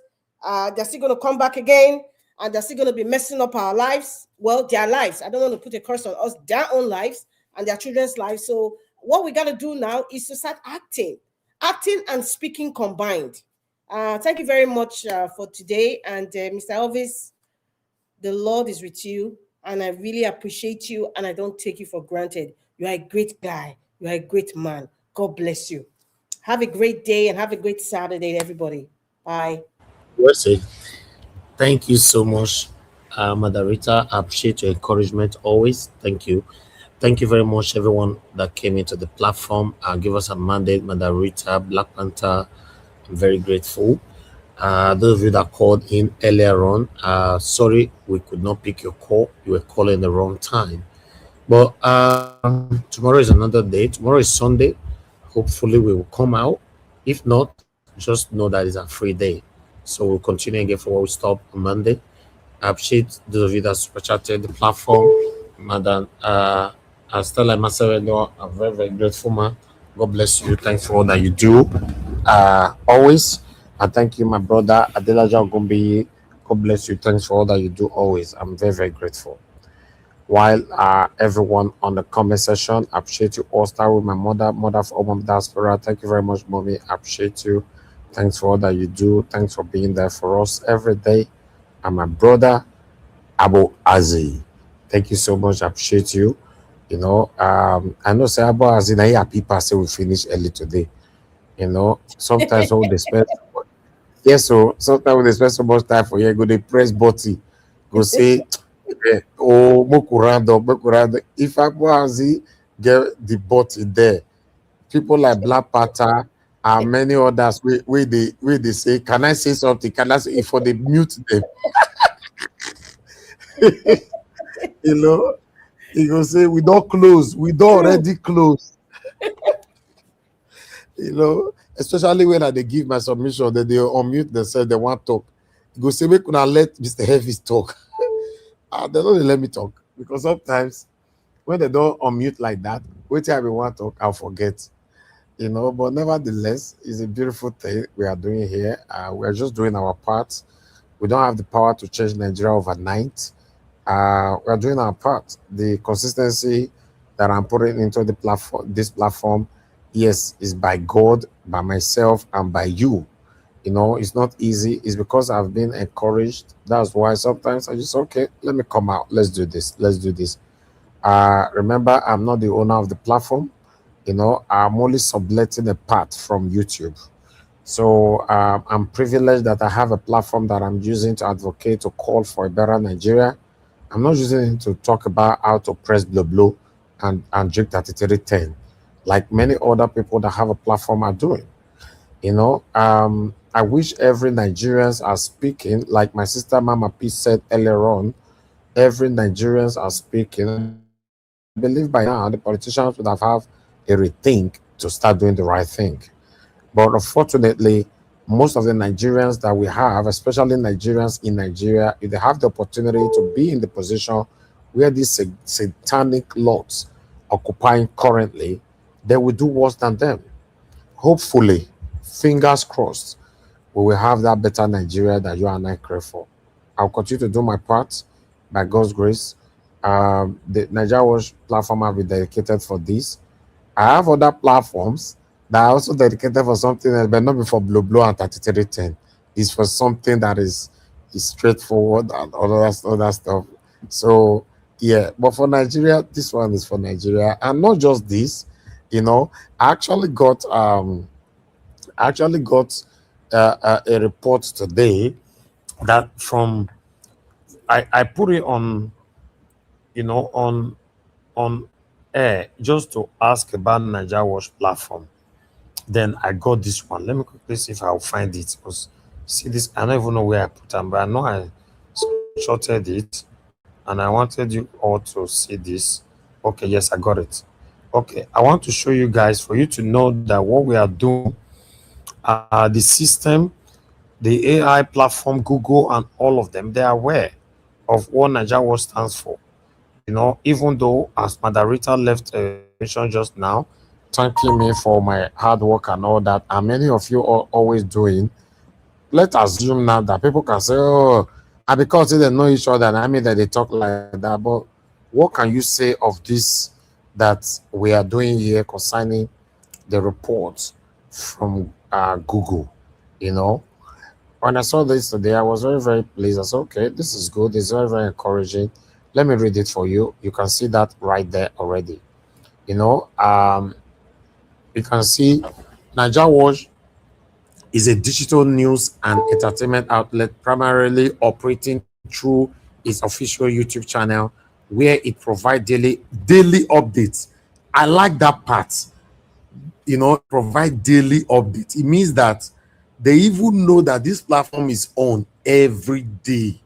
they're still going to come back again, and they're still going to be messing up our lives. Well, their lives. I don't want to put a curse on us, their own lives and their children's lives. So what we got to do now is to start acting and speaking combined. Thank you very much for today. And Mr. Elvis, the Lord is with you, and I really appreciate you, and I don't take you for granted. You are a great guy. You are a great man. God bless you. Have a great day and have a great Saturday, everybody. Bye. Wesley, thank you so much, Mother Rita. I appreciate your encouragement always. Thank you. Thank you very much, everyone that came into the platform and give us a mandate. Mother Rita, Black Panther, I'm very grateful. Those of you that called in earlier on, sorry we could not pick your call. You were calling the wrong time. But tomorrow is another day. Tomorrow is Sunday. Hopefully we will come out. If not, just know that it's a free day. So we'll continue again for what we stop on Monday. I appreciate those of you that super chatted the platform. Madam Stella Masereno, I'm very, very grateful, man. God bless you. Thanks for all that you do. Always. And thank you, my brother Adelaja Ogumbi. God bless you. Thanks for all that you do always. I'm very, very grateful. While everyone on the comment section, I appreciate you all. Start with my mother for Mom Diaspora. Thank you very much, mommy. I appreciate you. Thanks for all that you do. Thanks for being there for us every day. And my brother Abu Azi. Thank you so much. I appreciate you. You know, I know say Abu Azi na here people say we finish early today. You know, sometimes when they spend yes, so sometimes when they spend so much time for you, go they press button, go say oh Mokurado. If Abu Azi get the button there, people like Black Panther and many others where they say, can I say something? Can I say if they mute them? You know, he go say we don't close, we don't already close. You know, especially when they give my submission that they unmute themselves, they want to talk. He go say, we could let Mr. Heavy talk. They don't let me talk because sometimes when they don't unmute like that, wait till I want to talk, I'll forget. You know, but nevertheless, it's a beautiful thing we are doing here. We're just doing our part. We don't have the power to change Nigeria overnight. We're doing our part. The consistency that I'm putting into the platform, this platform, yes, is by God, by myself, and by you. You know, it's not easy. It's because I've been encouraged. That's why sometimes I just, okay, let me come out. Let's do this. Let's do this. Remember, I'm not the owner of the platform. You know, I'm only subletting a part from YouTube. So I'm privileged that I have a platform that I'm using to advocate, to call for a better Nigeria. I'm not using it to talk about how to press blow and drink 3310, like many other people that have a platform are doing. You know, I wish every Nigerians are speaking, like my sister Mama P said earlier on, every Nigerians are speaking. I believe by now the politicians would have a rethink to start doing the right thing. But unfortunately, most of the Nigerians that we have, especially Nigerians in Nigeria, if they have the opportunity to be in the position where these satanic lords occupying currently, they will do worse than them. Hopefully, fingers crossed, we will have that better Nigeria that you and I crave for. I'll continue to do my part by God's grace. The Nigeria Watch platform will be dedicated for this. I have other platforms that are also dedicated for something else, but not before blow and 3310. It's for something that is straightforward and other stuff. So yeah, but for Nigeria, this one is for Nigeria, and not just this. You know, I actually got a report today that from I put it on, you know, on air just to ask about Nigeria Watch platform. Then I got this one. Let me quickly see if I'll find it. Because see this, I don't even know where I put them, but I know I shorted it, and I wanted you all to see this. Okay, yes, I got it. Okay, I want to show you guys for you to know that what we are doing, the system, the AI platform, Google, and all of them, they are aware of what Nigeria Watch stands for. You know, even though as Madarita left mission just now, thanking me for my hard work and all that, and many of you are always doing, let's assume now that people can say, oh, and because they know each other, and I mean that they talk like that. But what can you say of this that we are doing here concerning the reports from Google? You know, when I saw this today, I was very, very pleased. I said, okay, this is good. It's very, very encouraging. Let me read it for you. You can see that right there already. You know, you can see Niger Watch is a digital news and entertainment outlet primarily operating through its official YouTube channel, where it provides daily updates. I like that part. You know, provide daily updates. It means that they even know that this platform is on every day.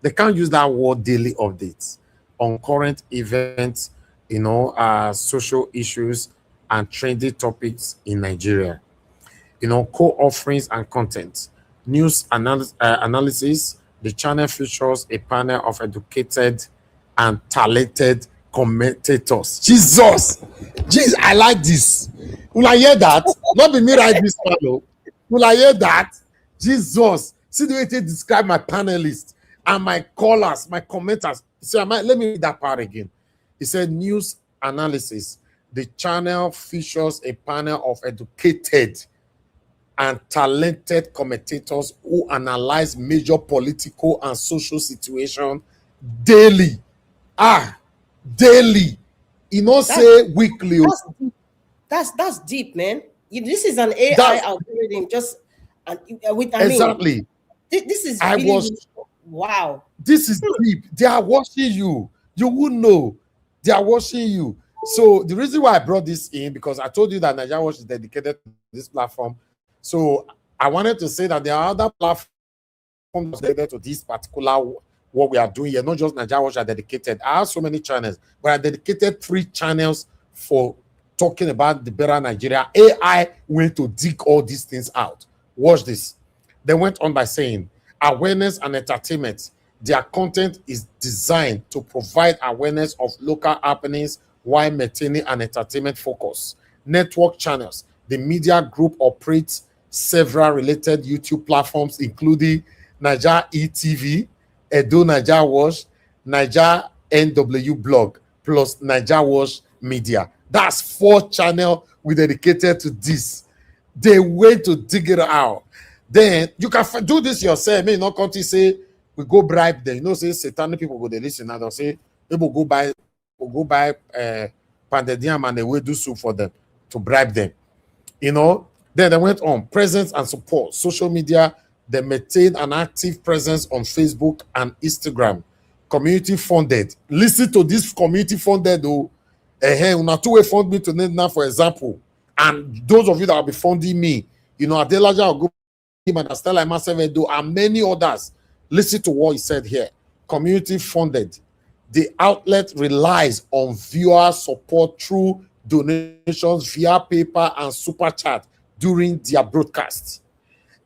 They can't use that word daily updates on current events, you know, social issues and trendy topics in Nigeria. You know, co-offerings and content. News analysis. The channel features a panel of educated and talented commentators. Jesus! I like this. Will I hear that? Not be me write this panel. Will I hear that? Jesus! See the way they describe my panelists and my callers, my commenters. So let me read that part again. He said news analysis. The channel features a panel of educated and talented commentators who analyze major political and social situations daily. Daily. You know, say weekly. That's deep, man. This is an AI algorithm. Just with Exactly. This is really wow. This is deep. They are watching you. You will know. They are watching you. So the reason why I brought this in, because I told you that Nigeria Watch is dedicated to this platform. So I wanted to say that there are other platforms dedicated to this particular what we are doing here. Not just Nigeria Watch are dedicated. I have so many channels, but I dedicated 3 channels for talking about the better Nigeria. AI went to dig all these things out. Watch this. They went on by saying awareness and entertainment. Their content is designed to provide awareness of local happenings while maintaining an entertainment focus. Network channels. The media group operates several related YouTube platforms, including Niger ETV, Edo Niger Watch, Niger NW Blog, plus Niger Watch Media. That's 4 channels we dedicated to this. They went to dig it out. Then you can do this yourself. May not come to say we go bribe them. You know, say satanic people go they listen and they'll say people go buy pandedium and they will do soup for them to bribe them. You know, then they went on presence and support social media. They maintain an active presence on Facebook and Instagram. Community funded. Listen to this community funded though. Una two-way fund me to now, for example. And those of you that will be funding me, you know, Adelaja will go and Stella Masevedo and many others. Listen to what he said here. Community funded. The outlet relies on viewer support through donations via paper and super chat during their broadcasts.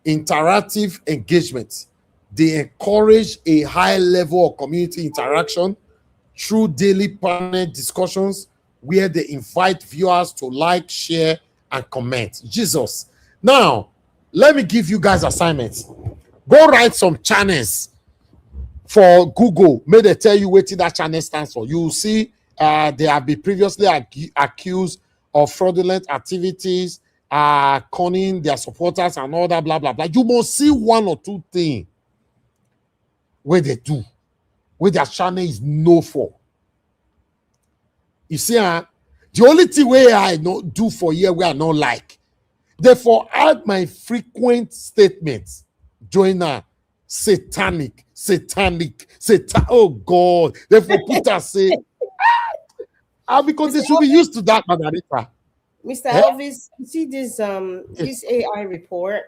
Interactive engagement. They encourage a high level of community interaction through daily panel discussions where they invite viewers to like, share, and comment. Jesus. Now, let me give you guys assignments. Go write some channels for Google. May they tell you what that channel stands for. You will see they have been previously accused of fraudulent activities, conning their supporters and all that, blah, blah, blah. You must see 1 or 2 things where they do, where their channel is known for. You see, the only thing where I not do for here where I not like. Therefore, add my frequent statements. Join satanic. Oh God. Therefore, put us say, because they should be used to that, Margarita. Mr. Elvis, you see this this AI report.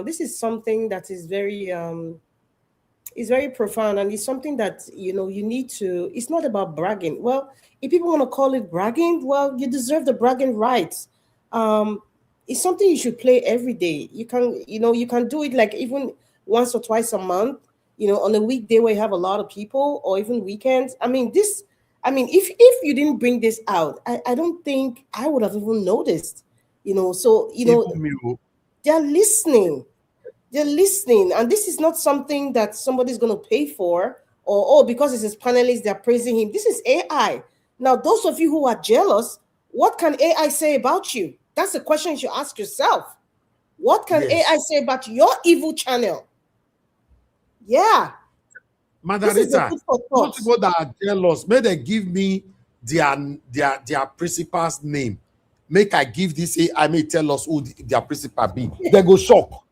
This is something that is very profound, and it's something that you need to. It's not about bragging. Well, if people want to call it bragging, well, you deserve the bragging rights. It's something you should play every day. You can do it like even once or twice a month. On a weekday where you have a lot of people, or even weekends. I mean, I mean, if you didn't bring this out, I don't think I would have even noticed. So they're listening. They're listening, and this is not something that somebody's going to pay for, or because it's his panelists, they're praising him. This is AI. Now, those of you who are jealous, what can AI say about you? That's the question you should ask yourself. What can AI say about your evil channel? Yeah. Madarita, those people that are jealous, may they give me their principal's name. Make I give this AI, may tell us who their principal be. They go shock.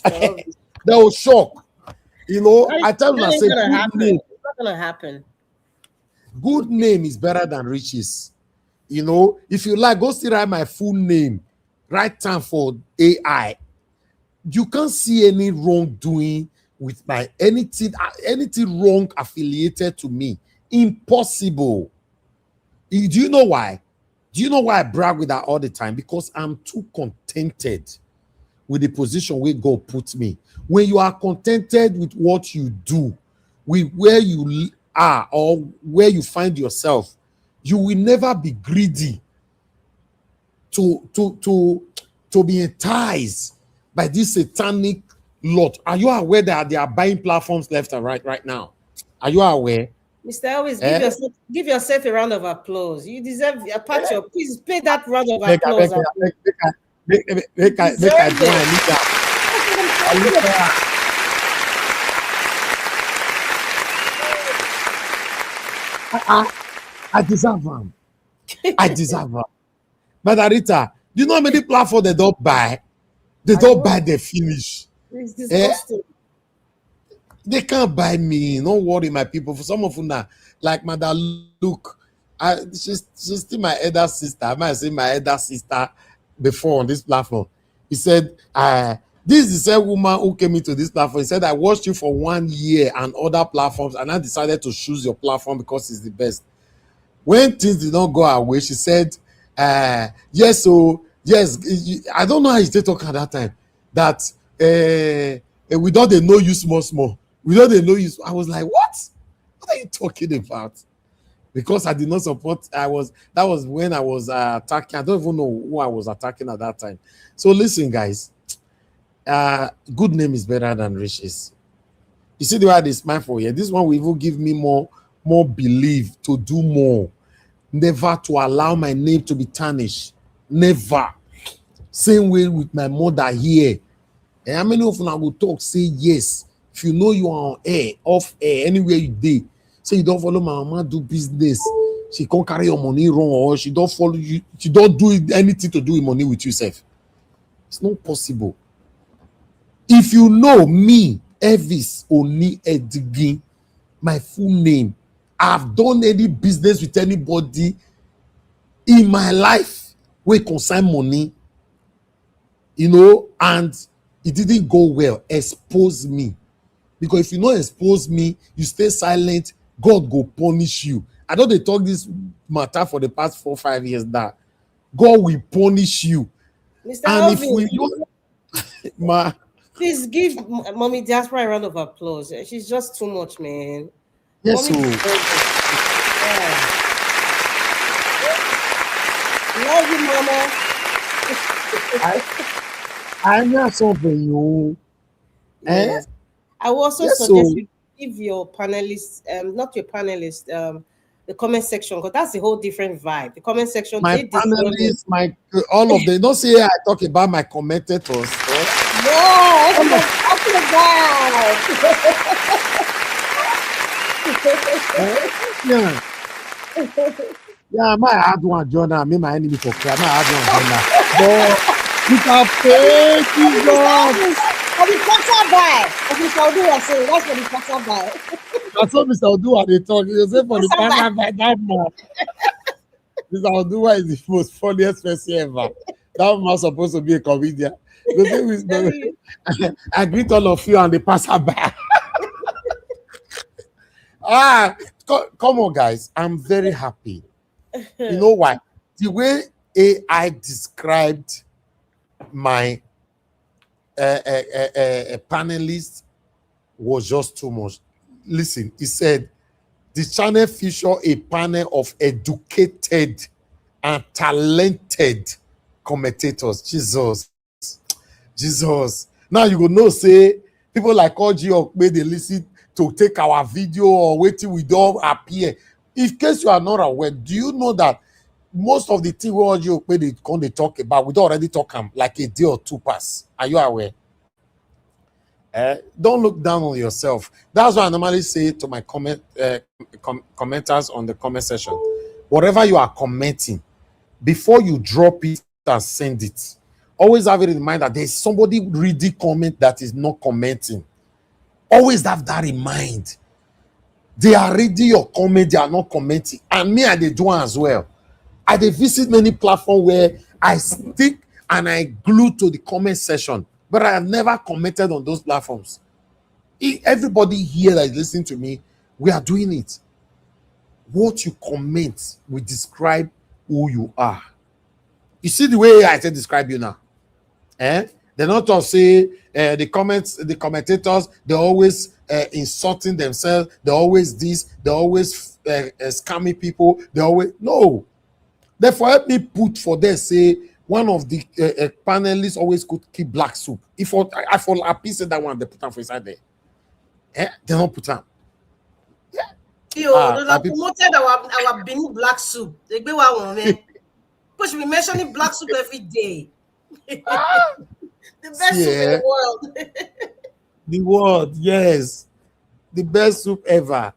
They will shock. I tell them, I say, good name. It's not gonna happen. Good name is better than riches. If you like, go still write my full name. Right time for AI. You can't see any wrongdoing with my anything wrong affiliated to me. Impossible. Do you know why? Do you know why I brag with that all the time? Because I'm too contented with the position where God puts me. When you are contented with what you do, with where you are or where you find yourself, you will never be greedy to be enticed by this satanic lot. Are you aware that they are buying platforms left and right now? Are you aware? Mr. Elvis, give yourself a round of applause. You deserve a pat your. Please pay that round of applause. Make I do I deserve them. I deserve them. Madarita, do you know how many platforms they don't buy? They don't buy, they finish. It's disgusting. They can't buy me. Don't worry, my people. For some of them now, like Madam Luke, she's still my elder sister. I might say my elder sister before on this platform. He said, this is the same woman who came into this platform. He said, I watched you for 1 year and other platforms, and I decided to choose your platform because it's the best. When things did not go our way, she said, yes, so yes, I don't know how you stay talking at that time. That we don't they know you small. We don't they know you. I was like, what? What are you talking about? Because I did not support. That was when I was attacking. I don't even know who I was attacking at that time. So listen, guys. Good name is better than riches. You see the way they smile for here. This one will even give me more belief to do more. Never to allow my name to be tarnished. Never. Same way with my mother here. And how many of you will talk, say yes. If you know you are on air, off air, anywhere you did, say you don't follow my mama do business. She can't carry your money wrong, or she don't follow you. She don't do anything to do with money with yourself. It's not possible. If you know me, Elvis Oni Edigin, my full name, I've done any business with anybody in my life where concern money, and it didn't go well. Expose me. Because if you don't expose me, you stay silent, God go punish you. I know they talk this matter for the past 4 or 5 years now. God will punish you. Mr. And Elvis, if we please give Mommy Diaspora a round of applause. She's just too much, man. Yes, Mommy, love you, Mama. I'm not something you. Yes. I will also suggest you give your panelists, not your panelists, the comment section, because that's a whole different vibe. The comment section, my panelists, all of them. Don't say I talk about my commentators. No, I'm talking about. Yeah, I might add one journal. Me, my enemy for cry. I might add one journal. But you can pay Jesus. For the passer by. Mr. Odu was saying, that's for the passer by. That's what Mr. Odu they talk. You say for the passer by that man. Mr. Odu is the most funniest person ever. That man supposed to be a comedian. The thing is, I greet all of you and the passer by. Come on, guys. I'm very happy. You know why? The way AI described my panelist was just too much. Listen, he said, The channel feature a panel of educated and talented commentators. Jesus. Now you go know say people like Oji Okpe they listen to take our video or wait till we don't appear. In case you are not aware, do you know that most of the thing we Oji Okpe they come they talk about, we don't already talk them like a day or two pass. Are you aware? Don't look down on yourself. That's what I normally say to my commenters on the comment section. Whatever you are commenting, before you drop it and send it, always have it in mind that there's somebody reading comment that is not commenting. Always have that in mind. They are reading your comment, they are not commenting. And me, I do as well. I visit many platforms where I stick and I glue to the comment section, but I have never commented on those platforms. Everybody here that is listening to me, we are doing it. What you comment will describe who you are. You see the way I describe you now? They're not all say the commentators, they're always insulting themselves, they're always this, they're always scamming people, they always no. Therefore, help me put for them, say one of the panelists always could keep black soup. If I fall a piece of that one, they put them for inside there. They don't put them. They promoted our Benin black soup. They be one man. Because we mentioning black soup every day. The best soup in the world. The world, yes. The best soup ever.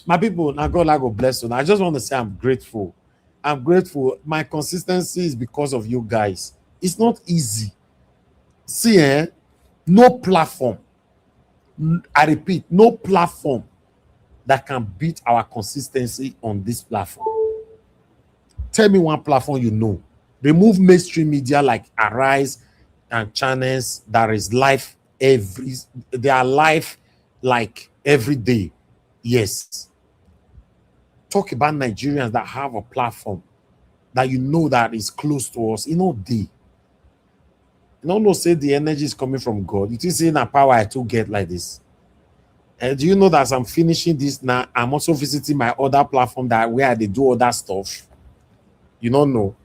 My people, now God will bless you. I just want to say I'm grateful. I'm grateful. My consistency is because of you guys. It's not easy. See, no platform. I repeat, no platform that can beat our consistency on this platform. Tell me one platform you know. Remove mainstream media like Arise and channels that is live they are live like every day. Yes. Talk about Nigerians that have a platform that you know that is close to us. You know, say the energy is coming from God. It is in a power I to get like this. Do you know that as I'm finishing this now, I'm also visiting my other platform that where they do other stuff? You don't know.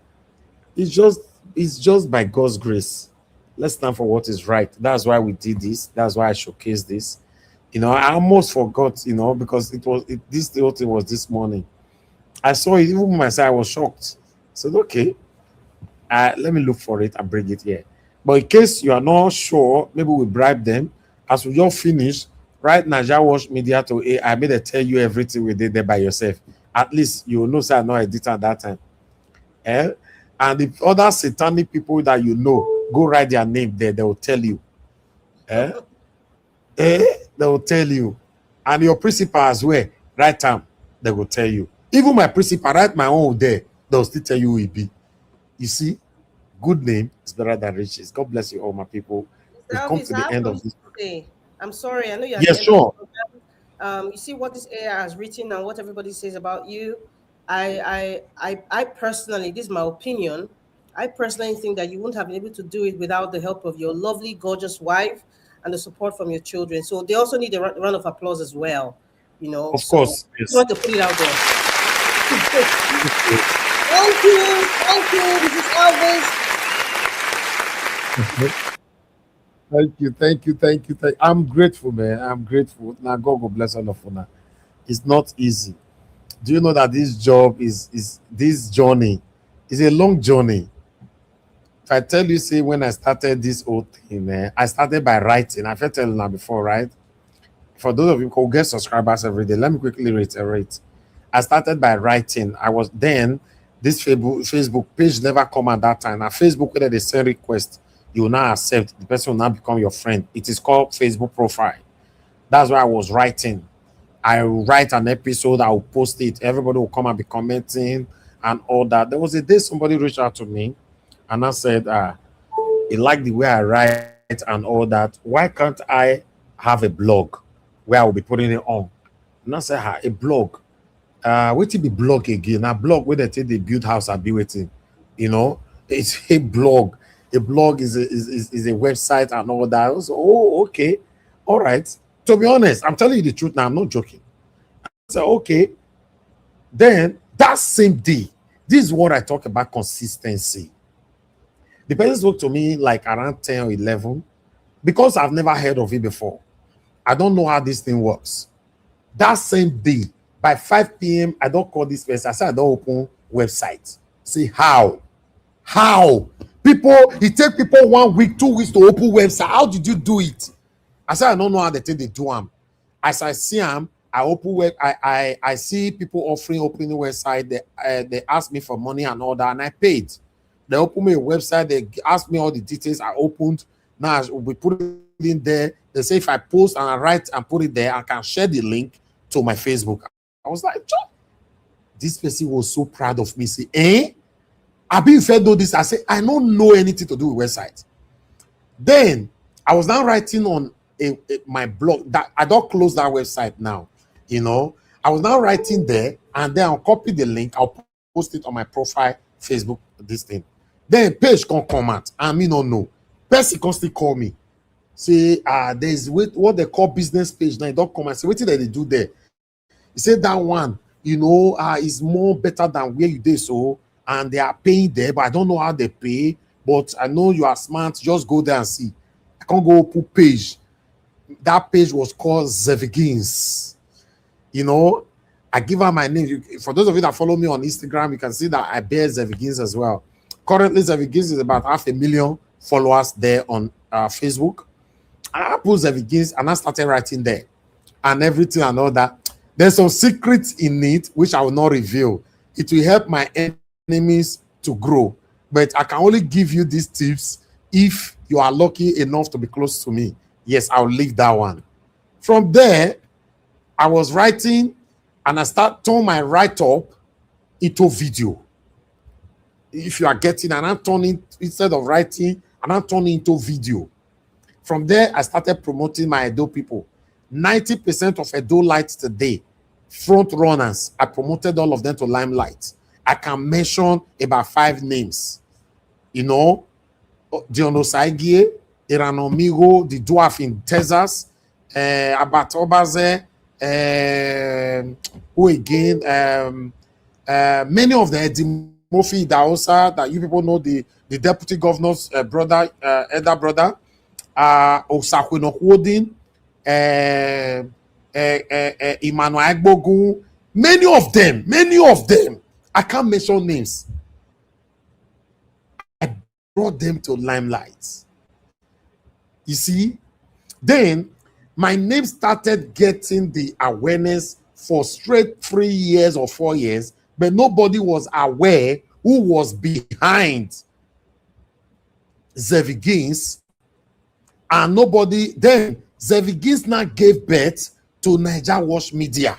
It's just by God's grace. Let's stand for what is right. That's why we did this. That's why I showcased this. I almost forgot, because this thing was this morning. I saw it, even myself, I was shocked. I said, okay, let me look for it and bring it here. But in case you are not sure, maybe we bribe them. As we just finish, right now, Watch Media to AI, I made it tell you everything we did there by yourself. At least you know, say I'm not editor at that time. And the other satanic people that you know, go write their name there, they will tell you. They will tell you. And your principal as well, right time, they will tell you. Even my principal, write my own there, they'll still tell you who it be. You see, good name is better than riches. God bless you all, my people. We've come to the end of this. I'm sorry, I know you're. Yes, sure. You see what this AI has written and what everybody says about you. I personally, this is my opinion, I personally think that you wouldn't have been able to do it without the help of your lovely, gorgeous wife and the support from your children. So they also need a round of applause as well. Of course. Yes. You want to put it out there. Thank you. This is Elvis. Thank you. I'm grateful, man. I'm grateful. Now God will bless all of you. It's not easy. Do you know that this job is this journey is a long journey? If I tell you, say when I started this whole thing, I started by writing. I've told you now before, right? For those of you who get subscribers every day, let me quickly reiterate. I started by writing. I was then this Facebook page never come at that time. Now Facebook, whether they send request, you will now accept. The person will now become your friend. It is called Facebook profile. That's why I was writing. I will write an episode, I will post it. Everybody will come and be commenting and all that. There was a day somebody reached out to me and I said, he liked the way I write and all that. Why can't I have a blog where I will be putting it on? And I said, a blog. What be blog again? A blog where they take the build house and be waiting. It's a blog. A blog is a website and all that. I was, okay. All right. To be honest, I'm telling you the truth now. I'm not joking. I said, okay. Then that same day, this is what I talk about consistency. The person spoke to me like around 10 or 11 because I've never heard of it before. I don't know how this thing works. That same day, by 5 p.m., I don't call this person. I said, I don't open website. See how? How? People, it take people 1 week, 2 weeks to open website. How did you do it? I said, I don't know how they think they do them. As I see them, I open web. I see people offering opening website. They ask me for money and all that, and I paid. They open me a website. They ask me all the details. I opened. Now we put it in there. They say if I post and I write and put it there, I can share the link to my Facebook. I was like, John, this person was so proud of me. Say, I've been fed all this. I say, I don't know anything to do with website. Then I was now writing on my blog that I don't close that website now. You know, I was now writing there, and then I'll copy the link. I'll post it on my profile, Facebook, this thing. Then page can comment. I mean, no. Person can still call me. Say, there's what they call business page now. Don't come and say, what did they do there? He said that one, you know, is more better than where you did so, and they are paying there, but I don't know how they pay. But I know you are smart. Just go there and see. I can't go put page. That page was called Zevigins. You know, I give her my name. For those of you that follow me on Instagram, you can see that I bear Zevigins as well. Currently, Zevigins is about 500,000 followers there on Facebook. And I put Zevigins and I started writing there and everything and all that. There's some secrets in it which I will not reveal. It will help my enemies to grow. But I can only give you these tips if you are lucky enough to be close to me. Yes, I'll leave that one. From there, I was writing and I start turning my write-up into video. If you are getting, and I'm turning, instead of writing, and I'm turning into video. From there, I started promoting my Edo people. 90% of Edo Lights today, front runners, I promoted all of them to Limelight. I can mention about 5 names. You know, Dionosaigie, Iranomigo, the dwarf in Texas, Abatobaze, who again, many of the Edimofi Daosa, that you people know, the deputy governor's brother, elder brother, Osakwino Hodin, Emmanuel Agbogun, many of them, I can't mention names. I brought them to Limelight. You see, then my name started getting the awareness for straight 3 years or 4 years, but nobody was aware who was behind Zevigins, and nobody, then Zevigins now gave birth to Niger Watch Media.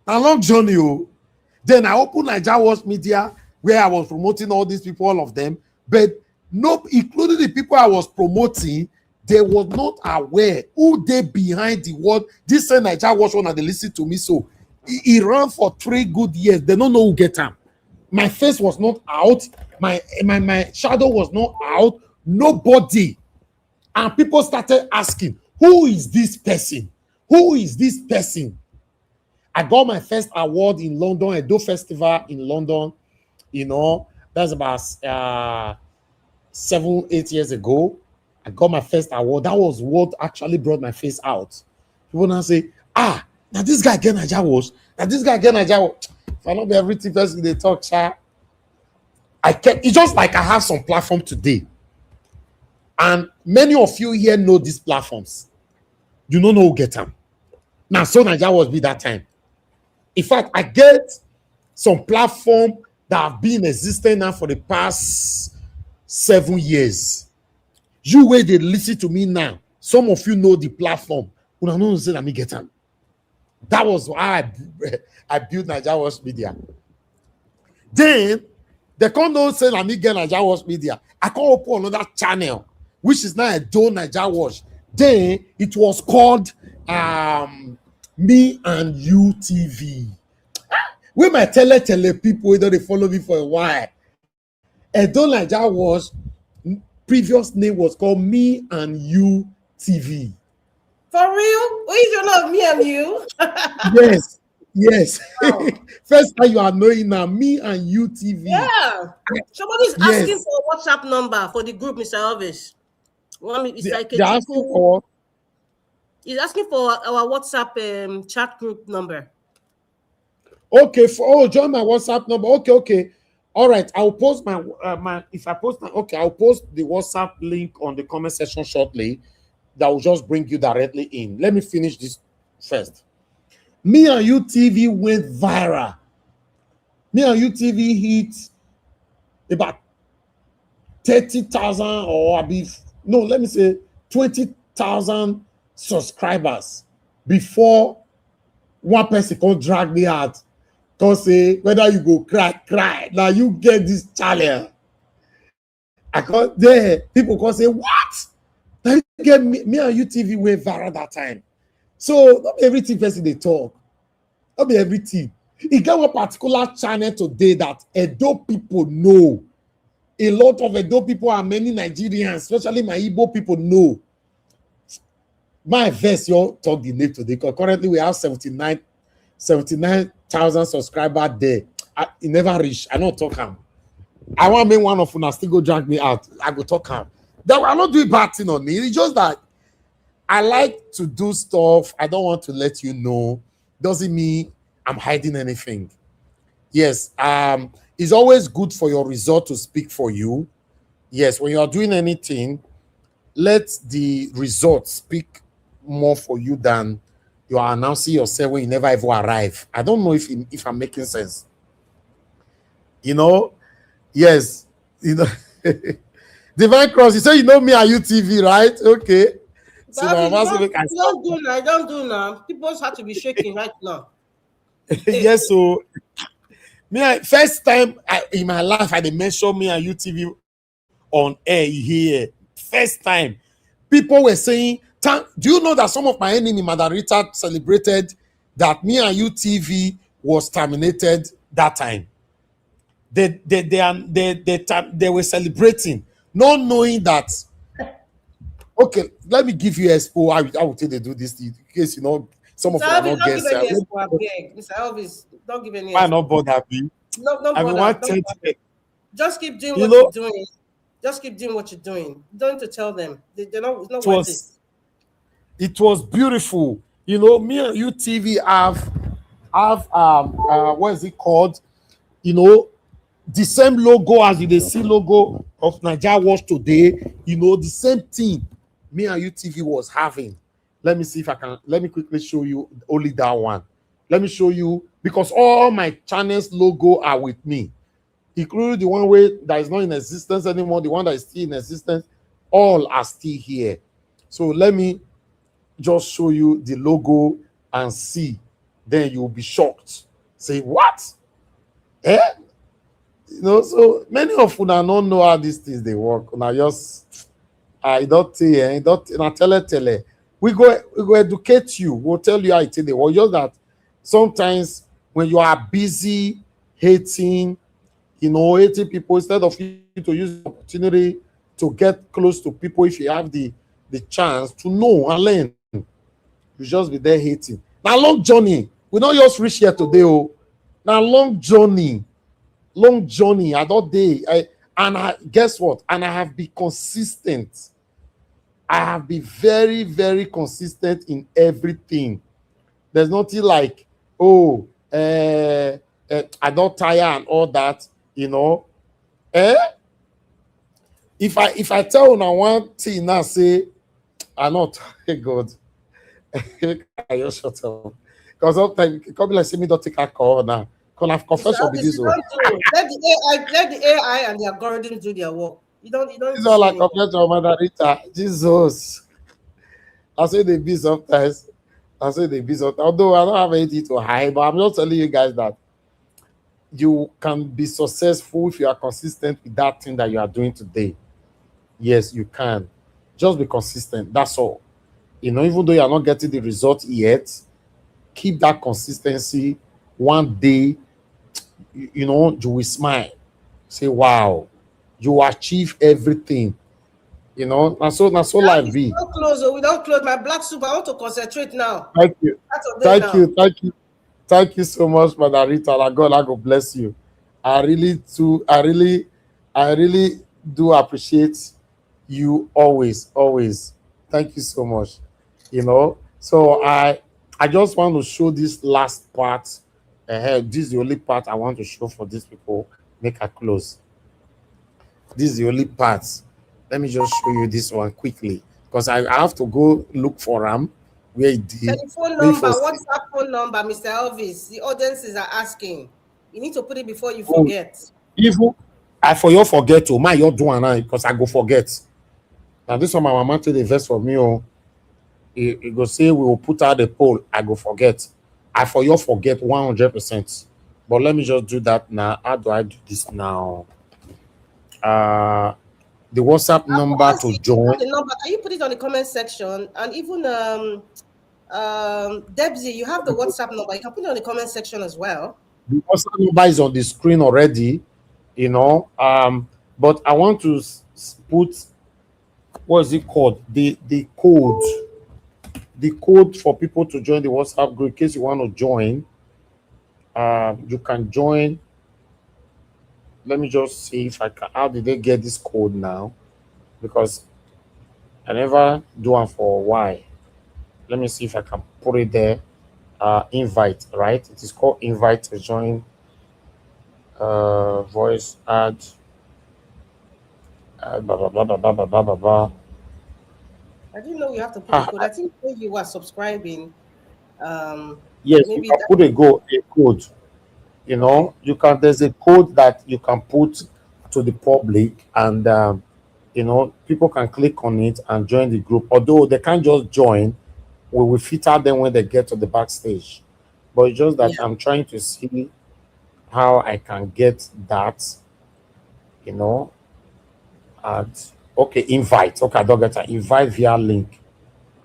A long journey. Then I opened Niger Watch Media where I was promoting all these people, all of them, but no, including the people I was promoting, they were not aware who they behind the word. This Niger Watch one and they listen to me. So he ran for 3 good years. They don't know who get him. My face was not out. My shadow was not out. Nobody. And people started asking, who is this person? Who is this person? I got my first award in London, Edo Festival in London. You know, that's about 7-8 years ago. I got my first award. That was what actually brought my face out. People now say, now this guy get Niger Watch. Now this guy get Niger Watch. If I not be everything person they talk, it's just like I have some platform today. And many of you here know these platforms. You don't know who get them. Now, so Niger Watch be that time. In fact, I get some platform that have been existing now for the past 7 years. You where they listen to me now. Some of you know the platform. You don't know say let me get them. That was why I built Niger Watch Media. Then they can't know say let me get Niger Watch Media. I can't open another channel, which is now a Do Niger Watch. Then it was called Me and You TV. We might tell people whether they follow me for a while. Do Niger Watch previous name was called Me and You TV. For real? What is your name? Me and You? Yes. Yes. Wow. First time you are knowing now, me and you TV. Yeah. Somebody's Yes. asking for a WhatsApp number for the group, Mr. Elvis. It's like a They're asking for. He's asking for our WhatsApp chat group number. Okay, join my WhatsApp number. Okay. All right, I'll post my I'll post the WhatsApp link on the comment section shortly. That will just bring you directly in. Let me finish this first. Me and You TV went viral. Me and You TV hit about 30,000 or let me say 20,000 subscribers before one person can drag me out. Can say whether you go cry. Now you get this challenge. I got there. People can say, what? Now you get me and You TV went viral that time. So not everything person they talk. Not be everything. It got one particular channel today that Edo people know. A lot of Edo people and many Nigerians, especially my Igbo people, know. My verse, you talk the name today, because currently we have 79,000 subscribers there. It never reach. I don't talk him. I want me one of them still go drag me out. I go talk him. That will not do bad thing on me. It's just that I like to do stuff. I don't want to let you know. Doesn't mean I'm hiding anything. Yes, it's always good for your result to speak for you. Yes, when you are doing anything, let the result speak more for you than you are announcing yourself when you never ever arrive. I don't know if I'm making sense. You know, yes, you know. Divine Cross, you say you know me at UTV, right? Okay. So I don't do now. People have to be shaking right now. Yes, so first time in my life I mentioned me and UTV on air here. First time. People were saying, do you know that some of my enemy, Madarita, celebrated that me and UTV was terminated that time? They were celebrating, not knowing that. Okay, let me give you expo. I will tell they do this in case you know some of them are not guests. Mr. Elvis, don't give any. Why not bother me? No, don't bother. Just keep doing what you're doing. Just keep doing what you're doing. Don't to tell them. They're not. It's not worth it. It was beautiful. You know, me and UTV have what is it called? You know, the same logo as the see logo of Nigeria Watch today. You know, the same thing me and UTV was having. Let me see if I can. Let me quickly show you only that one. Let me show you, because all my channels logo are with me, including the one way that is not in existence anymore, the one that is still in existence. All are still here. So let me just show you the logo and see. Then you'll be shocked. Say, what? You know, so many of you don't know how these things they work. Now just I don't tell. We go educate you. We'll tell you how it is. Well, just that sometimes when you are busy hating people, instead of you to use the opportunity to get close to people, if you have the chance to know and learn, you just be there hating. Now long journey. We don't just reach here today. Oh, now long journey. I don't day. Guess what? And I have been consistent. I have been very, very consistent in everything. There's nothing like, I don't tire and all that, you know. If I tell you now one thing now, say, I'm not, hey God, I just shut up. Because sometimes it can be like, say me don't take alcohol now. Can I have confession with this one? Let the AI and the algorithm do their work. You don't. It's all like confession of Madarita. Jesus. I say they be sometimes. Although I don't have anything to hide, but I'm just telling you guys that you can be successful if you are consistent with that thing that you are doing today. Yes, you can. Just be consistent. That's all. You know, even though you are not getting the result yet, keep that consistency. One day, you know, you will smile. Say, wow, you achieve everything. You know, and so life be. We don't close. My black soup. I want to concentrate now. Thank you. Thank you. Thank you so much, Mother Rita. God bless you. I really do appreciate you always. Thank you so much. So I just want to show this last part. This is the only part I want to show for these people. Make a close. This is the only part. Let me just show you this one quickly because I have to go look for them. Where it did. Telephone number, WhatsApp phone number, Mr. Elvis. The audiences are asking. You need to put it before you forget. I for you forget to my you're doing now because I go forget. Now this one my mama tell the verse for me. He go say we will put out the poll. I go forget. I for you forget 100%. But let me just do that now. How do I do this now? The WhatsApp number to join. The number, can you put it on the comment section? And even Debsy, you have the WhatsApp number. You can put it on the comment section as well. The WhatsApp number is on the screen already, but I want to put, what is it called? The code. The code for people to join the WhatsApp group. In case you want to join, you can join. Let me just see if I can. How did they get this code now? Because I never do one for a while. Let me see if I can put it there. Invite, right? It is called invite to join. Voice add. Blah, blah, blah, blah, blah, blah, blah, blah. I didn't know you have to put a code. I think when you are subscribing. Yes, maybe you can put a code. You can. There's a code that you can put to the public, and people can click on it and join the group. Although they can't just join, we will filter them when they get to the backstage. But it's just that I'm trying to see how I can get that. Okay, invite. Okay, I don't get that. Invite via link.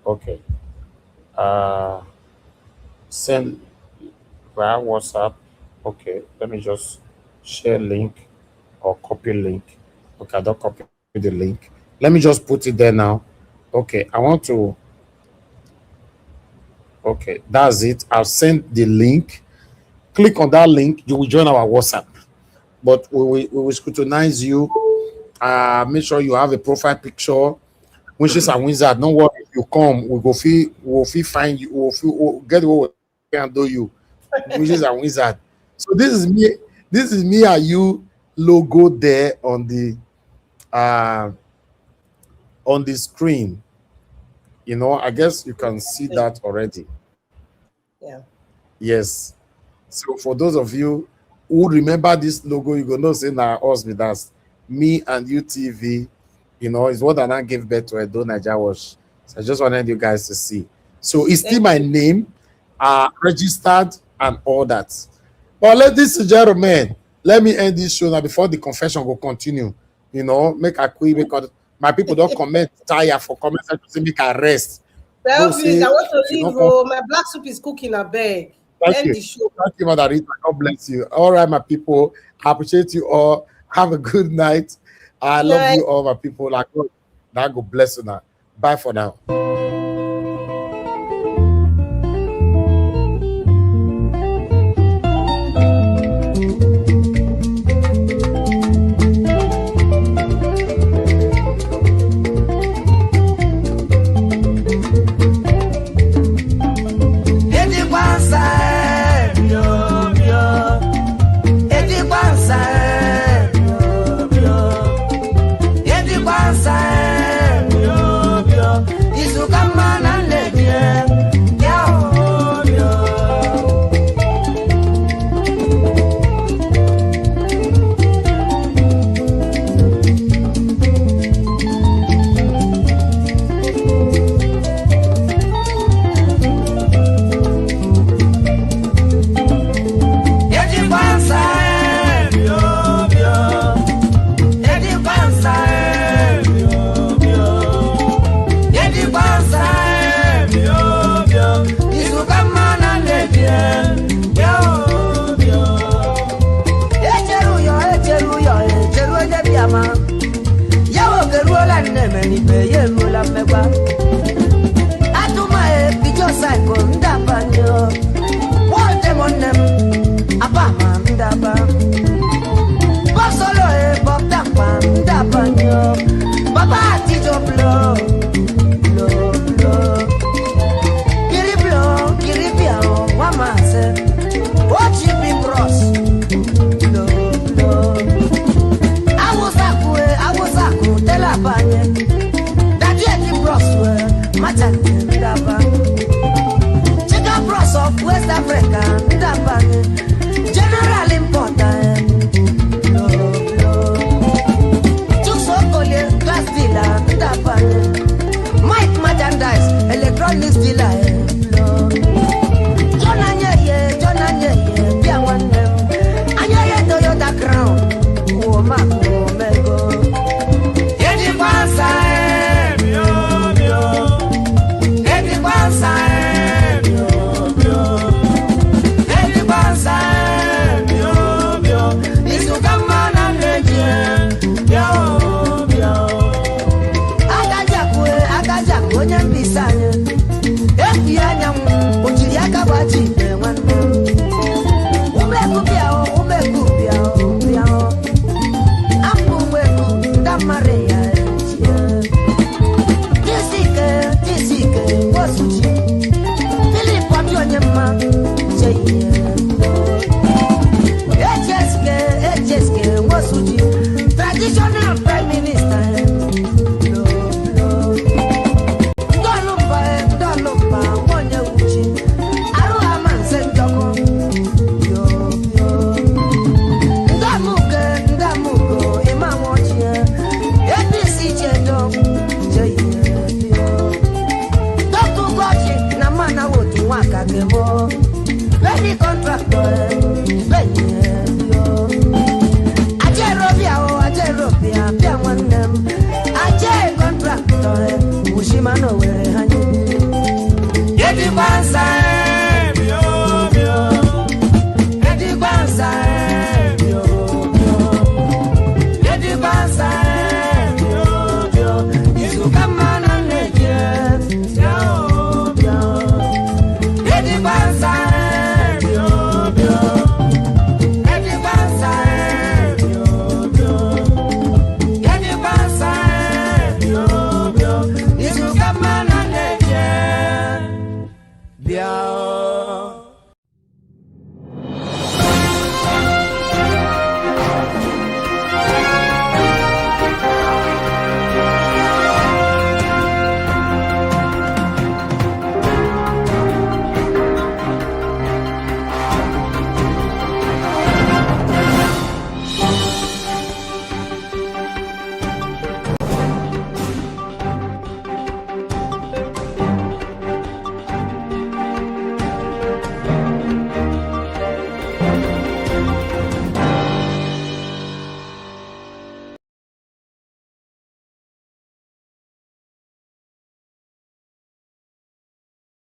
Okay. Send via WhatsApp. Okay, let me just share link or copy link. Okay, I don't copy the link. Let me just put it there now. Okay, I want to. Okay, that's it. I'll send the link. Click on that link. You will join our WhatsApp. But we will scrutinize you. Make sure you have a profile picture. Wishes and wizard. Don't worry. If you come, we will find you. We'll get what we can do you. Wishes and wizard. So this is me. This is me and you logo there on the screen. I guess you can see that already. Yeah. Yes. So for those of you who remember this logo, you're gonna say now us with us. Me and UTV, is what I now gave birth to Edo Naija Wash. So I just wanted you guys to see. So it's still my name, registered and all that. But ladies and gentlemen, let me end this show now before the confession will continue. Make a quick because my people don't comment tired for comments to say make a rest. Elvis, I want to leave. My black soup is cooking a bag. Thank you. Thank you, Mother Rita. God bless you. All right, my people. I appreciate you all. Have a good night. I love you all, my people. God bless you now. Bye for now. Atuma e pijo sai ko ndapanyo. Wote mon Traditional Prime Minister. Very contractor, Ajerobia, Piawanem, Ajer contractor, Mushimano, where Yeti Bansa.